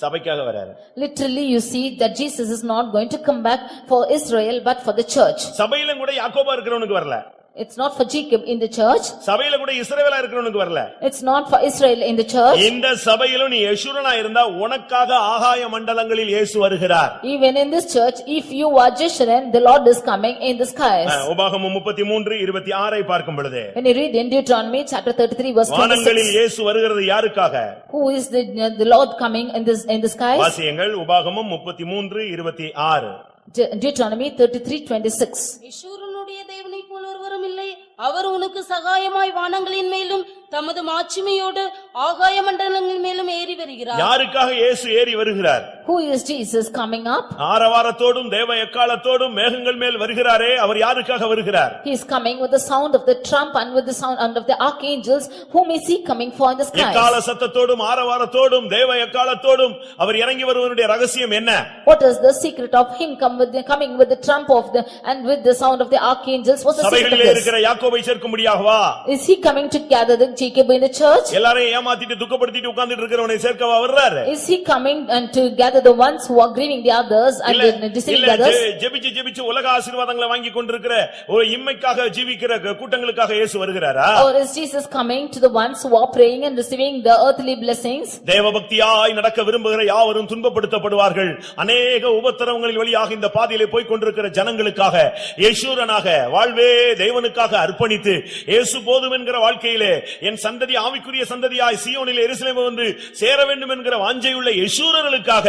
Speaker 1: சபைக்காக வராரு.
Speaker 2: Literally you see that Jesus is not going to come back for Israel but for the church.
Speaker 1: சபையிலும் கூட யாக்கோபா இருக்கிறவனுக்கு வரல.
Speaker 2: It's not for Jacob in the church.
Speaker 1: சபையில கூட இஸ்ரவேலா இருக்கிறவனுக்கு வரல.
Speaker 2: It's not for Israel in the church.
Speaker 1: இந்த சபையிலும் நீ யெஷூரனா இருந்தா உனக்காக ஆகாய மண்டலங்களில் இயேசு வருகிறார்.
Speaker 2: Even in this church, if you are Jeshurun, the Lord is coming in the skies.
Speaker 1: உபாகமம் 33:26 பார்க்கும் பொழுது
Speaker 2: When you read in Deuteronomy chapter 33 verse 26.
Speaker 1: வானங்களில் இயேசு வருகிறது யாருக்காக?
Speaker 2: Who is the Lord coming in the skies?
Speaker 1: வாசியங்கள் உபாகமம் 33:26.
Speaker 2: Deuteronomy 33:26.
Speaker 3: யெஷூரனுடைய தேவனைப் போல் ஒருவரும் இல்லை. அவர் உனக்கு சகாயமாய் வானங்களின் மேலும் தமது மாட்சிமையோடு ஆகாய மண்டலங்களின் மேலும் ஏறி வருகிறார்.
Speaker 1: யாருக்காக இயேசு ஏறி வருகிறார்?
Speaker 2: Who is Jesus coming up?
Speaker 1: ஆரவாரத்தோடும் தேவ எக்காளத்தோடும் மேகங்கள் மேல் வருகிறாரே அவர் யாருக்காக வருகிறார்?
Speaker 2: He is coming with the sound of the trump and with the sound of the archangels. Whom is he coming for in the skies?
Speaker 1: எக்காள சத்தத்தோடும் ஆரவாரத்தோடும் தேவ எக்காளத்தோடும் அவர் இறங்கி வருவதனுடைய ரகசியம் என்ன?
Speaker 2: What is the secret of him coming with the trump of the and with the sound of the archangels? What's the secret of
Speaker 1: சபைகளிலே
Speaker 2: this?
Speaker 1: இருக்கிற யாக்கோபை சேர்க்கும்படியாகவா?
Speaker 2: Is he coming to gather the Jacob in the church?
Speaker 1: எல்லாரையும் ஏமாத்திட்டு துக்கப்படுத்திட்டு உட்கார்ந்துட்டு இருக்கிறவனை சேர்க்கவா வர்றாரு?
Speaker 2: Is he coming and to gather the ones who are grieving the others and deceiving the others?
Speaker 1: ஜெபிச்சு ஜெபிச்சு உலக ஆசீர்வாதங்களை வாங்கி கொண்டிருக்கிற ஒரு இம்மைக்காக ஜீவிக்கிற கூட்டங்களுக்காக இயேசு வருகிறாரா?
Speaker 2: Or is Jesus coming to the ones who are praying and receiving the earthly blessings?
Speaker 1: தேவபக்தியாய் நடக்க விரும்புகிற யாவரும் துன்பப்படுத்தப்படுவார்கள். அநேக உபத்திரவங்களின் வழியாக இந்த பாதையிலே போய் கொண்டிருக்கிற ஜனங்களுக்காக யெஷூரனாக வாழ்வே தேவனுக்காக அர்ப்பணித்து இயேசு போதும் என்கிற வாழ்க்கையிலே என் சந்ததி ஆவிக்குரிய சந்ததியாய் சீயோனிலே எருசலேம் வந்து சேர வேண்டும் என்கிற வாஞ்சையுள்ள யெஷூரர்களுக்காக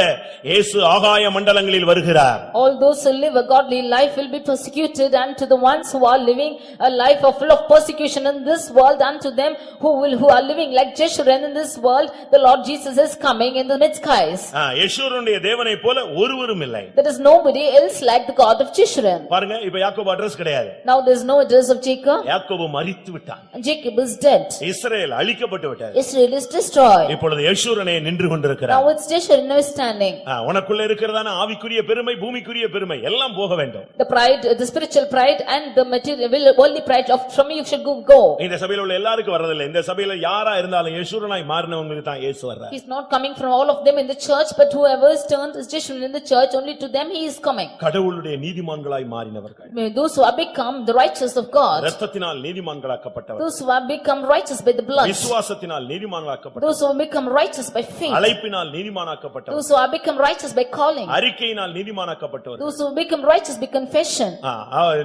Speaker 1: இயேசு ஆகாய மண்டலங்களில் வருகிறார்.
Speaker 2: All those who live a godly life will be persecuted, and to the ones who are living a life of full of persecution in this world, and to them who are living like Jeshurun in this world, the Lord Jesus is coming in the mid skies.
Speaker 1: யெஷூரனுடைய தேவனை போல ஒருவரும் இல்லை.
Speaker 2: There is nobody else like the God of Jeshurun.
Speaker 1: பாருங்க இப்ப யாக்கோபு address கிடையாது.
Speaker 2: Now there is no address of Jacob.
Speaker 1: யாக்கோபு மரித்து விட்டான்.
Speaker 2: Jacob is dead.
Speaker 1: இஸ்ரவேல் அழிக்கப்பட்டு விட்டது.
Speaker 2: Israel is destroyed.
Speaker 1: இப்பொழுது யெஷூரனே நின்று கொண்டிருக்கிறார்.
Speaker 2: Now it's Jeshurun who is standing.
Speaker 1: உனக்குள்ள இருக்கிறதான ஆவிக்குரிய பெருமை பூமிக்குரிய பெருமை எல்லாம் போக வேண்டும்.
Speaker 2: The pride, the spiritual pride and the material worldly pride of from you should go.
Speaker 1: இந்த சபையில உள்ள எல்லாருக்கும் வரதில்லை. இந்த சபையில யாரா இருந்தாலும் யெஷூரனாய் மாறினவங்களுக்கு தான் இயேசு வர்றார்.
Speaker 2: He is not coming from all of them in the church, but whoever is turned is Jeshurun in the church, only to them he is coming.
Speaker 1: கடவுளுடைய நீதிமான்களாய் மாறினவர்கள்.
Speaker 2: Those who have become the righteous of God.
Speaker 1: இரத்தத்தினால் நீதிமான்களாக்கப்பட்டவர்கள்.
Speaker 2: Those who have become righteous by the blood.
Speaker 1: விசுவாசத்தினால் நீதிமான்களாக்கப்பட்டவர்கள்.
Speaker 2: Those who have become righteous by faith.
Speaker 1: அழைப்பினால் நீதிமானாக்கப்பட்டவர்கள்.
Speaker 2: Those who have become righteous by calling.
Speaker 1: அறிக்கையினால் நீதிமானாக்கப்பட்டவர்கள்.
Speaker 2: Those who have become righteous by confession.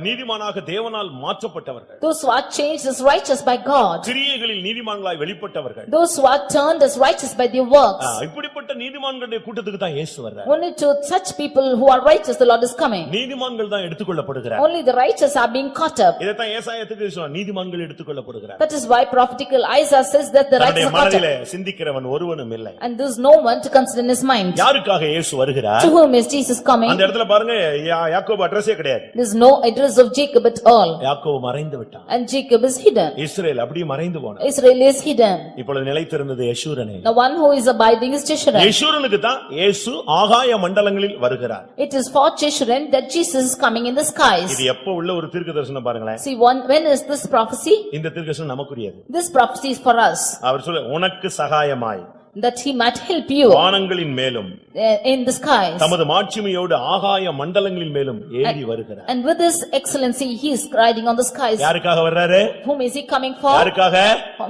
Speaker 1: நீதிமானாக தேவனால் மாற்றப்பட்டவர்கள்.
Speaker 2: Those who are changed as righteous by God.
Speaker 1: கிரியைகளில் நீதிமான்களாய் வெளிப்பட்டவர்கள்.
Speaker 2: Those who are turned as righteous by their works.
Speaker 1: இப்படிப்பட்ட நீதிமான்களுடைய கூட்டத்துக்கு தான் இயேசு வர்றார்.
Speaker 2: Only to such people who are righteous the Lord is coming.
Speaker 1: நீதிமான்கள் தான் எடுத்துக்கொள்ளப்படுகிறார்.
Speaker 2: Only the righteous are being caught up.
Speaker 1: இத தான் ஏசாயாத்துக்கு சொன்னார் நீதிமான்கள் எடுத்துக்கொள்ளப்படுகிறார்.
Speaker 2: That is why prophetical Isaiah says that the righteous are caught up.
Speaker 1: மனதிலே சிந்திக்கிறவன் ஒருவனும் இல்லை.
Speaker 2: And there is no one to consider in his mind.
Speaker 1: யாருக்காக இயேசு வருகிறார்?
Speaker 2: To whom is Jesus coming?
Speaker 1: அந்த இடத்துல பாருங்க யாக்கோபு அட்ரஸே கிடையாது.
Speaker 2: There is no address of Jacob at all.
Speaker 1: யாக்கோபு மறைந்து விட்டான்.
Speaker 2: And Jacob is hidden.
Speaker 1: இஸ்ரவேல் அப்படியே மறைந்து போனான்.
Speaker 2: Israel is hidden.
Speaker 1: இப்பொழுது நிலைத்திருந்தது யெஷூரனே.
Speaker 2: The one who is abiding is Jeshurun.
Speaker 1: யெஷூரனுக்கு தான் இயேசு ஆகாய மண்டலங்களில் வருகிறார்.
Speaker 2: It is for Jeshurun that Jesus is coming in the skies.
Speaker 1: இது எப்ப உள்ள ஒரு தீர்க்கதரிசனம் பாருங்களேன்.
Speaker 2: See, when is this prophecy?
Speaker 1: இந்த தீர்க்கதரிசனம் நமக்குரியது.
Speaker 2: This prophecy is for us.
Speaker 1: அவர் சொல்ல உனக்கு சகாயமாய்.
Speaker 2: that he might help you
Speaker 1: வானங்களின் மேலும்
Speaker 2: in the skies.
Speaker 1: தமது மாட்சிமையோடு ஆகாய மண்டலங்களின் மேலும் ஏறி வருகிறார்.
Speaker 2: And with his excellency he is riding on the skies.
Speaker 1: யாருக்காக வர்றாரு?
Speaker 2: Whom is he coming for?
Speaker 1: யாருக்காக?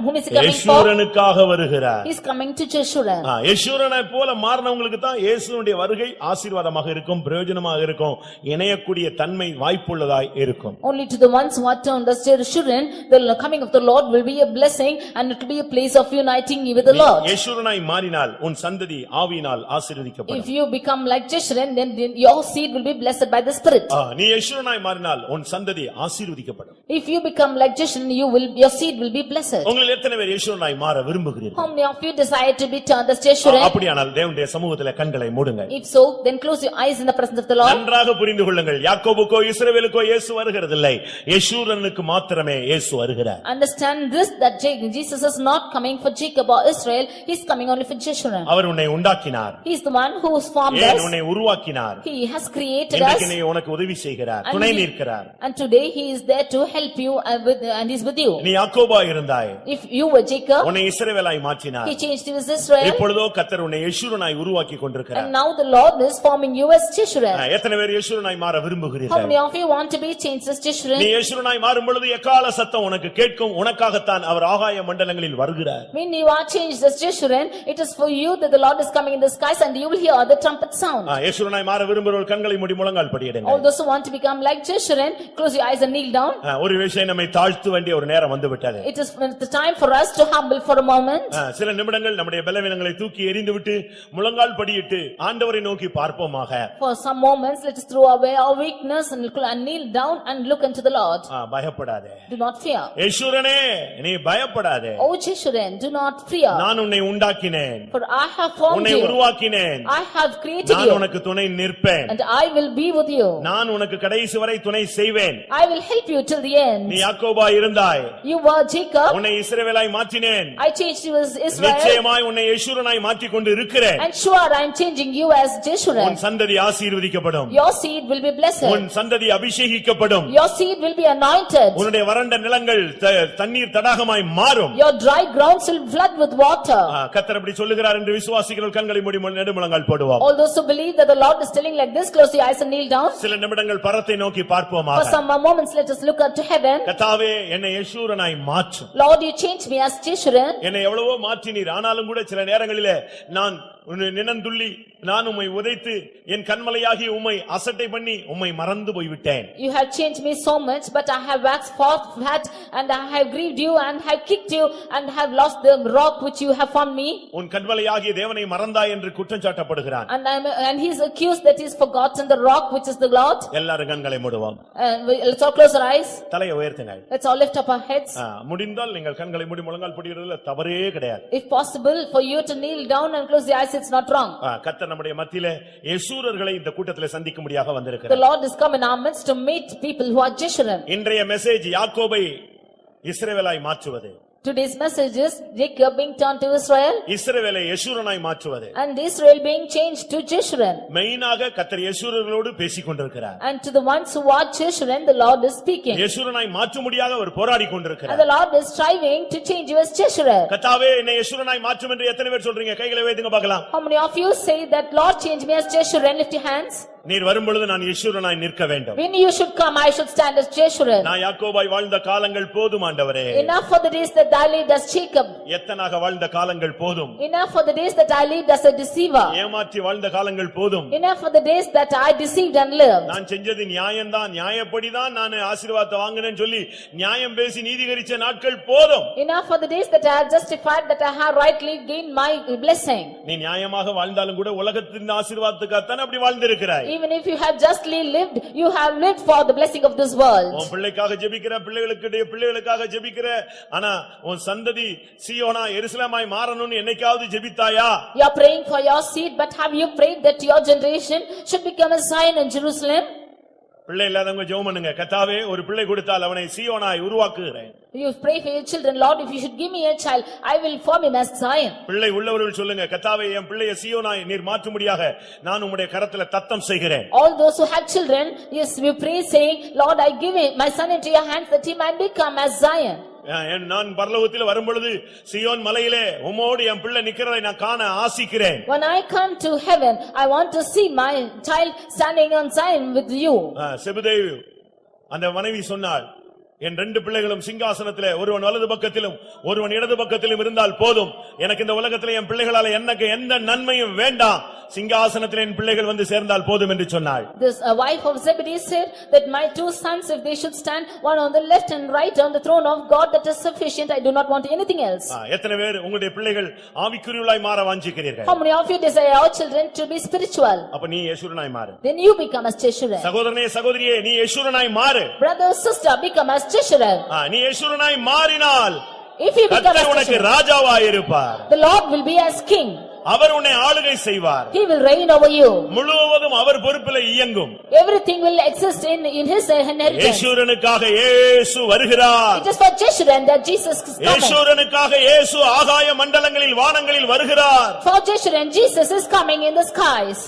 Speaker 2: Whom is he coming for?
Speaker 1: யெஷூரனுக்காக வருகிறார்.
Speaker 2: He is coming to Jeshurun.
Speaker 1: யெஷூரனை போல மாறினவங்களுக்கு தான் இயேசுவுடைய வருகை ஆசீர்வாதமாக இருக்கும், பிரயோஜனமாக இருக்கும், இணையக்கூடிய தன்மை வாய்ப்புள்ளதாய் இருக்கும்.
Speaker 2: Only to the ones who are turned as Jeshurun, the coming of the Lord will be a blessing and it will be a place of uniting you with the Lord.
Speaker 1: யெஷூரனாய் மாறினால் உன் சந்ததி ஆவியினால் ஆசீர்வதிக்கப்படும்.
Speaker 2: If you become like Jeshurun, then your seed will be blessed by the Spirit.
Speaker 1: நீ யெஷூரனாய் மாறினால் உன் சந்ததி ஆசீர்வதிக்கப்படும்.
Speaker 2: If you become like Jeshurun, your seed will be blessed.
Speaker 1: உங்களில் எத்தனை பேர் யெஷூரனாய் மாற விரும்புகிறீர்கள்?
Speaker 2: How many of you desire to be turned as Jeshurun?
Speaker 1: அப்படியானால் தேவனுடைய சமூகத்திலே கண்களை மூடுங்கள்.
Speaker 2: If so, then close your eyes in the presence of the Lord.
Speaker 1: நன்றாக புரிந்து கொள்ளுங்கள், யாக்கோபுக்கோ இஸ்ரவேலுக்கோ இயேசு வருகிறதில்லை, யெஷூரனுக்கு மாத்திரமே இயேசு வருகிறார்.
Speaker 2: Understand this, that Jesus is not coming for Jacob or Israel, he is coming only for Jeshurun.
Speaker 1: அவர் உன்னை உண்டாக்கினார்.
Speaker 2: He is the one who has formed us.
Speaker 1: உன்னை உருவாக்கினார்.
Speaker 2: He has created us.
Speaker 1: இன்றைக்கு உனக்கு உதவி செய்கிறார், துணை நிற்கிறார்.
Speaker 2: And today he is there to help you and is with you.
Speaker 1: நீ யாக்கோபா இருந்தாய்.
Speaker 2: If you were Jacob,
Speaker 1: உன்னை இஸ்ரவேலாய் மாற்றினார்.
Speaker 2: he changed you as Israel.
Speaker 1: இப்பொழுதோ கர்த்தர் உன்னை யெஷூரனாய் உருவாக்கி கொண்டிருக்கிறார்.
Speaker 2: And now the Lord is forming you as Jeshurun.
Speaker 1: எத்தனை பேர் யெஷூரனாய் மாற விரும்புகிறீர்கள்?
Speaker 2: How many of you want to be changed as Jeshurun?
Speaker 1: நீ யெஷூரனாய் மாறும் பொழுது எக்கால சத்தம் உனக்கு கேட்கும், உனக்காகத்தான் அவர் ஆகாய மண்டலங்களில் வருகிறார்.
Speaker 2: When you are changed as Jeshurun, it is for you that the Lord is coming in the skies and you will hear the trumpet sound.
Speaker 1: யெஷூரனாய் மாற விரும்புகிறவர்கள் கண்களை மூடி முழங்கால் படியிடுங்க.
Speaker 2: All those who want to become like Jeshurun, close your eyes and kneel down.
Speaker 1: ஒரு விஷயம் நம்மை தாழ்த்த வேண்டிய ஒரு நேரம் வந்து விட்டது.
Speaker 2: It is the time for us to humble for a moment.
Speaker 1: சில நிமிடங்கள் நம்முடைய பலவீனங்களை தூக்கி எறிந்துவிட்டு முழங்கால் படியிட்டு ஆண்டவரை நோக்கி பார்ப்போமாக.
Speaker 2: For some moments let us throw away our weakness and kneel down and look unto the Lord.
Speaker 1: பயப்படாதே.
Speaker 2: Do not fear.
Speaker 1: யெஷூரனே நீ பயப்படாதே.
Speaker 2: O Jeshurun, do not fear.
Speaker 1: நான் உன்னை உண்டாக்கினேன்.
Speaker 2: For I have formed
Speaker 1: உன்னை
Speaker 2: you.
Speaker 1: உருவாக்கினேன்.
Speaker 2: I have created you.
Speaker 1: நான் உனக்கு துணை நிற்பேன்.
Speaker 2: And I will be with you.
Speaker 1: நான் உனக்கு கடைசி வரை துணை செய்வேன்.
Speaker 2: I will help you till the end.
Speaker 1: நீ யாக்கோபா இருந்தாய்.
Speaker 2: You were Jacob.
Speaker 1: உன்னை இஸ்ரவேலாய் மாற்றினேன்.
Speaker 2: I changed you as Israel.
Speaker 1: நிச்சயமாய் உன்னை யெஷூரனாய் மாற்றிக் கொண்டு இருக்கிறேன்.
Speaker 2: And sure I am changing you as Jeshurun.
Speaker 1: உன் சந்ததி ஆசீர்வதிக்கப்படும்.
Speaker 2: Your seed will be blessed.
Speaker 1: உன் சந்ததி அபிஷேகிக்கப்படும்.
Speaker 2: Your seed will be anointed.
Speaker 1: உன்னுடைய வறண்ட நிலங்கள் தண்ணீர் தடாகமாய் மாறும்.
Speaker 2: Your dry grounds will flood with water.
Speaker 1: கர்த்தர் அப்படி சொல்லுகிறார் என்று விசுவாசிகள் கண்களை மூடி நெடுமுழங்கால் போடுவோம்.
Speaker 2: All those who believe that the Lord is telling like this, close your eyes and kneel down.
Speaker 1: சில நிமிடங்கள் பரத்தை நோக்கி பார்ப்போமாக.
Speaker 2: For some moments let us look up to heaven.
Speaker 1: கர்த்தாவே என்னை யெஷூரனாய் மாற்றும்.
Speaker 2: Lord, you change me as Jeshurun.
Speaker 1: என்னை எவ்வளவோ மாற்றினீர், ஆனாலும் கூட சில நேரங்களிலே நான் நினந்துள்ளி நான் உம்மை உதைத்து என் கண்மலையாகி உம்மை அசட்டை பண்ணி உம்மை மறந்து போய்விட்டேன்.
Speaker 2: You have changed me so much, but I have waxed fat and I have grieved you and have kicked you and have lost the rock which you have formed me.
Speaker 1: உன் கண்மலையாகிய தேவனை மறந்தாய் என்று குற்றம் சாட்டப்படுகிறான்.
Speaker 2: And he is accused that he has forgotten the rock which is the Lord.
Speaker 1: எல்லாரும் கண்களை மூடுவோம்.
Speaker 2: Let's all close our eyes.
Speaker 1: தலையை உயர்த்துங்க.
Speaker 2: Let's all lift up our heads.
Speaker 1: முடிந்தால் நீங்கள் கண்களை மூடி முழங்கால் படியிடுறதுல தவறே கிடையாது.
Speaker 2: If possible for you to kneel down and close your eyes, it's not wrong.
Speaker 1: கர்த்தர் நம்முடைய மத்தியிலே யெஷூரர்களை இந்த கூட்டத்திலே சந்திக்கும்படியாக
Speaker 2: The
Speaker 1: வந்திருக்கிறார்.
Speaker 2: Lord is come in our midst to meet people who are Jeshurun.
Speaker 1: இன்றைய மெசேஜ் யாக்கோபை இஸ்ரவேலாய் மாற்றுவது.
Speaker 2: Today's message is Jacob being turned to Israel.
Speaker 1: இஸ்ரவேலை யெஷூரனாய் மாற்றுவது.
Speaker 2: And Israel being changed to Jeshurun.
Speaker 1: மெயினாக கர்த்தர் யெஷூரர்களோடு பேசிக் கொண்டிருக்கிறார்.
Speaker 2: And to the ones who are Jeshurun, the Lord is speaking.
Speaker 1: யெஷூரனாய் மாற்றும்படியாக அவர் போராடி கொண்டிருக்கிறார்.
Speaker 2: And the Lord is striving to change you as Jeshurun.
Speaker 1: கர்த்தாவே என்னை யெஷூரனாய் மாற்றும் என்று எத்தனை பேர் சொல்றீங்க? கைகளை வைத்துங்க பார்க்கலாம்.
Speaker 2: How many of you say that Lord change me as Jeshurun? Lift your hands.
Speaker 1: நீர் வரும்பொழுது நான் யெஷூரனாய் நிற்க வேண்டும்.
Speaker 2: When you should come, I should stand as Jeshurun.
Speaker 1: நான் யாக்கோபாய் வாழ்ந்த காலங்கள் போதும் ஆண்டவரே.
Speaker 2: Enough for the days that I lived as Jacob.
Speaker 1: எத்தனாக வாழ்ந்த காலங்கள் போதும்.
Speaker 2: Enough for the days that I lived as a deceiver.
Speaker 1: ஏமாற்றி வாழ்ந்த காலங்கள் போதும்.
Speaker 2: Enough for the days that I deceived and lived.
Speaker 1: நான் செஞ்சது நியாயம்தான், நியாயப்படிதான் நான் ஆசீர்வாதத்தை வாங்கினேன்னு சொல்லி நியாயம் பேசி நீதிகரிச்ச நாட்கள் போதும்.
Speaker 2: Enough for the days that I have justified, that I have rightly gained my blessing.
Speaker 1: நீ நியாயமாக வாழ்ந்தாலும் கூட உலகத்தின் ஆசீர்வாதத்துக்காகத்தான் அப்படி வாழ்ந்திருக்கிறாய்.
Speaker 2: Even if you have justly lived, you have lived for the blessing of this world.
Speaker 1: உன் பிள்ளைக்காக ஜெபிக்கிற, பிள்ளைகளுக்காக ஜெபிக்கிற, ஆனா உன் சந்ததி சீயோனா எருசலேமாய் மாறணும்னு என்னைக்காவது ஜெபித்தாயா?
Speaker 2: You are praying for your seed, but have you prayed that your generation should become a Zion in Jerusalem?
Speaker 1: பிள்ளை இல்லாதவங்க ஜெபம் பண்ணுங்க. கர்த்தாவே ஒரு பிள்ளை கொடுத்தால் அவனை சீயோனாய் உருவாக்குகிறேன்.
Speaker 2: You pray for your children, Lord, if you should give me a child, I will form him as Zion.
Speaker 1: பிள்ளை உள்ளவர்கள் சொல்லுங்க, கர்த்தாவே என் பிள்ளையை சீயோனாய் நீர் மாற்றும்படியாக நான் உம்முடைய கரத்திலே தத்தம் செய்கிறேன்.
Speaker 2: All those who have children, yes, we pray saying, Lord, I give my son into your hands that he might become as Zion.
Speaker 1: நான் பரலோகத்தில் வரும்பொழுது சியோன் மலையிலே உம்மோடு என் பிள்ளை நிக்கிறதை நான் காண ஆசிக்கிறேன்.
Speaker 2: When I come to heaven, I want to see my child standing on Zion with you.
Speaker 1: செபதேயு அந்த மனைவி சொன்னாள், என் 2 பிள்ளைகளும் சிங்காசனத்திலே ஒருவன் வலது பக்கத்திலும் ஒருவன் இடது பக்கத்திலும் இருந்தால் போதும், எனக்கு இந்த உலகத்திலே என் பிள்ளைகளால எனக்கு எந்த நன்மையும் வேண்டாம், சிங்காசனத்திலே என் பிள்ளைகள் வந்து சேர்ந்தால் போதும் என்று சொன்னாள்.
Speaker 2: This wife of Zebedee said that my 2 sons, if they should stand one on the left and right on the throne of God, that is sufficient. I do not want anything else.
Speaker 1: எத்தனை பேர் உங்களுடைய பிள்ளைகள் ஆவிக்குரியவர்களாய் மாற வாஞ்சிக்கிறீர்கள்?
Speaker 2: How many of you desire your children to be spiritual?
Speaker 1: அப்ப நீ யேசுரனாய் மாறு.
Speaker 2: Then you become as Jeshurun.
Speaker 1: சகோதரனே சகோதரியே, நீ யேசுரனாய் மாறு.
Speaker 2: Brother sister, become as Jeshurun.
Speaker 1: நீ யேசுரனாய் மாறினால்
Speaker 2: if you become
Speaker 1: கர்த்தர்
Speaker 2: as
Speaker 1: உனக்கு
Speaker 2: Jeshurun,
Speaker 1: ராஜாவாய் இருப்பார்.
Speaker 2: the Lord will be as king.
Speaker 1: அவர் உன்னை ஆளுகை செய்வார்.
Speaker 2: He will reign over you.
Speaker 1: முழுவதும் அவர் பொறுப்பிலே இயங்கும்.
Speaker 2: Everything will exist in his inheritance.
Speaker 1: யேசுரனுக்காக இயேசு வருகிறார்.
Speaker 2: It is for Jeshurun that Jesus is coming.
Speaker 1: யேசுரனுக்காக இயேசு ஆகாய மண்டலங்களில் வானங்களில் வருகிறார்.
Speaker 2: For Jeshurun, Jesus is coming in the skies.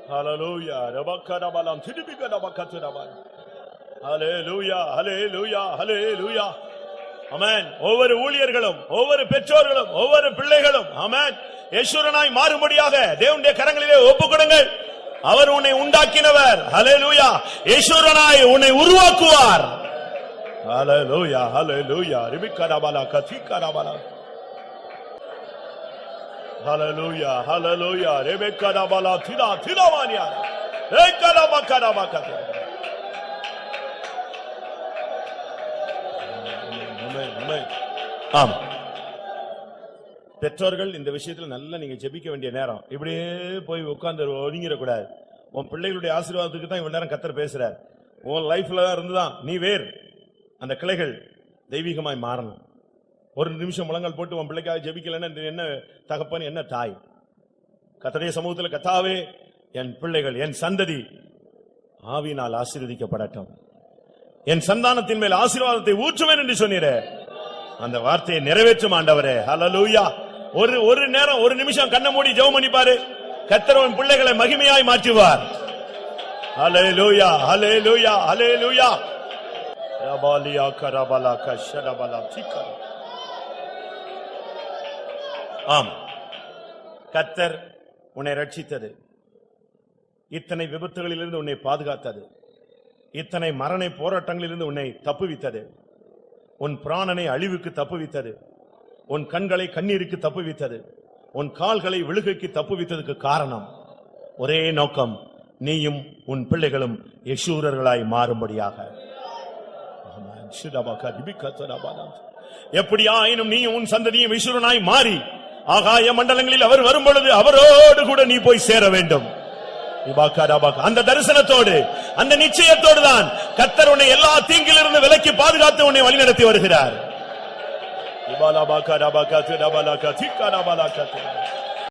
Speaker 1: Hallelujah. Rabakadabalam thidibikadabakatudabal. Hallelujah. Hallelujah. Hallelujah. Amen. ஒவ்வொரு ஊழியர்களும் ஒவ்வொரு பெற்றோர்களும் ஒவ்வொரு பிள்ளைகளும் ஆமென் யேசுரனாய் மாறும்படியாக தேவனுடைய கரங்களிலே ஒப்புக்கொடுங்கள். அவர் உன்னை உண்டாக்கினவர். ஹல்லேலூயா. யேசுரனாய் உன்னை உருவாக்குவார். ஹல்லேலூயா. ஹல்லேலூயா. ரிபிகடாபாலா கதிகடாபாலா. Hallelujah, hallelujah. Rebecca da bala thila mania. Ekala makara makara. Amen, amen. ஆம். பெற்றோர்கள் இந்த விஷயத்துல நல்லா நீங்க ஜெபிக்க வேண்டிய நேரம். இப்படியே போய் உட்கார்ந்து ஒதுங்கிர கூடாது. உன் பிள்ளைகளுடைய ஆசீர்வாதத்துக்கு தான் இவ்வளவு நேரம் கர்த்தர் பேசுறார். உன் லைஃப்ல தான் இருந்துதான் நீ வேர் அந்த கிளைகள் தெய்வீகமாய் மாறணும். ஒரு நிமிஷம் முழங்கால் போட்டு உன் பிள்ளைக்காக ஜெபிக்கலன்னா என்ன தகப்பன் என்ன தாய்? கர்த்தருடைய சமூகத்தில் கர்த்தாவே என் பிள்ளைகள் என் சந்ததி ஆவியினால் ஆசீர்வதிக்கப்படட்டும், என் சந்தானத்தின் மேல் ஆசீர்வாதத்தை ஊற்றுவேன் என்று சொன்னீரே, அந்த வார்த்தையை நிறைவேற்றும் ஆண்டவரே. ஹல்லேலூயா. ஒரு நேரம் ஒரு நிமிஷம் கண்ணை மூடி ஜெபம் பண்ணி பாரு, கர்த்தர் உன் பிள்ளைகளை மகிமையாய் மாற்றுவார். ஹல்லேலூயா, ஹல்லேலூயா, ஹல்லேலூயா. ரபாலியா கரபலா கஷரபலா சிக்கா. ஆம், கர்த்தர் உன்னை ரட்சித்தது, இத்தனை விபத்துகளிலிருந்து உன்னை பாதுகாத்தது, இத்தனை மரண போராட்டங்களிலிருந்து உன்னை தப்புவித்தது, உன் பிராணனை அழிவுக்கு தப்புவித்தது, உன் கண்களை கண்ணீருக்கு தப்புவித்தது, உன் கால்களை விழுகைக்கு தப்புவித்ததுக்கு காரணம் ஒரே நோக்கம், நீயும் உன் பிள்ளைகளும் யேசுரர்களாய் மாறும்படியாக. எப்படியாயினும் நீயும் உன் சந்ததியும் யேசுரனாய் மாறி ஆகாய மண்டலங்களில் அவர் வரும்பொழுது அவரோடு கூட நீ போய் சேர வேண்டும். அந்த தரிசனத்தோடு அந்த நிச்சயத்தோடு தான் கர்த்தர் உன்னை எல்லா தீங்கிலிருந்து விலக்கி பாதுகாத்து உன்னை வழிநடத்தி வருகிறார்.